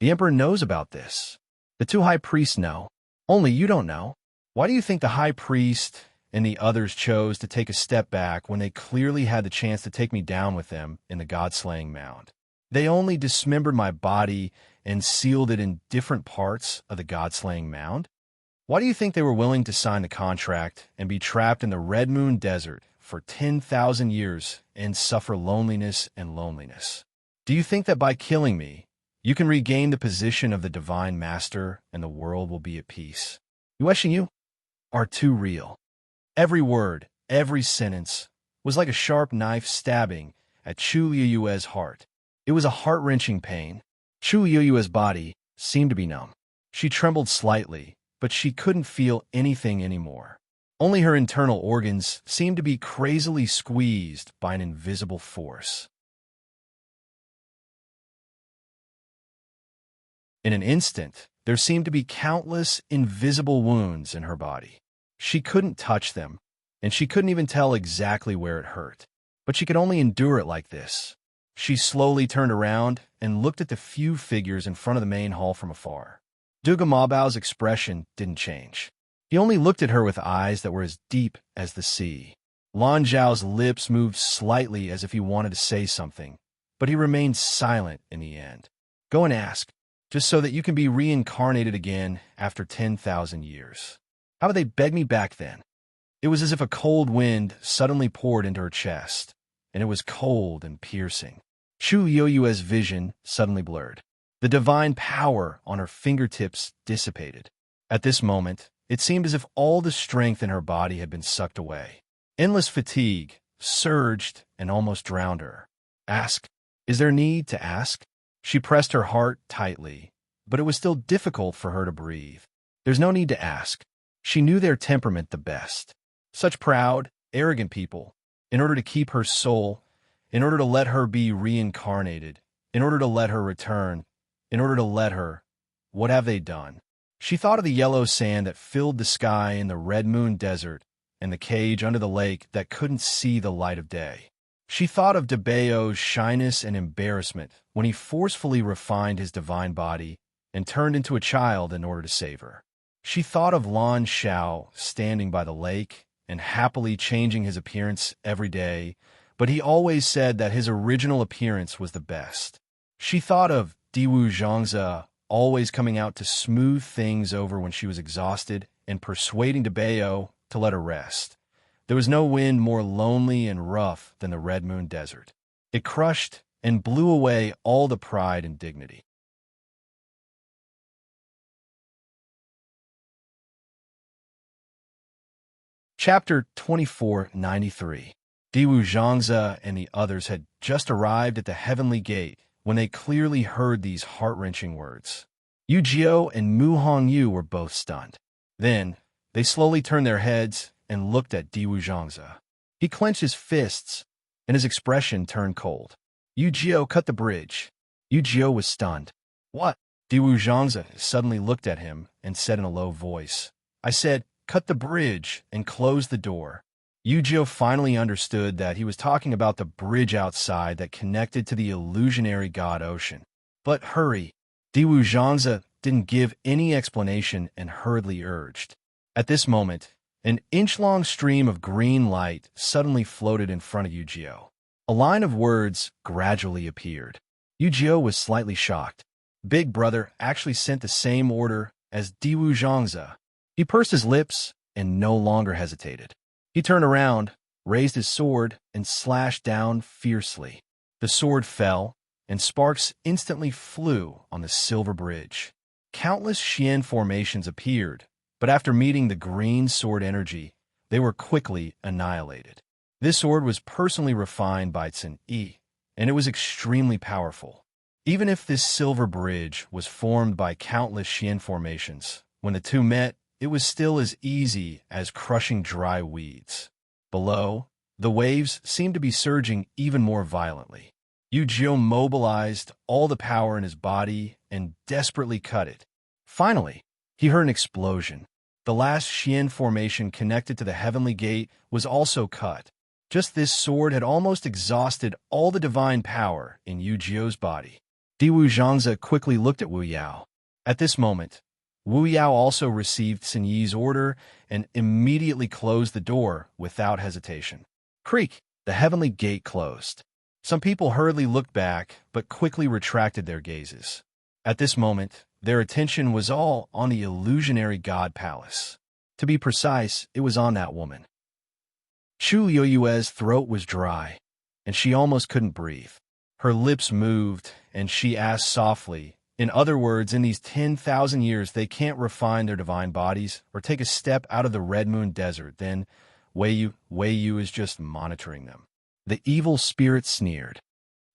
"The Emperor knows about this. The two high priests know. Only you don't know. Why do you think the high priest and the others chose to take a step back when they clearly had the chance to take me down with them in the god-slaying mound? They only dismembered my body and sealed it in different parts of the god-slaying mound? Why do you think they were willing to sign the contract and be trapped in the Red Moon Desert for 10,000 years and suffer loneliness and loneliness? Do you think that by killing me, you can regain the position of the Divine Master and the world will be at peace? You are too real." Every word, every sentence, was like a sharp knife stabbing at Chu Yueyue's heart. It was a heart-wrenching pain. Chu Yueyue's body seemed to be numb. She trembled slightly, but she couldn't feel anything anymore. Only her internal organs seemed to be crazily squeezed by an invisible force. In an instant, There seemed to be countless invisible wounds in her body. She couldn't touch them, and she couldn't even tell exactly where it hurt. But she could only endure it like this. She slowly turned around and looked at the few figures in front of the main hall from afar. Duga Mabao's expression didn't change. He only looked at her with eyes that were as deep as the sea. Lan Zhao's lips moved slightly as if he wanted to say something, but he remained silent in the end. Go and ask, just so that you can be reincarnated again after 10,000 years. How would they beg me back then? It was as if a cold wind suddenly poured into her chest, and it was cold and piercing. Chu Yoyue's vision suddenly blurred. The divine power on her fingertips dissipated. At this moment, it seemed as if all the strength in her body had been sucked away. Endless fatigue surged and almost drowned her. Ask. Is there need to ask? She pressed her heart tightly, but it was still difficult for her to breathe. There's no need to ask. She knew their temperament the best. Such proud, arrogant people. In order to keep her soul, in order to let her be reincarnated, in order to let her return, in order to let her, what have they done? She thought of the yellow sand that filled the sky in the Red Moon Desert and the cage under the lake that couldn't see the light of day. She thought of Debao's shyness and embarrassment when he forcefully refined his divine body and turned into a child in order to save her. She thought of Lan Xiao standing by the lake and happily changing his appearance every day, but he always said that his original appearance was the best. She thought of Diwu Zhangze always coming out to smooth things over when she was exhausted and persuading Debao to let her rest. There was no wind more lonely and rough than the Red Moon Desert. It crushed and blew away all the pride and dignity. Chapter 2493. Diwu Zhangze and the others had just arrived at the heavenly gate when they clearly heard these heart-wrenching words. Yu Jiao and Mu Hongyu were both stunned. Then, they slowly turned their heads and looked at Diwu Zhangze. He clenched his fists, and his expression turned cold. Yu Jiao cut the bridge. Yu Jiao was stunned. What? Diwu Zhangze suddenly looked at him and said in a low voice, I said, cut the bridge and close the door. Yu Jiao finally understood that he was talking about the bridge outside that connected to the illusionary god ocean. But hurry. Diwu Zhangze didn't give any explanation and hurriedly urged. At this moment, an inch-long stream of green light suddenly floated in front of Yu Jiao. A line of words gradually appeared. Yu Jiao was slightly shocked. Big Brother actually sent the same order as Diwu Zhangze. He pursed his lips and no longer hesitated. He turned around, raised his sword, and slashed down fiercely. The sword fell, and sparks instantly flew on the silver bridge. Countless Xian formations appeared, but after meeting the green sword energy, they were quickly annihilated. This sword was personally refined by Cin Yi, and it was extremely powerful. Even if this silver bridge was formed by countless Xian formations, when the two met, it was still as easy as crushing dry weeds. Below, the waves seemed to be surging even more violently. Yu Jiao mobilized all the power in his body and desperately cut it. Finally, he heard an explosion. The last Xian formation connected to the heavenly gate was also cut. Just this sword had almost exhausted all the divine power in Yu Jiao's body. Diwu Zhangze quickly looked at Wu Yao. At this moment, Wu Yao also received Cin Yi's order and immediately closed the door without hesitation. Creak! The heavenly gate closed. Some people hurriedly looked back, but quickly retracted their gazes. At this moment, their attention was all on the illusionary god palace. To be precise, it was on that woman. Chu Yoyue's throat was dry, and she almost couldn't breathe. Her lips moved, and she asked softly, in other words, in these 10,000 years, they can't refine their divine bodies or take a step out of the Red Moon Desert. Then Wei Yu is just monitoring them. The evil spirit sneered.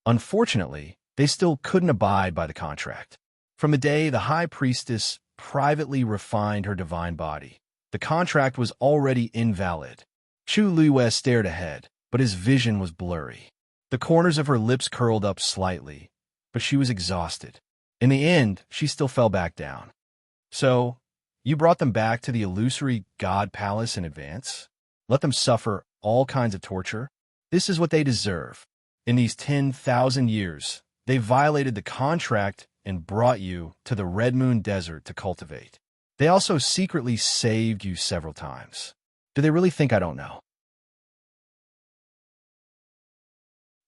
Unfortunately, they still couldn't abide by the contract. From the day the high priestess privately refined her divine body, the contract was already invalid. Chu Liyue stared ahead, but his vision was blurry. The corners of her lips curled up slightly, but she was exhausted. In the end, she still fell back down. So, you brought them back to the illusory God Palace in advance? Let them suffer all kinds of torture? This is what they deserve. In these 10,000 years, they violated the contract and brought you to the Red Moon Desert to cultivate. They also secretly saved you several times. Do they really think I don't know?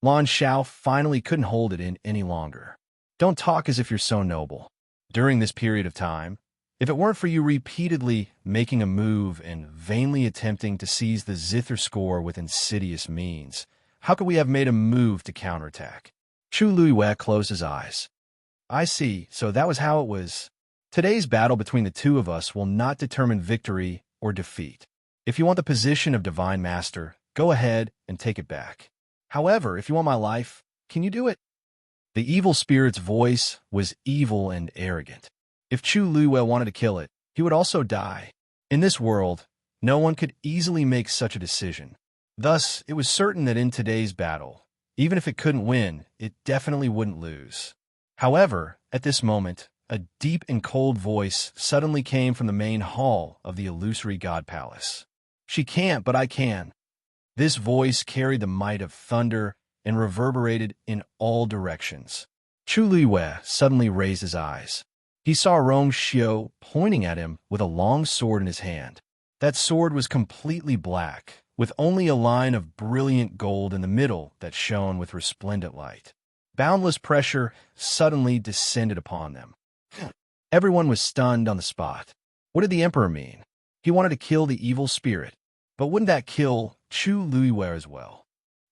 Lan Xiao finally couldn't hold it in any longer. Don't talk as if you're so noble. During this period of time, if it weren't for you repeatedly making a move and vainly attempting to seize the zither score with insidious means, how could we have made a move to counterattack? Chu Luiwei closed his eyes. I see, so that was how it was. Today's battle between the two of us will not determine victory or defeat. If you want the position of Divine Master, go ahead and take it back. However, if you want my life, can you do it? The evil spirit's voice was evil and arrogant. If Chu Luiwei wanted to kill it, he would also die. In this world, no one could easily make such a decision. Thus, it was certain that in today's battle, even if it couldn't win, it definitely wouldn't lose. However, at this moment, a deep and cold voice suddenly came from the main hall of the illusory God Palace. She can't, but I can. This voice carried the might of thunder and reverberated in all directions. Chu Luiwei suddenly raised his eyes. He saw Rong Xiu pointing at him with a long sword in his hand. That sword was completely black, with only a line of brilliant gold in the middle that shone with resplendent light. Boundless pressure suddenly descended upon them. Everyone was stunned on the spot. What did the Emperor mean? He wanted to kill the evil spirit, but wouldn't that kill Chu Luiwei as well?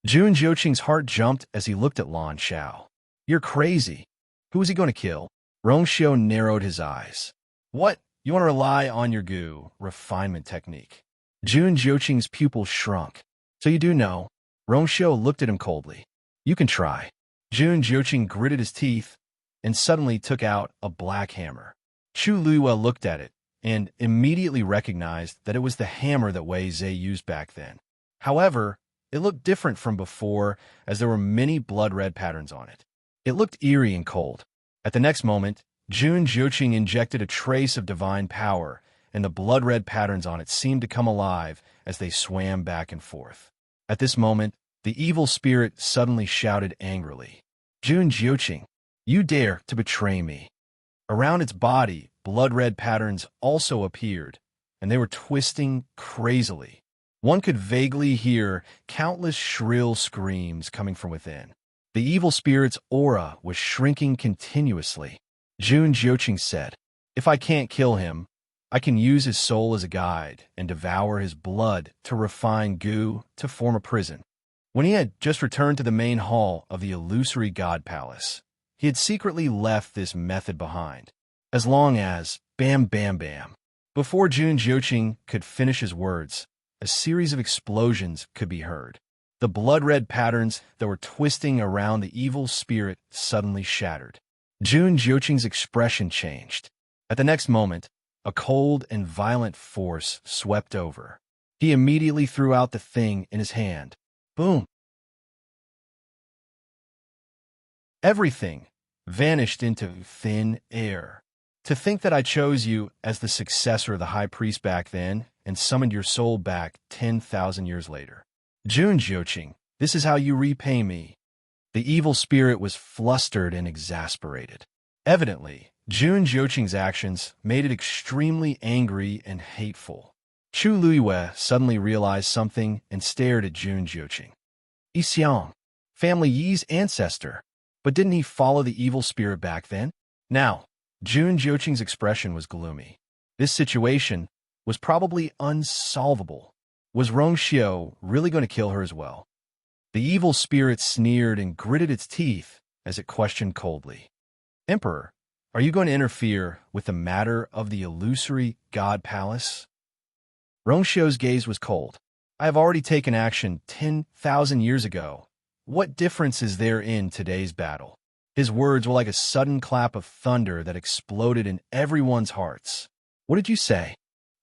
Jun Jiuqing's heart jumped as he looked at Lan Xiao. You're crazy. Who is he going to kill? Rong Xiu narrowed his eyes. What? You want to rely on your refinement technique? Jun Jiuqing's pupils shrunk. So you do know. Rong Xiu looked at him coldly. You can try. Jun Jiuqing gritted his teeth and suddenly took out a black hammer. Chu Luiwei looked at it and immediately recognized that it was the hammer that Wei Zhe used back then. However, it looked different from before as there were many blood-red patterns on it. It looked eerie and cold. At the next moment, Jun Jiuqing injected a trace of divine power, and the blood-red patterns on it seemed to come alive as they swam back and forth. At this moment, the evil spirit suddenly shouted angrily, Jun Jiuqing, you dare to betray me. Around its body, blood-red patterns also appeared, and they were twisting crazily. One could vaguely hear countless shrill screams coming from within. The evil spirit's aura was shrinking continuously. Jun Jiuqing said, if I can't kill him, I can use his soul as a guide and devour his blood to refine goo to form a prison. When he had just returned to the main hall of the illusory God Palace, he had secretly left this method behind. As long as, bam, bam, bam. Before Jun Jiuqing could finish his words, a series of explosions could be heard. The blood-red patterns that were twisting around the evil spirit suddenly shattered. Jun Jiuqing's expression changed. At the next moment, a cold and violent force swept over. He immediately threw out the thing in his hand. Boom! Everything vanished into thin air. To think that I chose you as the successor of the high priest back then and summoned your soul back 10,000 years later. Jun Jiuqing, this is how you repay me. The evil spirit was flustered and exasperated. Evidently, Jun Jiuqing's actions made it extremely angry and hateful. Chu Luiwei suddenly realized something and stared at Jun Jiuqing. Yi Xiang, family Yi's ancestor. But didn't he follow the evil spirit back then? Now, Jun Jiuqing's expression was gloomy. This situation was probably unsolvable. Was Rong Xiu really going to kill her as well? The evil spirit sneered and gritted its teeth as it questioned coldly. Emperor, are you going to interfere with the matter of the illusory God Palace? Rong Xiu's gaze was cold. I have already taken action 10,000 years ago. What difference is there in today's battle? His words were like a sudden clap of thunder that exploded in everyone's hearts. What did you say?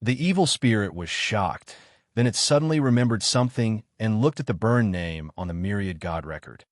The evil spirit was shocked. Then it suddenly remembered something and looked at the burn name on the myriad god record.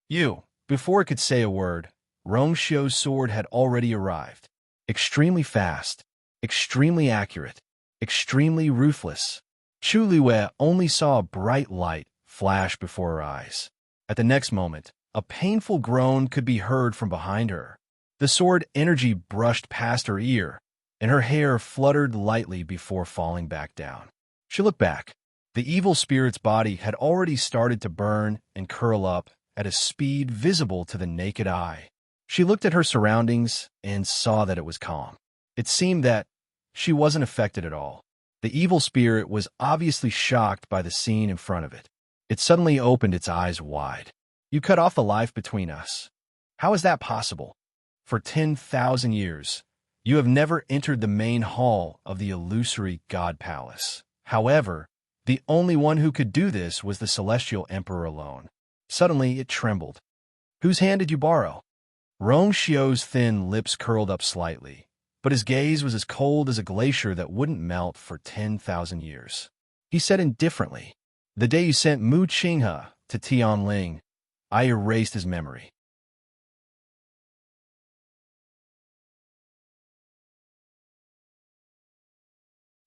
You. Before it could say a word, Rong Xiu's sword had already arrived. Extremely fast, Extremely accurate. Extremely ruthless. Chu Liwei only saw a bright light flash before her eyes. At the next moment, a painful groan could be heard from behind her. The sword energy brushed past her ear, and her hair fluttered lightly before falling back down. She looked back. The evil spirit's body had already started to burn and curl up at a speed visible to the naked eye. She looked at her surroundings and saw that it was calm. It seemed that she wasn't affected at all. The evil spirit was obviously shocked by the scene in front of it. It suddenly opened its eyes wide. You cut off the life between us. How is that possible? For 10,000 years, you have never entered the main hall of the illusory God Palace. However, the only one who could do this was the Celestial Emperor alone. Suddenly, it trembled. Whose hand did you borrow? Rong Xiu's thin lips curled up slightly, but his gaze was as cold as a glacier that wouldn't melt for 10,000 years. He said indifferently, "The day you sent Mu Qinghe to Tianling, I erased his memory."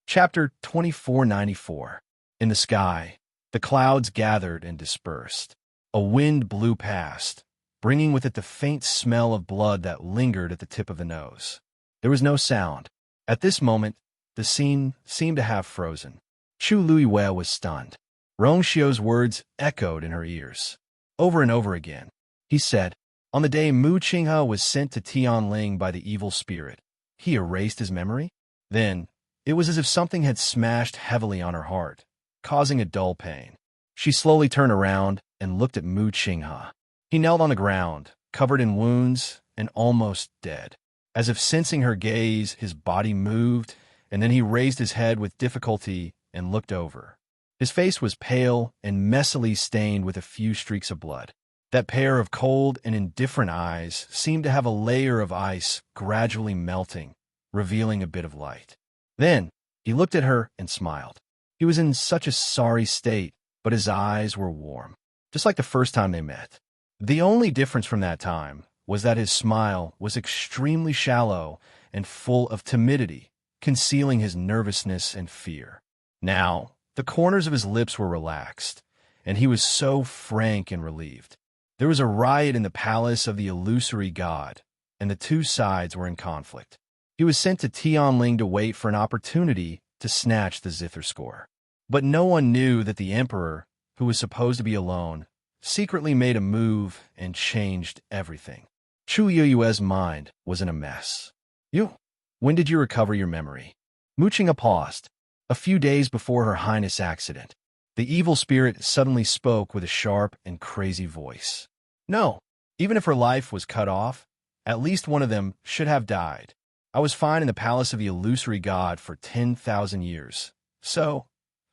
Chapter 2494. In the sky, the clouds gathered and dispersed. A wind blew past, bringing with it the faint smell of blood that lingered at the tip of the nose. There was no sound. At this moment, the scene seemed to have frozen. Chu Liwei was stunned. Rong Xiu's words echoed in her ears. Over and over again, he said, "On the day Mu Qinghe was sent to Tianling by the evil spirit, he erased his memory?" Then, it was as if something had smashed heavily on her heart, causing a dull pain. She slowly turned around and looked at Mu Qinghe. He knelt on the ground, covered in wounds and almost dead. As if sensing her gaze, his body moved, and then he raised his head with difficulty and looked over. His face was pale and messily stained with a few streaks of blood. That pair of cold and indifferent eyes seemed to have a layer of ice gradually melting, revealing a bit of light. Then, he looked at her and smiled. He was in such a sorry state, but his eyes were warm, just like the first time they met. The only difference from that time was that his smile was extremely shallow and full of timidity, concealing his nervousness and fear. Now, the corners of his lips were relaxed, and he was so frank and relieved. There was a riot in the palace of the illusory god, and the two sides were in conflict. He was sent to Tianling to wait for an opportunity to snatch the zither score. But no one knew that the emperor, who was supposed to be alone, secretly made a move and changed everything. Chu Liwei's mind was in a mess. When did you recover your memory? Mu Qinghe paused. A few days before Her Highness' accident, the evil spirit suddenly spoke with a sharp and crazy voice. No, even if her life was cut off, at least one of them should have died. I was fine in the palace of the illusory god for 10,000 years. So,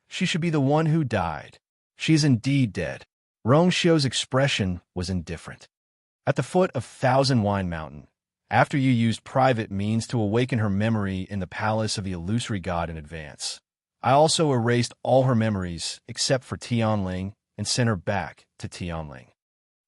she should be the one who died. She is indeed dead. Rong Xiu's expression was indifferent. At the foot of Thousand Wine Mountain, after you used private means to awaken her memory in the palace of the illusory god in advance, I also erased all her memories except for Tianling and sent her back to Tianling.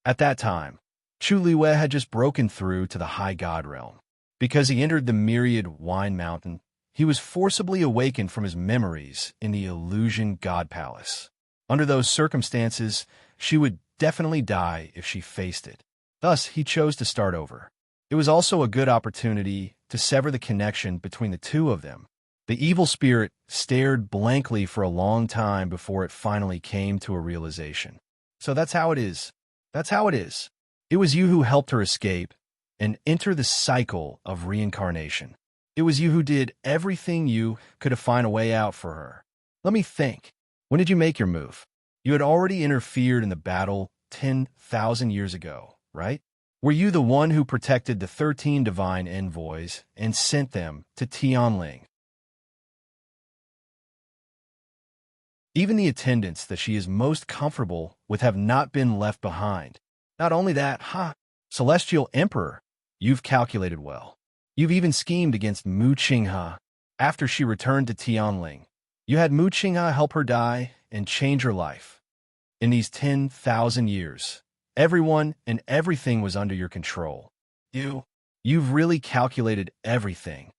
At that time, Chu Liwei had just broken through to the high god realm. Because he entered the myriad Wine Mountain, he was forcibly awakened from his memories in the illusion god palace. Under those circumstances, she would definitely die if she faced it. Thus, he chose to start over. It was also a good opportunity to sever the connection between the two of them. The evil spirit stared blankly for a long time before it finally came to a realization. So that's how it is. That's how it is. It was you who helped her escape and enter the cycle of reincarnation. It was you who did everything you could to find a way out for her. Let me think. When did you make your move? You had already interfered in the battle 10,000 years ago, right? Were you the one who protected the 13 divine envoys and sent them to Tianling? Even the attendants that she is most comfortable with have not been left behind. Not only that, Celestial Emperor, you've calculated well. You've even schemed against Mu Qinghe. After she returned to Tianling, you had Mu Qinghe help her die and change her life. In these 10,000 years, everyone and everything was under your control. You've really calculated everything.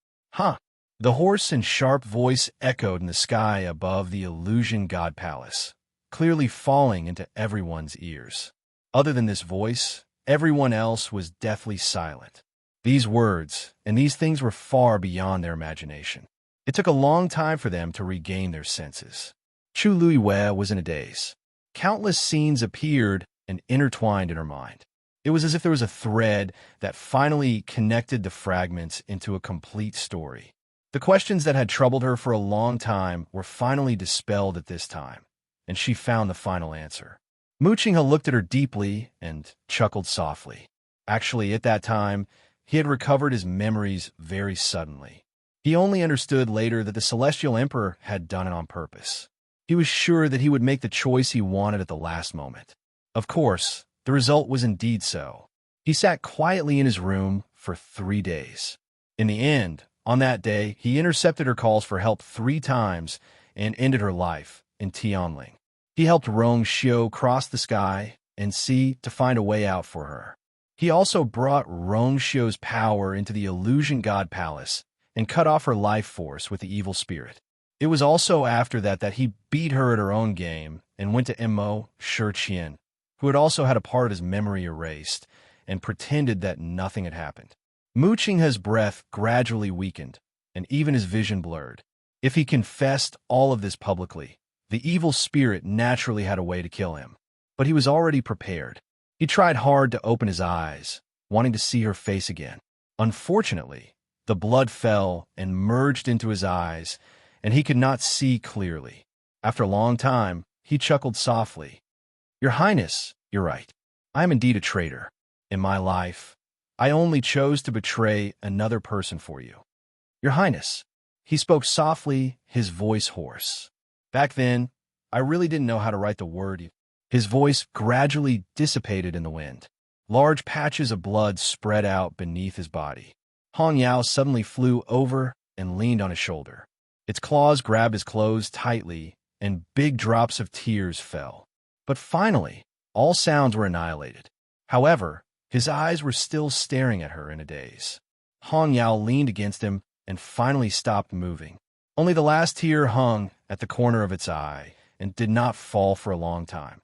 The hoarse and sharp voice echoed in the sky above the illusion god palace, clearly falling into everyone's ears. Other than this voice, everyone else was deathly silent. These words and these things were far beyond their imagination. It took a long time for them to regain their senses. Chu Luiwei was in a daze. Countless scenes appeared and intertwined in her mind. It was as if there was a thread that finally connected the fragments into a complete story. The questions that had troubled her for a long time were finally dispelled at this time, and she found the final answer. Mu Qinghe looked at her deeply and chuckled softly. Actually, at that time, he had recovered his memories very suddenly. He only understood later that the Celestial Emperor had done it on purpose. He was sure that he would make the choice he wanted at the last moment. Of course, the result was indeed so. He sat quietly in his room for 3 days. In the end, on that day, he intercepted her calls for help 3 times and ended her life in Tianling. He helped Rong Xiu cross the sky and sea to find a way out for her. He also brought Rong Xiu's power into the illusion god palace and cut off her life force with the evil spirit. It was also after that he beat her at her own game and went to Immo Shiqian, who had also had a part of his memory erased, and pretended that nothing had happened. Mu Qinghe's breath gradually weakened, and even his vision blurred. If he confessed all of this publicly, the evil spirit naturally had a way to kill him. But he was already prepared. He tried hard to open his eyes, wanting to see her face again. Unfortunately, the blood fell and merged into his eyes, and he could not see clearly. After a long time, he chuckled softly. "Your Highness, you're right. I am indeed a traitor. In my life, I only chose to betray another person for you. Your Highness." He spoke softly, his voice hoarse. "Back then, I really didn't know how to write the word." His voice gradually dissipated in the wind. Large patches of blood spread out beneath his body. Hong Yao suddenly flew over and leaned on his shoulder. Its claws grabbed his clothes tightly, and big drops of tears fell. But finally, all sounds were annihilated. However, his eyes were still staring at her in a daze. Hong Yao leaned against him and finally stopped moving. Only the last tear hung at the corner of its eye and did not fall for a long time.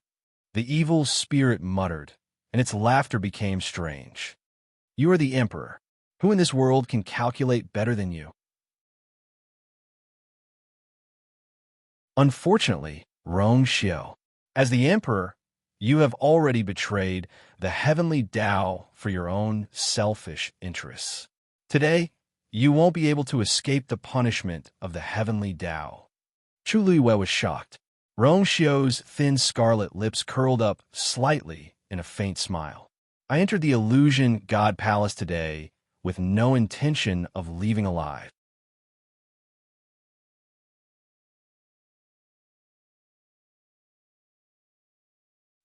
The evil spirit muttered, and its laughter became strange. "You are the Emperor. Who in this world can calculate better than you?" Unfortunately, Rong Xiu, as the Emperor, you have already betrayed the heavenly Tao for your own selfish interests. Today, you won't be able to escape the punishment of the heavenly Tao. Chu Luiwei was shocked. Rong Xiu's thin scarlet lips curled up slightly in a faint smile. "I entered the illusion god palace today with no intention of leaving alive.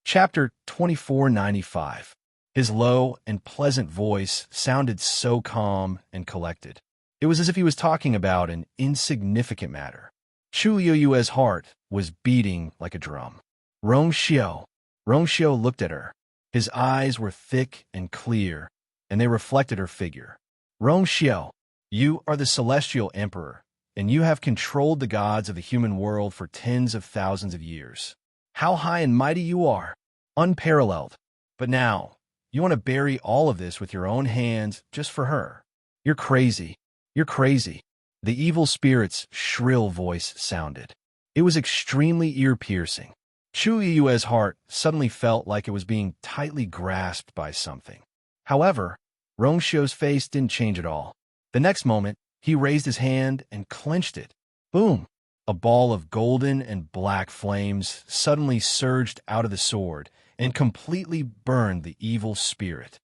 Chapter 2495. His low and pleasant voice sounded so calm and collected. It was as if he was talking about an insignificant matter. Chu Yue's heart was beating like a drum. Rong Xiu. Rong Xiu looked at her. His eyes were thick and clear, and they reflected her figure. "Rong Xiu, you are the Celestial Emperor, and you have controlled the gods of the human world for tens of thousands of years. How high and mighty you are, unparalleled. But now, you want to bury all of this with your own hands just for her. You're crazy. You're crazy." The evil spirit's shrill voice sounded. It was extremely ear-piercing. Chu Yue's heart suddenly felt like it was being tightly grasped by something. However, Rong Xiu's face didn't change at all. The next moment, he raised his hand and clenched it. Boom! A ball of golden and black flames suddenly surged out of the sword and completely burned the evil spirit.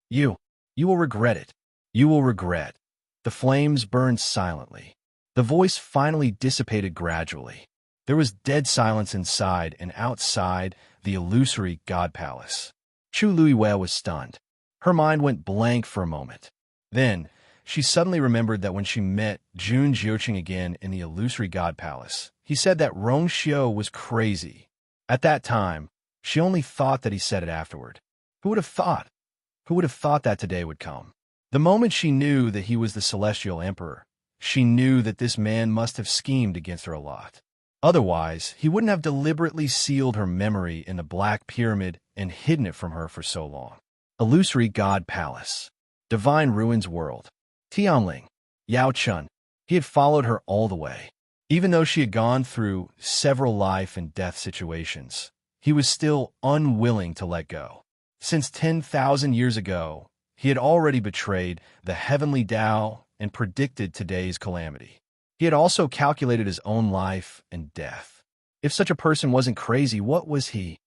You will regret it. You will regret." The flames burned silently. The voice finally dissipated gradually. There was dead silence inside and outside the illusory god palace. Chu Luiwei was stunned. Her mind went blank for a moment. Then, she suddenly remembered that when she met Jun Jiuqing again in the illusory god palace, he said that Rong Xiu was crazy. At that time, she only thought that he said it afterward. Who would have thought? Who would have thought that today would come? The moment she knew that he was the Celestial Emperor, she knew that this man must have schemed against her a lot. Otherwise, he wouldn't have deliberately sealed her memory in the Black Pyramid and hidden it from her for so long. Illusory God Palace. Divine Ruins World. Tianling. Yao Chun. He had followed her all the way. Even though she had gone through several life and death situations, he was still unwilling to let go. Since 10,000 years ago, he had already betrayed the heavenly Tao and predicted today's calamity. He had also calculated his own life and death. If such a person wasn't crazy, what was he?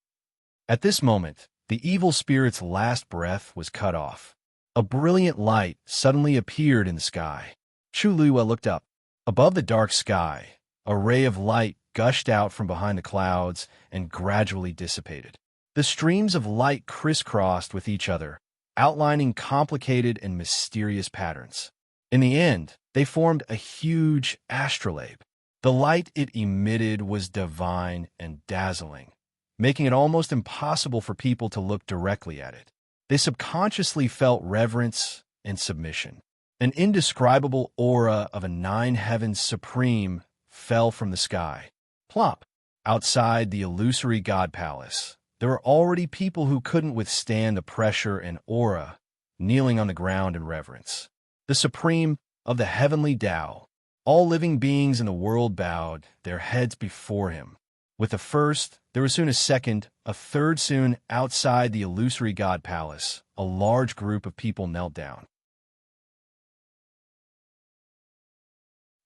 At this moment, the evil spirit's last breath was cut off. A brilliant light suddenly appeared in the sky. Chu Lua looked up. Above the dark sky, a ray of light gushed out from behind the clouds and gradually dissipated. The streams of light crisscrossed with each other, outlining complicated and mysterious patterns. In the end, they formed a huge astrolabe. The light it emitted was divine and dazzling, making it almost impossible for people to look directly at it. They subconsciously felt reverence and submission. An indescribable aura of a nine-heavens supreme fell from the sky. Plop! Outside the illusory God Palace, there were already people who couldn't withstand the pressure and aura, kneeling on the ground in reverence. The Supreme of the heavenly Tao, all living beings in the world bowed their heads before him. With the first, there was soon a second, a third soon outside the illusory God Palace. A large group of people knelt down.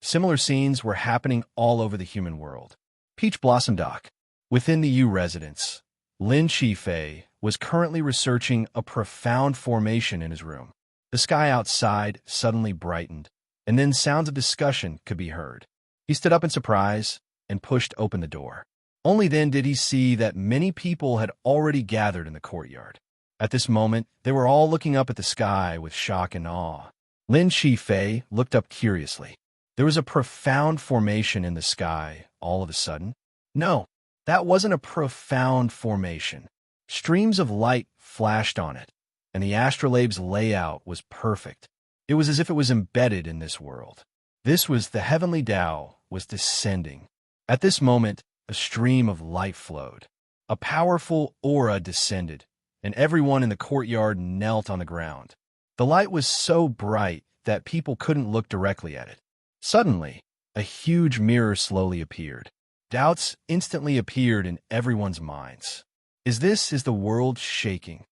Similar scenes were happening all over the human world. Peach Blossom Dock. Within the U residence, Lin Shifei was currently researching a profound formation in his room. The sky outside suddenly brightened, and then sounds of discussion could be heard. He stood up in surprise and pushed open the door. Only then did he see that many people had already gathered in the courtyard. At this moment, they were all looking up at the sky with shock and awe. Lin Shifei looked up curiously. There was a profound formation in the sky all of a sudden. No, that wasn't a profound formation. Streams of light flashed on it, and the astrolabe's layout was perfect. It was as if it was embedded in this world. This was the heavenly Tao was descending. At this moment, a stream of light flowed. A powerful aura descended, and everyone in the courtyard knelt on the ground. The light was so bright that people couldn't look directly at it. Suddenly, a huge mirror slowly appeared. Doubts instantly appeared in everyone's minds. Is the world shaking?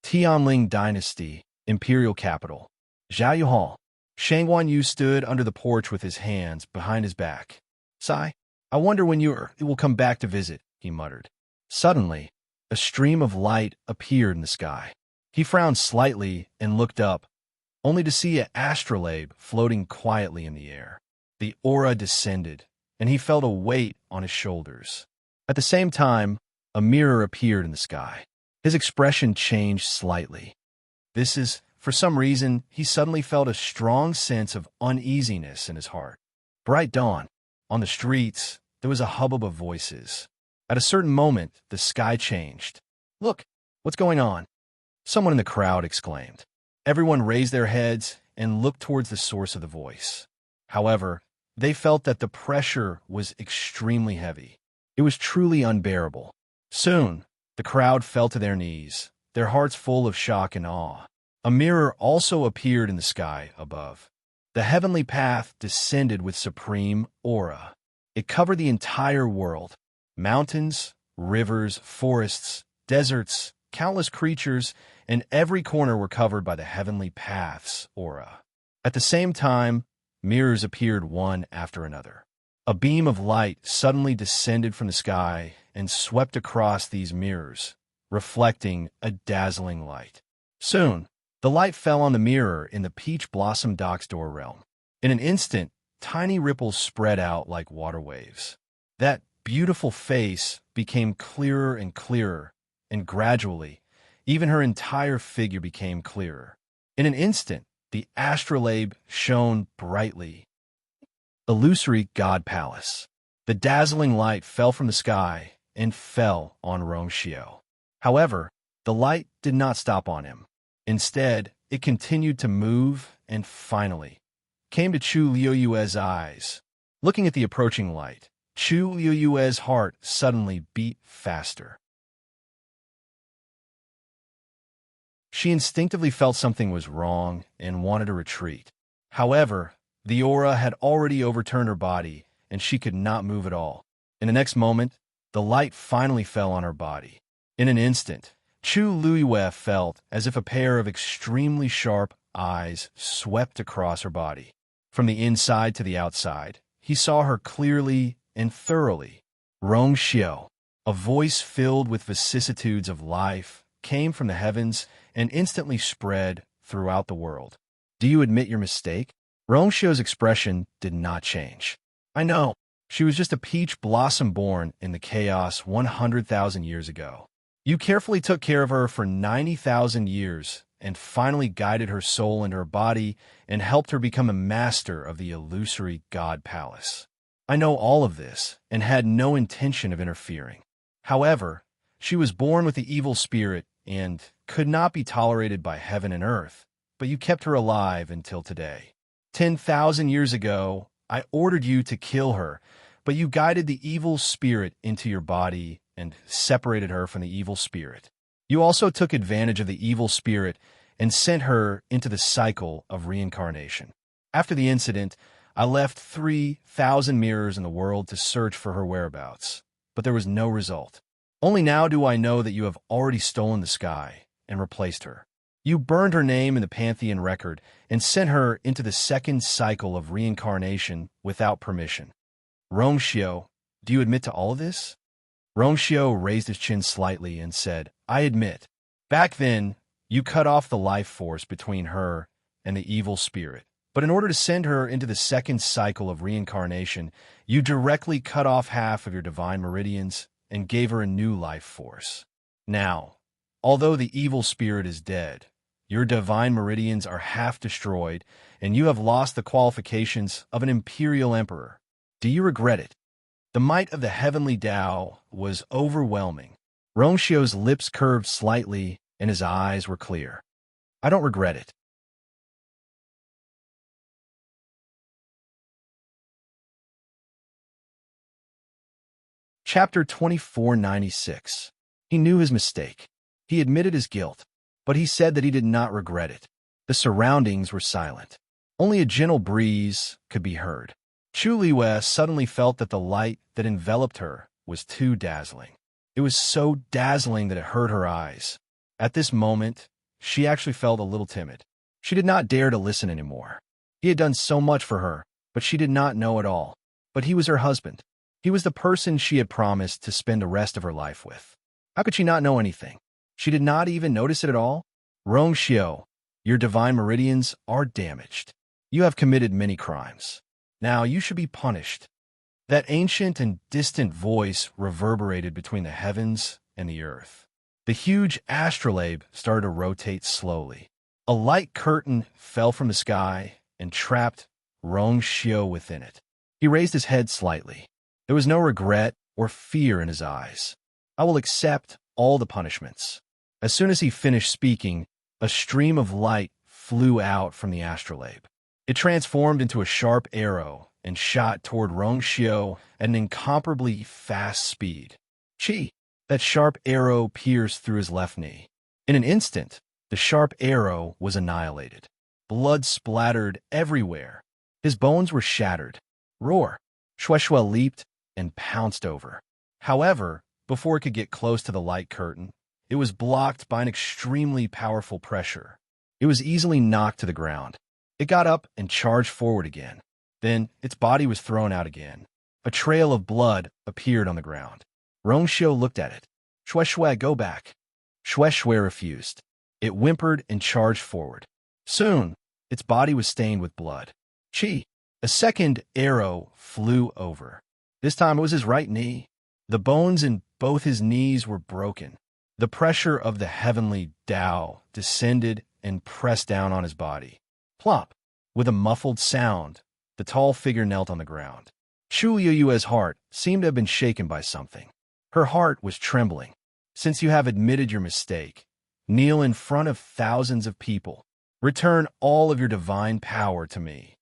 Tianling Dynasty, Imperial Capital. Zhaoyu Hall. Shang Wanyu stood under the porch with his hands behind his back. Sigh, I wonder when you will come back to visit, he muttered. Suddenly, a stream of light appeared in the sky. He frowned slightly and looked up, only to see an astrolabe floating quietly in the air. The aura descended, and he felt a weight on his shoulders. At the same time, a mirror appeared in the sky. His expression changed slightly. For some reason, he suddenly felt a strong sense of uneasiness in his heart. Bright dawn. On the streets, there was a hubbub of voices. At a certain moment, the sky changed. Look, what's going on? Someone in the crowd exclaimed. Everyone raised their heads and looked towards the source of the voice. However, they felt that the pressure was extremely heavy. It was truly unbearable. Soon, the crowd fell to their knees, their hearts full of shock and awe. A mirror also appeared in the sky above. The heavenly path descended with supreme aura. It covered the entire world. Mountains, rivers, forests, deserts, countless creatures, and every corner were covered by the heavenly path's aura. At the same time, mirrors appeared one after another. A beam of light suddenly descended from the sky and swept across these mirrors, reflecting a dazzling light. Soon, the light fell on the mirror in the Peach Blossom Dock's door realm. In an instant, tiny ripples spread out like water waves. That beautiful face became clearer and clearer, and gradually, even her entire figure became clearer. In an instant, the astrolabe shone brightly. Illusory God Palace. The dazzling light fell from the sky and fell on Romshio. However, the light did not stop on him. Instead, it continued to move, and finally, came to Chu Liuyue's eyes. Looking at the approaching light, Chu Liuyue's heart suddenly beat faster. She instinctively felt something was wrong and wanted to retreat. However, the aura had already overturned her body, and she could not move at all. In the next moment, the light finally fell on her body. In an instant, Chu Liyue felt as if a pair of extremely sharp eyes swept across her body. From the inside to the outside, he saw her clearly and thoroughly. Rongxiu, a voice filled with vicissitudes of life, came from the heavens and instantly spread throughout the world. Do you admit your mistake? Rongxiu's expression did not change. I know. She was just a peach blossom born in the chaos 100,000 years ago. You carefully took care of her for 90,000 years and finally guided her soul into her body and helped her become a master of the illusory God Palace. I know all of this and had no intention of interfering. However, she was born with the evil spirit and could not be tolerated by heaven and earth, but you kept her alive until today. 10,000 years ago, I ordered you to kill her, but you guided the evil spirit into your body and separated her from the evil spirit. You also took advantage of the evil spirit and sent her into the cycle of reincarnation. After the incident, I left 3,000 mirrors in the world to search for her whereabouts, but there was no result. Only now do I know that you have already stolen the sky and replaced her. You burned her name in the Pantheon record and sent her into the second cycle of reincarnation without permission. Rongxiu, do you admit to all of this? Rongxiu raised his chin slightly and said, I admit. Back then, you cut off the life force between her and the evil spirit. But in order to send her into the second cycle of reincarnation, you directly cut off half of your divine meridians and gave her a new life force. Now, although the evil spirit is dead, your divine meridians are half destroyed, and you have lost the qualifications of an Imperial Emperor. Do you regret it? The might of the heavenly Tao was overwhelming. Rongxiu's lips curved slightly, and his eyes were clear. I don't regret it. Chapter 2496. He knew his mistake. He admitted his guilt, but he said that he did not regret it. The surroundings were silent. Only a gentle breeze could be heard. Chu Liyue suddenly felt that the light that enveloped her was too dazzling. It was so dazzling that it hurt her eyes. At this moment, she actually felt a little timid. She did not dare to listen anymore. He had done so much for her, but she did not know it all. But he was her husband. He was the person she had promised to spend the rest of her life with. How could she not know anything? She did not even notice it at all? Rongxiu, your divine meridians are damaged. You have committed many crimes. Now you should be punished. That ancient and distant voice reverberated between the heavens and the earth. The huge astrolabe started to rotate slowly. A light curtain fell from the sky and trapped Rongxiu within it. He raised his head slightly. There was no regret or fear in his eyes. I will accept all the punishments. As soon as he finished speaking, a stream of light flew out from the astrolabe. It transformed into a sharp arrow and shot toward Rongxiu at an incomparably fast speed. Chi! That sharp arrow pierced through his left knee. In an instant, the sharp arrow was annihilated. Blood splattered everywhere. His bones were shattered. Roar! Shueshue leaped and pounced over. However, before it could get close to the light curtain, it was blocked by an extremely powerful pressure. It was easily knocked to the ground. It got up and charged forward again. Then its body was thrown out again. A trail of blood appeared on the ground. Rongxiu looked at it. Shueshue, go back. Shueshue refused. It whimpered and charged forward. Soon, its body was stained with blood. Chi! A second arrow flew over. This time it was his right knee. The bones in both his knees were broken. The pressure of the heavenly Tao descended and pressed down on his body. Plop! With a muffled sound, the tall figure knelt on the ground. Chu Liyue's heart seemed to have been shaken by something. Her heart was trembling. Since you have admitted your mistake, kneel in front of thousands of people. Return all of your divine power to me.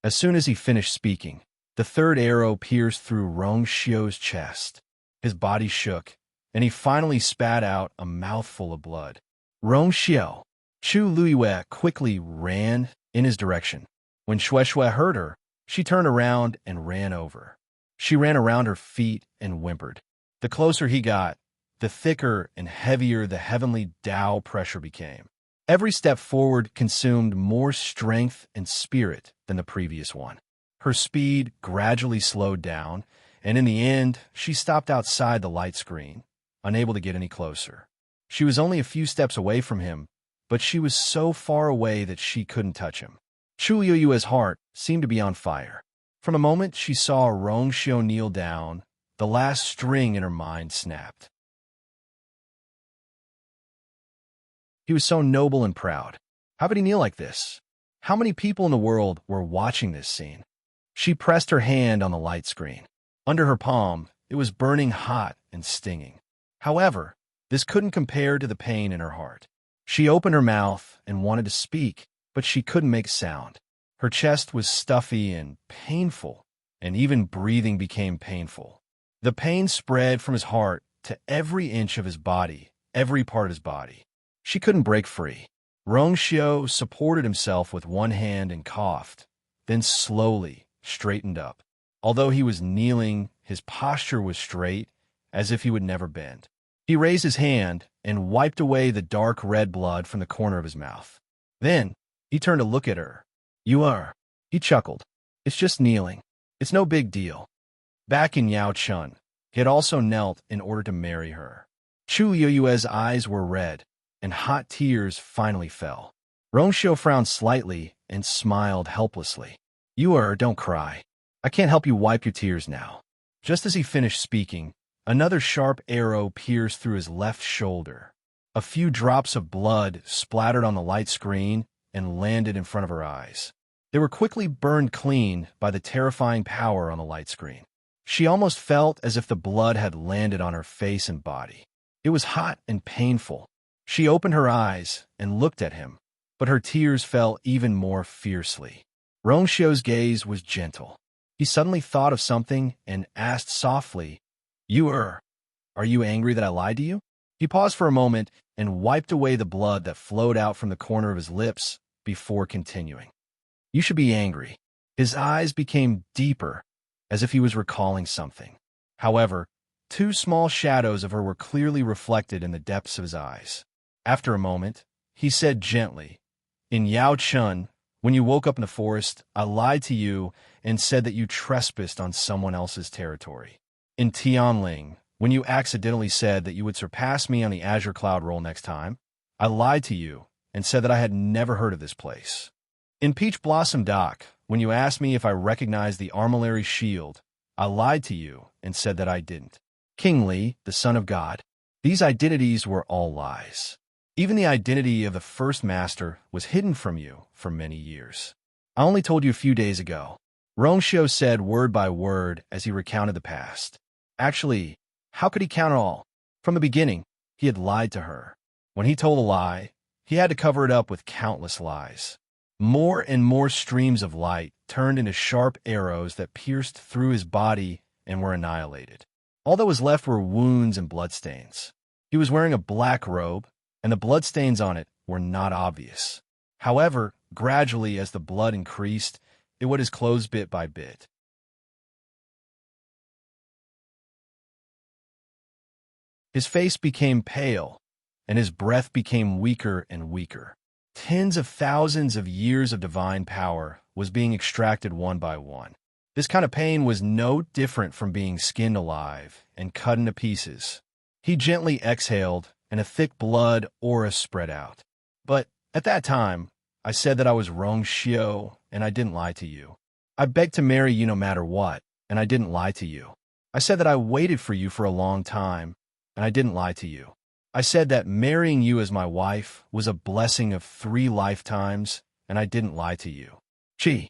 As soon as he finished speaking, the third arrow pierced through Rongshio's chest. His body shook, and he finally spat out a mouthful of blood. Rongshio! Chu Luiyue quickly ran in his direction. When Shueshue heard her, she turned around and ran over. She ran around her feet and whimpered. The closer he got, the thicker and heavier the heavenly Tao pressure became. Every step forward consumed more strength and spirit than the previous one. Her speed gradually slowed down, and in the end, she stopped outside the light screen, unable to get any closer. She was only a few steps away from him, but she was so far away that she couldn't touch him. Chu Yueyue's heart seemed to be on fire. From the moment she saw Rongshio kneel down, the last string in her mind snapped. He was so noble and proud. How could he kneel like this? How many people in the world were watching this scene? She pressed her hand on the light screen. Under her palm, it was burning hot and stinging. However, this couldn't compare to the pain in her heart. She opened her mouth and wanted to speak, but she couldn't make sound. Her chest was stuffy and painful, and even breathing became painful. The pain spread from his heart to every inch of his body, every part of his body. She couldn't break free. Rongshio supported himself with one hand and coughed, then slowly straightened up. Although he was kneeling, his posture was straight, as if he would never bend. He raised his hand and wiped away the dark red blood from the corner of his mouth. Then, he turned to look at her. You are. He chuckled. It's just kneeling. It's no big deal. Back in Yaochun, he had also knelt in order to marry her. Chu Yueyue's eyes were red, and hot tears finally fell. Rongshio frowned slightly and smiled helplessly. Don't cry. I can't help you wipe your tears now. Just as he finished speaking, another sharp arrow pierced through his left shoulder. A few drops of blood splattered on the light screen and landed in front of her eyes. They were quickly burned clean by the terrifying power on the light screen. She almost felt as if the blood had landed on her face and body. It was hot and painful. She opened her eyes and looked at him, but her tears fell even more fiercely. Rongshio's gaze was gentle. He suddenly thought of something and asked softly, Are you angry that I lied to you? He paused for a moment and wiped away the blood that flowed out from the corner of his lips before continuing. You should be angry. His eyes became deeper, as if he was recalling something. However, two small shadows of her were clearly reflected in the depths of his eyes. After a moment, he said gently, In Yaochun, when you woke up in the forest, I lied to you and said that you trespassed on someone else's territory. In Tianling, when you accidentally said that you would surpass me on the Azure Cloud roll next time, I lied to you and said that I had never heard of this place. In Peach Blossom Dock, when you asked me if I recognized the Armillary Shield, I lied to you and said that I didn't. King Li, the son of God, these identities were all lies. Even the identity of the first master was hidden from you for many years. I only told you a few days ago. Rongshio said word by word as he recounted the past. Actually, how could he count it all? From the beginning, he had lied to her. When he told a lie, he had to cover it up with countless lies. More and more streams of light turned into sharp arrows that pierced through his body and were annihilated. All that was left were wounds and bloodstains. He was wearing a black robe, and the bloodstains on it were not obvious. However, gradually as the blood increased, it wet his clothes bit by bit. His face became pale, and his breath became weaker and weaker. Tens of thousands of years of divine power was being extracted one by one. This kind of pain was no different from being skinned alive and cut into pieces. He gently exhaled, and a thick blood aura spread out. But at that time, I said that I was Rongshio, and I didn't lie to you. I begged to marry you no matter what, and I didn't lie to you. I said that I waited for you for a long time, and I didn't lie to you. I said that marrying you as my wife was a blessing of 3 lifetimes, and I didn't lie to you. Gee.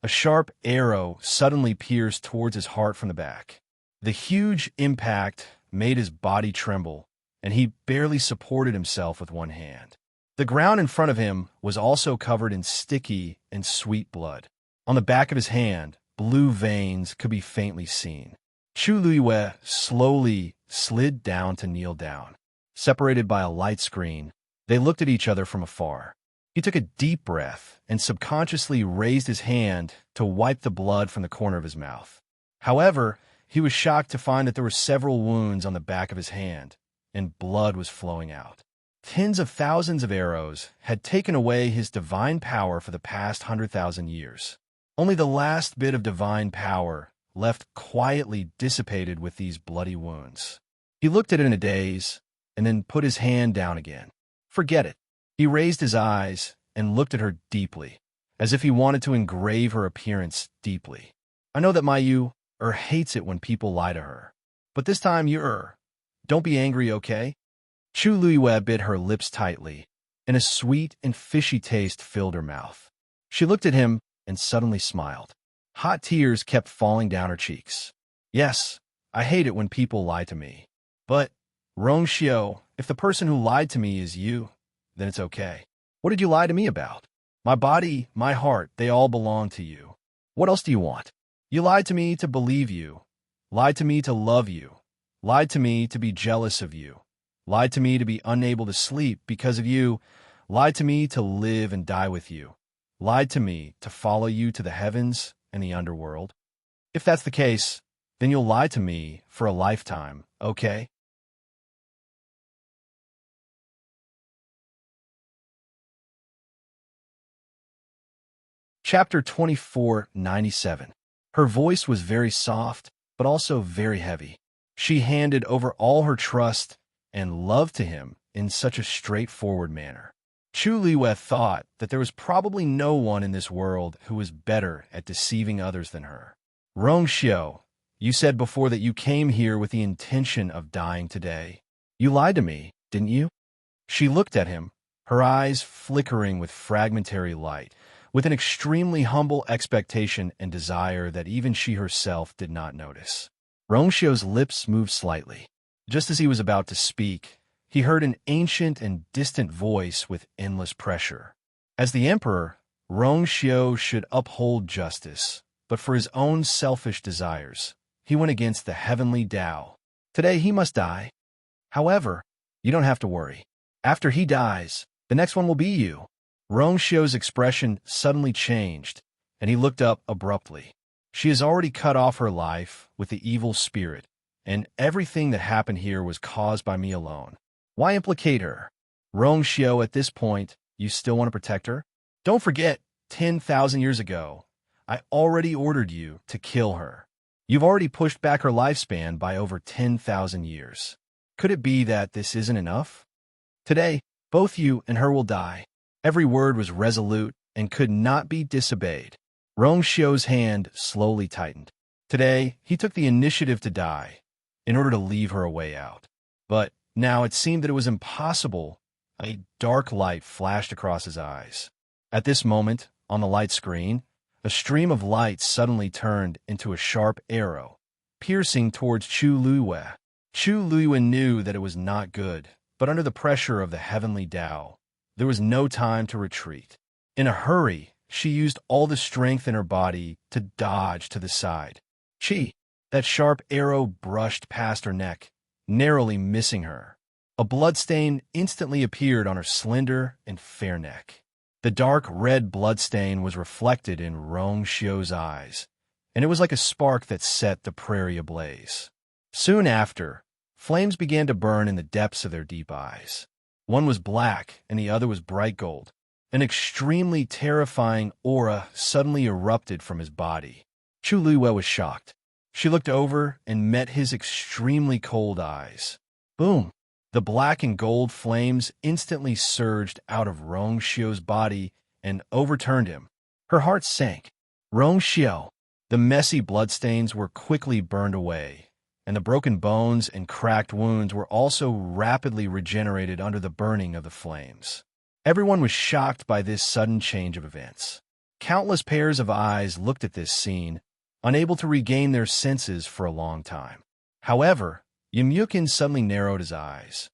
A sharp arrow suddenly pierced towards his heart from the back. The huge impact made his body tremble, and he barely supported himself with one hand. The ground in front of him was also covered in sticky and sweet blood. On the back of his hand, blue veins could be faintly seen. Chu Luiyue slowly slid down to kneel down. Separated by a light screen, they looked at each other from afar. He took a deep breath and subconsciously raised his hand to wipe the blood from the corner of his mouth. However, he was shocked to find that there were several wounds on the back of his hand, and blood was flowing out. Tens of thousands of arrows had taken away his divine power for the past 100,000 years. Only the last bit of divine power left quietly dissipated with these bloody wounds. He looked at it in a daze, and then put his hand down again. Forget it. He raised his eyes and looked at her deeply, as if he wanted to engrave her appearance deeply. I know that Mayu hates it when people lie to her, but this time don't be angry, okay? Chu Luiyue bit her lips tightly, and a sweet and fishy taste filled her mouth. She looked at him and suddenly smiled. Hot tears kept falling down her cheeks. Yes, I hate it when people lie to me. But, Rongxiu, if the person who lied to me is you, then it's okay. What did you lie to me about? My body, my heart, they all belong to you. What else do you want? You lied to me to believe you, lied to me to love you, lied to me to be jealous of you, lied to me to be unable to sleep because of you, lied to me to live and die with you, lied to me to follow you to the heavens and the underworld. If that's the case, then you'll lie to me for a lifetime, okay? Chapter 2497. Her voice was very soft, but also very heavy. She handed over all her trust and love to him in such a straightforward manner. Chu Luiyue thought that there was probably no one in this world who was better at deceiving others than her. Rongxiu, you said before that you came here with the intention of dying today. You lied to me, didn't you? She looked at him, her eyes flickering with fragmentary light, with an extremely humble expectation and desire that even she herself did not notice. Rongxiu's lips moved slightly. Just as he was about to speak, he heard an ancient and distant voice with endless pressure. As the emperor, Rongxiu should uphold justice, but for his own selfish desires, he went against the heavenly Tao. Today he must die. However, you don't have to worry. After he dies, the next one will be you. Rongxiu's expression suddenly changed, and he looked up abruptly. She has already cut off her life with the evil spirit, and everything that happened here was caused by me alone. Why implicate her? Rongxiu, at this point, you still want to protect her? Don't forget, 10,000 years ago, I already ordered you to kill her. You've already pushed back her lifespan by over 10,000 years. Could it be that this isn't enough? Today, both you and her will die. Every word was resolute and could not be disobeyed. Rongxiu's hand slowly tightened. Today, he took the initiative to die, in order to leave her a way out. But now it seemed that it was impossible. A dark light flashed across his eyes. At this moment, on the light screen, a stream of light suddenly turned into a sharp arrow, piercing towards Chu Luiyue. Chu Luiyue knew that it was not good, but under the pressure of the heavenly Tao, there was no time to retreat. In a hurry, she used all the strength in her body to dodge to the side. That sharp arrow brushed past her neck, narrowly missing her. A bloodstain instantly appeared on her slender and fair neck. The dark red bloodstain was reflected in Rongxiu's eyes, and it was like a spark that set the prairie ablaze. Soon after, flames began to burn in the depths of their deep eyes. One was black, and the other was bright gold. An extremely terrifying aura suddenly erupted from his body. Chu Luiyue was shocked. She looked over and met his extremely cold eyes. Boom! The black and gold flames instantly surged out of Rongxiu's body and overturned him. Her heart sank. Rongxiu! The messy bloodstains were quickly burned away, and the broken bones and cracked wounds were also rapidly regenerated under the burning of the flames. Everyone was shocked by this sudden change of events. Countless pairs of eyes looked at this scene, unable to regain their senses for a long time. However, Yumyukin suddenly narrowed his eyes.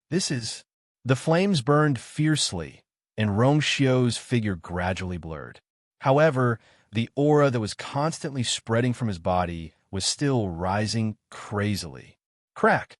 This is... The flames burned fiercely, and Rongxiu's figure gradually blurred. However, The aura that was constantly spreading from his body was still rising crazily. Crack!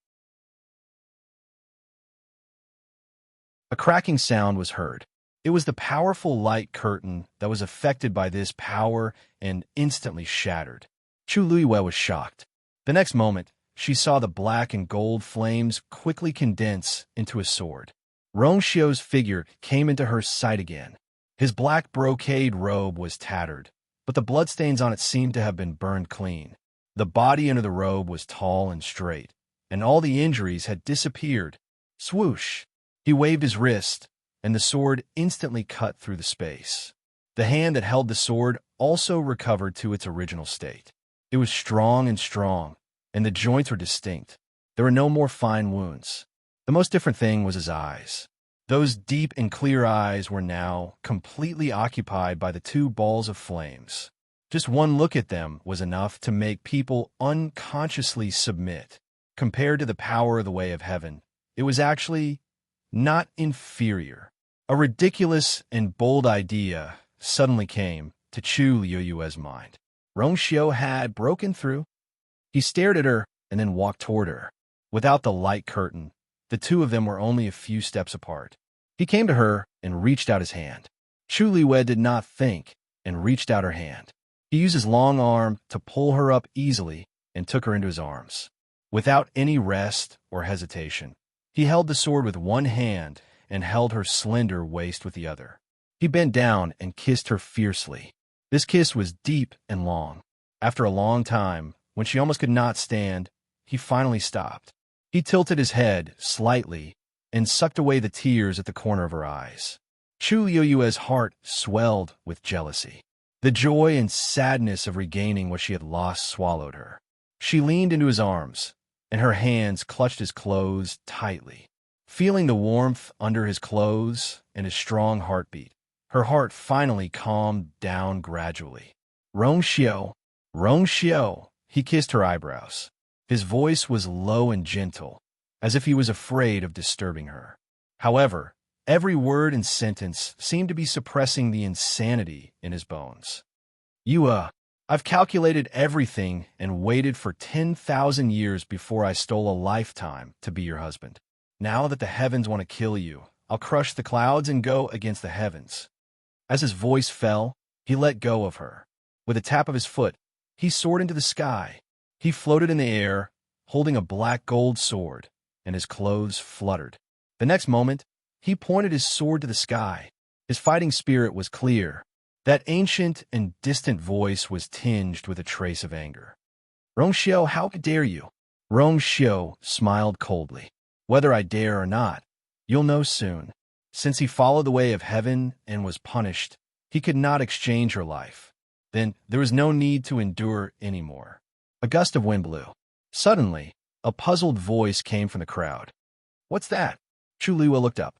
A cracking sound was heard. It was the powerful light curtain that was affected by this power and instantly shattered. Chu Luiyue was shocked. The next moment, she saw the black and gold flames quickly condense into a sword. Rong Xiu's figure came into her sight again. His black brocade robe was tattered, but the bloodstains on it seemed to have been burned clean. The body under the robe was tall and straight, and all the injuries had disappeared. Swoosh! He waved his wrist, and the sword instantly cut through the space. The hand that held the sword also recovered to its original state. It was strong, and the joints were distinct. There were no more fine wounds. The most different thing was his eyes. Those deep and clear eyes were now completely occupied by the two balls of flames. Just one look at them was enough to make people unconsciously submit. Compared to the power of the Way of Heaven, it was actually not inferior. A ridiculous and bold idea suddenly came to Chu Luiyue's mind. Rong Xiu had broken through. He stared at her and then walked toward her. Without the light curtain, the two of them were only a few steps apart. He came to her and reached out his hand. Chu Luiyue did not think and reached out her hand. He used his long arm to pull her up easily and took her into his arms. Without any rest or hesitation, he held the sword with one hand and held her slender waist with the other. He bent down and kissed her fiercely. This kiss was deep and long. After a long time, when she almost could not stand, he finally stopped. He tilted his head slightly and sucked away the tears at the corner of her eyes. Chu Luiyue's heart swelled with jealousy. The joy and sadness of regaining what she had lost swallowed her. She leaned into his arms, and her hands clutched his clothes tightly. Feeling the warmth under his clothes and his strong heartbeat, her heart finally calmed down gradually. Rong Xiu, Rong Xiu, he kissed her eyebrows. His voice was low and gentle, as if he was afraid of disturbing her. However, every word and sentence seemed to be suppressing the insanity in his bones. I've calculated everything and waited for 10,000 years before I stole a lifetime to be your husband. Now that the heavens want to kill you, I'll crush the clouds and go against the heavens. As his voice fell, he let go of her. With a tap of his foot, he soared into the sky. He floated in the air, holding a black gold sword, and his clothes fluttered. The next moment, he pointed his sword to the sky. His fighting spirit was clear. That ancient and distant voice was tinged with a trace of anger. Rong Xiu, how dare you? Rong Xiu smiled coldly. Whether I dare or not, you'll know soon. Since he followed the way of heaven and was punished, he could not exchange her life. Then there was no need to endure anymore. A gust of wind blew. Suddenly, a puzzled voice came from the crowd. What's that? Chu Luiyue looked up.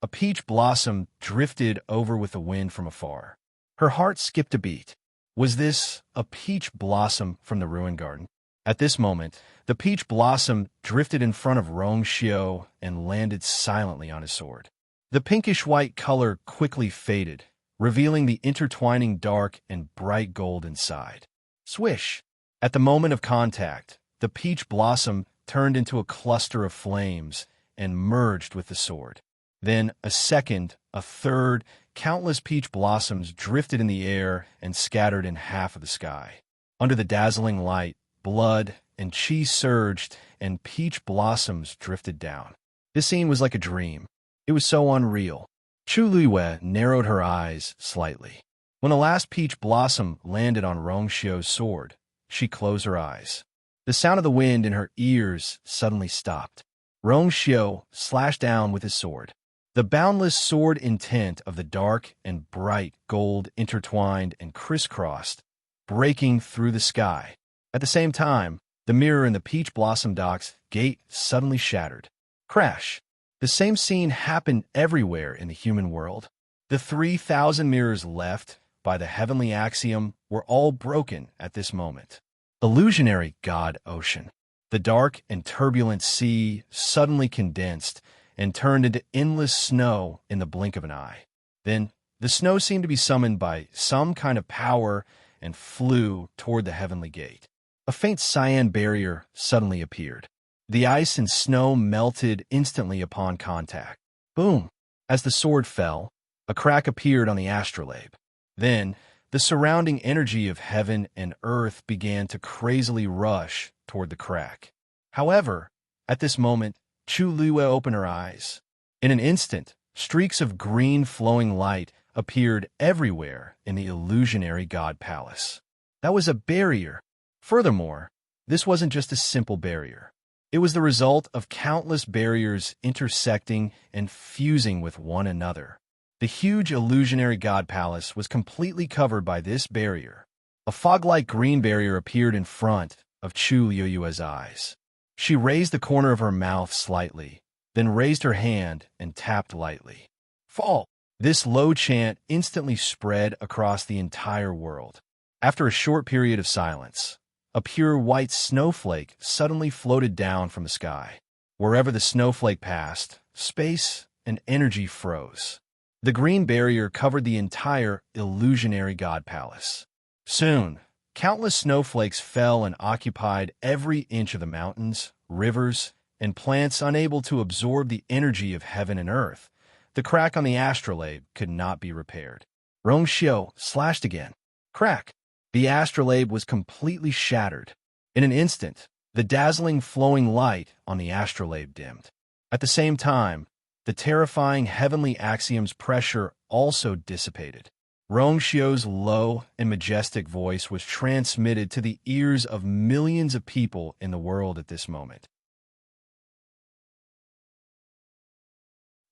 A peach blossom drifted over with the wind from afar. Her heart skipped a beat. Was this a peach blossom from the ruined garden? At this moment, the peach blossom drifted in front of Rong Xiu and landed silently on his sword. The pinkish-white color quickly faded, revealing the intertwining dark and bright gold inside. Swish! At the moment of contact, the peach blossom turned into a cluster of flames and merged with the sword. Then a second, a third, countless peach blossoms drifted in the air and scattered in half of the sky. Under the dazzling light, blood and chi surged and peach blossoms drifted down. This scene was like a dream. It was so unreal. Chu Luiyue narrowed her eyes slightly. When the last peach blossom landed on Rong Xiu's sword, she closed her eyes. The sound of the wind in her ears suddenly stopped. Rong Xiu slashed down with his sword. The boundless sword intent of the dark and bright gold intertwined and crisscrossed, breaking through the sky. At the same time, the mirror in the peach blossom dock's gate suddenly shattered. Crash! The same scene happened everywhere in the human world. The 3,000 mirrors left by the heavenly axiom were all broken at this moment. Illusionary God Ocean. The dark and turbulent sea suddenly condensed and turned into endless snow in the blink of an eye. Then The snow seemed to be summoned by some kind of power and flew toward the heavenly gate. A faint cyan barrier suddenly appeared. The ice and snow melted instantly upon contact. Boom! As the sword fell, a crack appeared on the astrolabe. Then, the surrounding energy of heaven and earth began to crazily rush toward the crack. However, at this moment, Chu Liyue opened her eyes. In an instant, streaks of green flowing light appeared everywhere in the illusionary god palace. That was a barrier. Furthermore, this wasn't just a simple barrier. It was the result of countless barriers intersecting and fusing with one another. The huge illusionary god palace was completely covered by this barrier. A fog-like green barrier appeared in front of Chu Liyue's eyes. She raised the corner of her mouth slightly, then raised her hand and tapped lightly. Fall! This low chant instantly spread across the entire world. After a short period of silence, a pure white snowflake suddenly floated down from the sky. Wherever the snowflake passed, space and energy froze. The green barrier covered the entire illusionary god palace. Soon, countless snowflakes fell and occupied every inch of the mountains, rivers, and plants unable to absorb the energy of heaven and earth. The crack on the astrolabe could not be repaired. Rongxiu slashed again. Crack! The astrolabe was completely shattered. In an instant, the dazzling flowing light on the astrolabe dimmed. At the same time, the terrifying heavenly axiom's pressure also dissipated. Rongxiu's low and majestic voice was transmitted to the ears of millions of people in the world at this moment.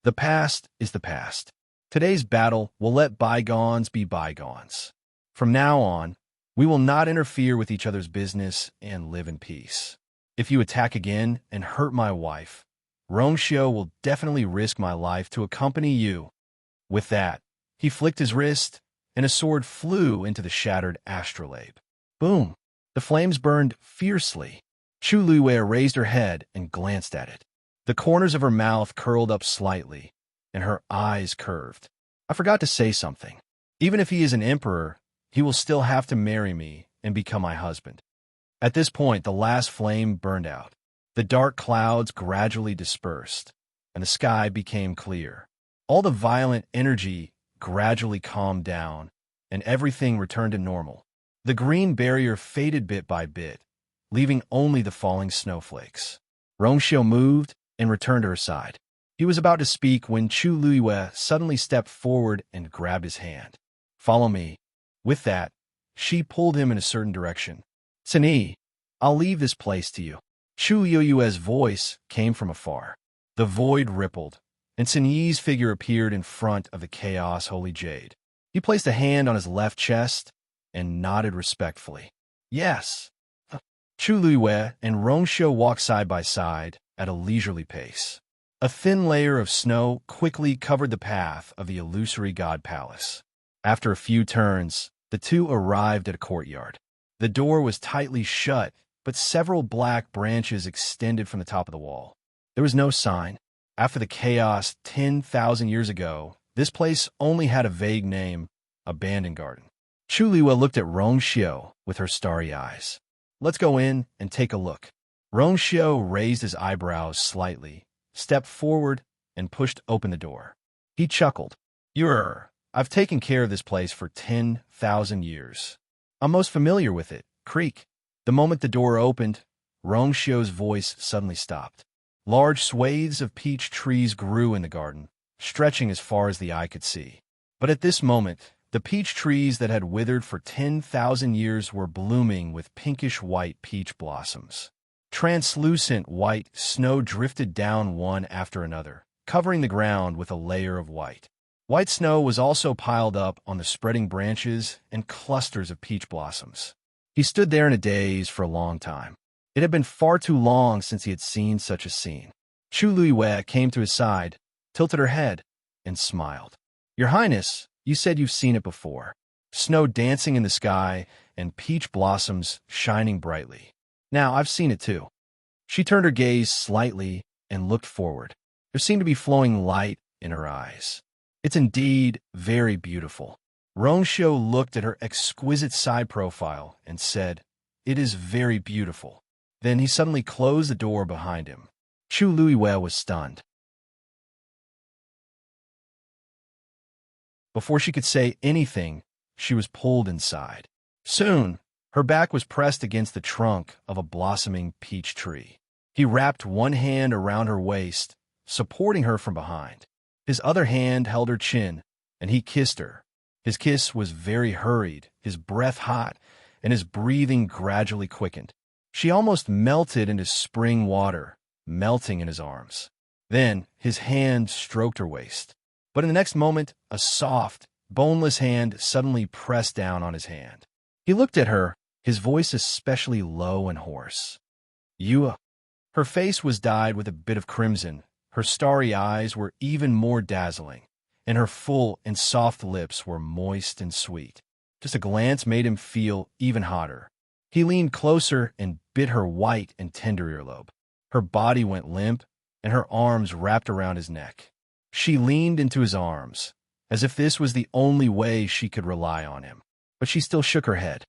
The past is the past. Today's battle will let bygones be bygones. From now on, we will not interfere with each other's business and live in peace. If you attack again and hurt my wife, Rongxiu will definitely risk my life to accompany you. With that, he flicked his wrist, and a sword flew into the shattered astrolabe. Boom! The flames burned fiercely. Chu Liyue raised her head and glanced at it. The corners of her mouth curled up slightly, and her eyes curved. I forgot to say something. Even if he is an emperor, he will still have to marry me and become my husband. At this point, the last flame burned out. The dark clouds gradually dispersed, and the sky became clear. All the violent energy gradually calmed down, and everything returned to normal. The green barrier faded bit by bit, leaving only the falling snowflakes. Rongxiu moved and returned to her side. He was about to speak when Chu Liyue suddenly stepped forward and grabbed his hand. Follow me. With that, she pulled him in a certain direction. Cini, I'll leave this place to you. Chu Liyue's voice came from afar. The void rippled, and Cini's figure appeared in front of the Chaos Holy Jade. He placed a hand on his left chest and nodded respectfully. Yes. Chu Liyue and Rongxiu walked side by side at a leisurely pace. A thin layer of snow quickly covered the path of the illusory god palace. After a few turns, the two arrived at a courtyard. The door was tightly shut, but several black branches extended from the top of the wall. There was no sign. After the chaos 10,000 years ago, this place only had a vague name, Abandoned Garden. Chu Liyue looked at Rongxiu with her starry eyes. Let's go in and take a look. Rongxiu raised his eyebrows slightly, stepped forward, and pushed open the door. He chuckled. I've taken care of this place for 10,000 years. I'm most familiar with it. Creak. The moment the door opened, Rongxiu's voice suddenly stopped. Large swathes of peach trees grew in the garden, stretching as far as the eye could see. But at this moment, the peach trees that had withered for 10,000 years were blooming with pinkish-white peach blossoms. Translucent white snow drifted down one after another, covering the ground with a layer of white. White snow was also piled up on the spreading branches and clusters of peach blossoms. He stood there in a daze for a long time. It had been far too long since he had seen such a scene. Chu Liyue came to his side, tilted her head, and smiled. Your Highness, you said you've seen it before. Snow dancing in the sky and peach blossoms shining brightly. Now I've seen it too. She turned her gaze slightly and looked forward. There seemed to be flowing light in her eyes. It's indeed very beautiful. Rongshio looked at her exquisite side profile and said, "It is very beautiful." Then he suddenly closed the door behind him. Chu Luiwei was stunned. Before she could say anything, she was pulled inside. Soon, her back was pressed against the trunk of a blossoming peach tree. He wrapped one hand around her waist, supporting her from behind. His other hand held her chin, and he kissed her. His kiss was very hurried, his breath hot, and his breathing gradually quickened. She almost melted into spring water, melting in his arms. Then his hand stroked her waist. But in the next moment, a soft, boneless hand suddenly pressed down on his hand. He looked at her, his voice especially low and hoarse. "You." Her face was dyed with a bit of crimson, her starry eyes were even more dazzling, and her full and soft lips were moist and sweet. Just a glance made him feel even hotter. He leaned closer and bit her white and tender earlobe. Her body went limp, and her arms wrapped around his neck. She leaned into his arms, as if this was the only way she could rely on him. But she still shook her head.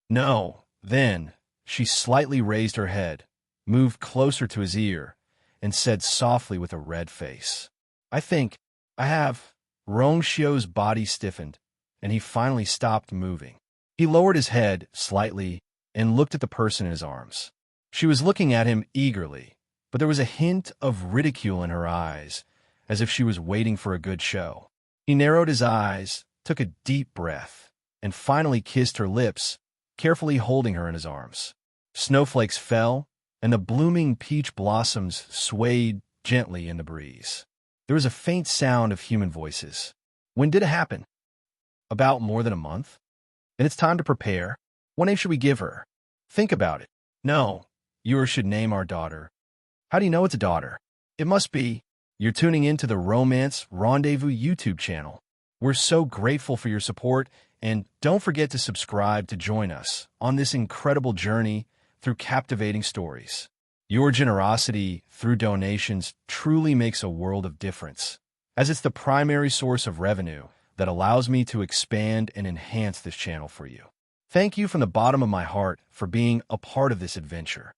"No." Then she slightly raised her head, moved closer to his ear, and said softly with a red face, "I think I have." Rongshio's body stiffened, and he finally stopped moving. He lowered his head slightly and looked at the person in his arms. She was looking at him eagerly, but there was a hint of ridicule in her eyes, as if she was waiting for a good show. He narrowed his eyes, took a deep breath, and finally kissed her lips, carefully holding her in his arms. Snowflakes fell, and the blooming peach blossoms swayed gently in the breeze. There was a faint sound of human voices. "When did it happen?" "About more than a month." "Then it's time to prepare. What name should we give her?" "Think about it." "No, you should name our daughter." "How do you know it's a daughter?" "It must be." You're tuning into the Romance Rendezvous YouTube channel. We're so grateful for your support, and don't forget to subscribe to join us on this incredible journey through captivating stories. Your generosity through donations truly makes a world of difference, as it's the primary source of revenue that allows me to expand and enhance this channel for you. Thank you from the bottom of my heart for being a part of this adventure.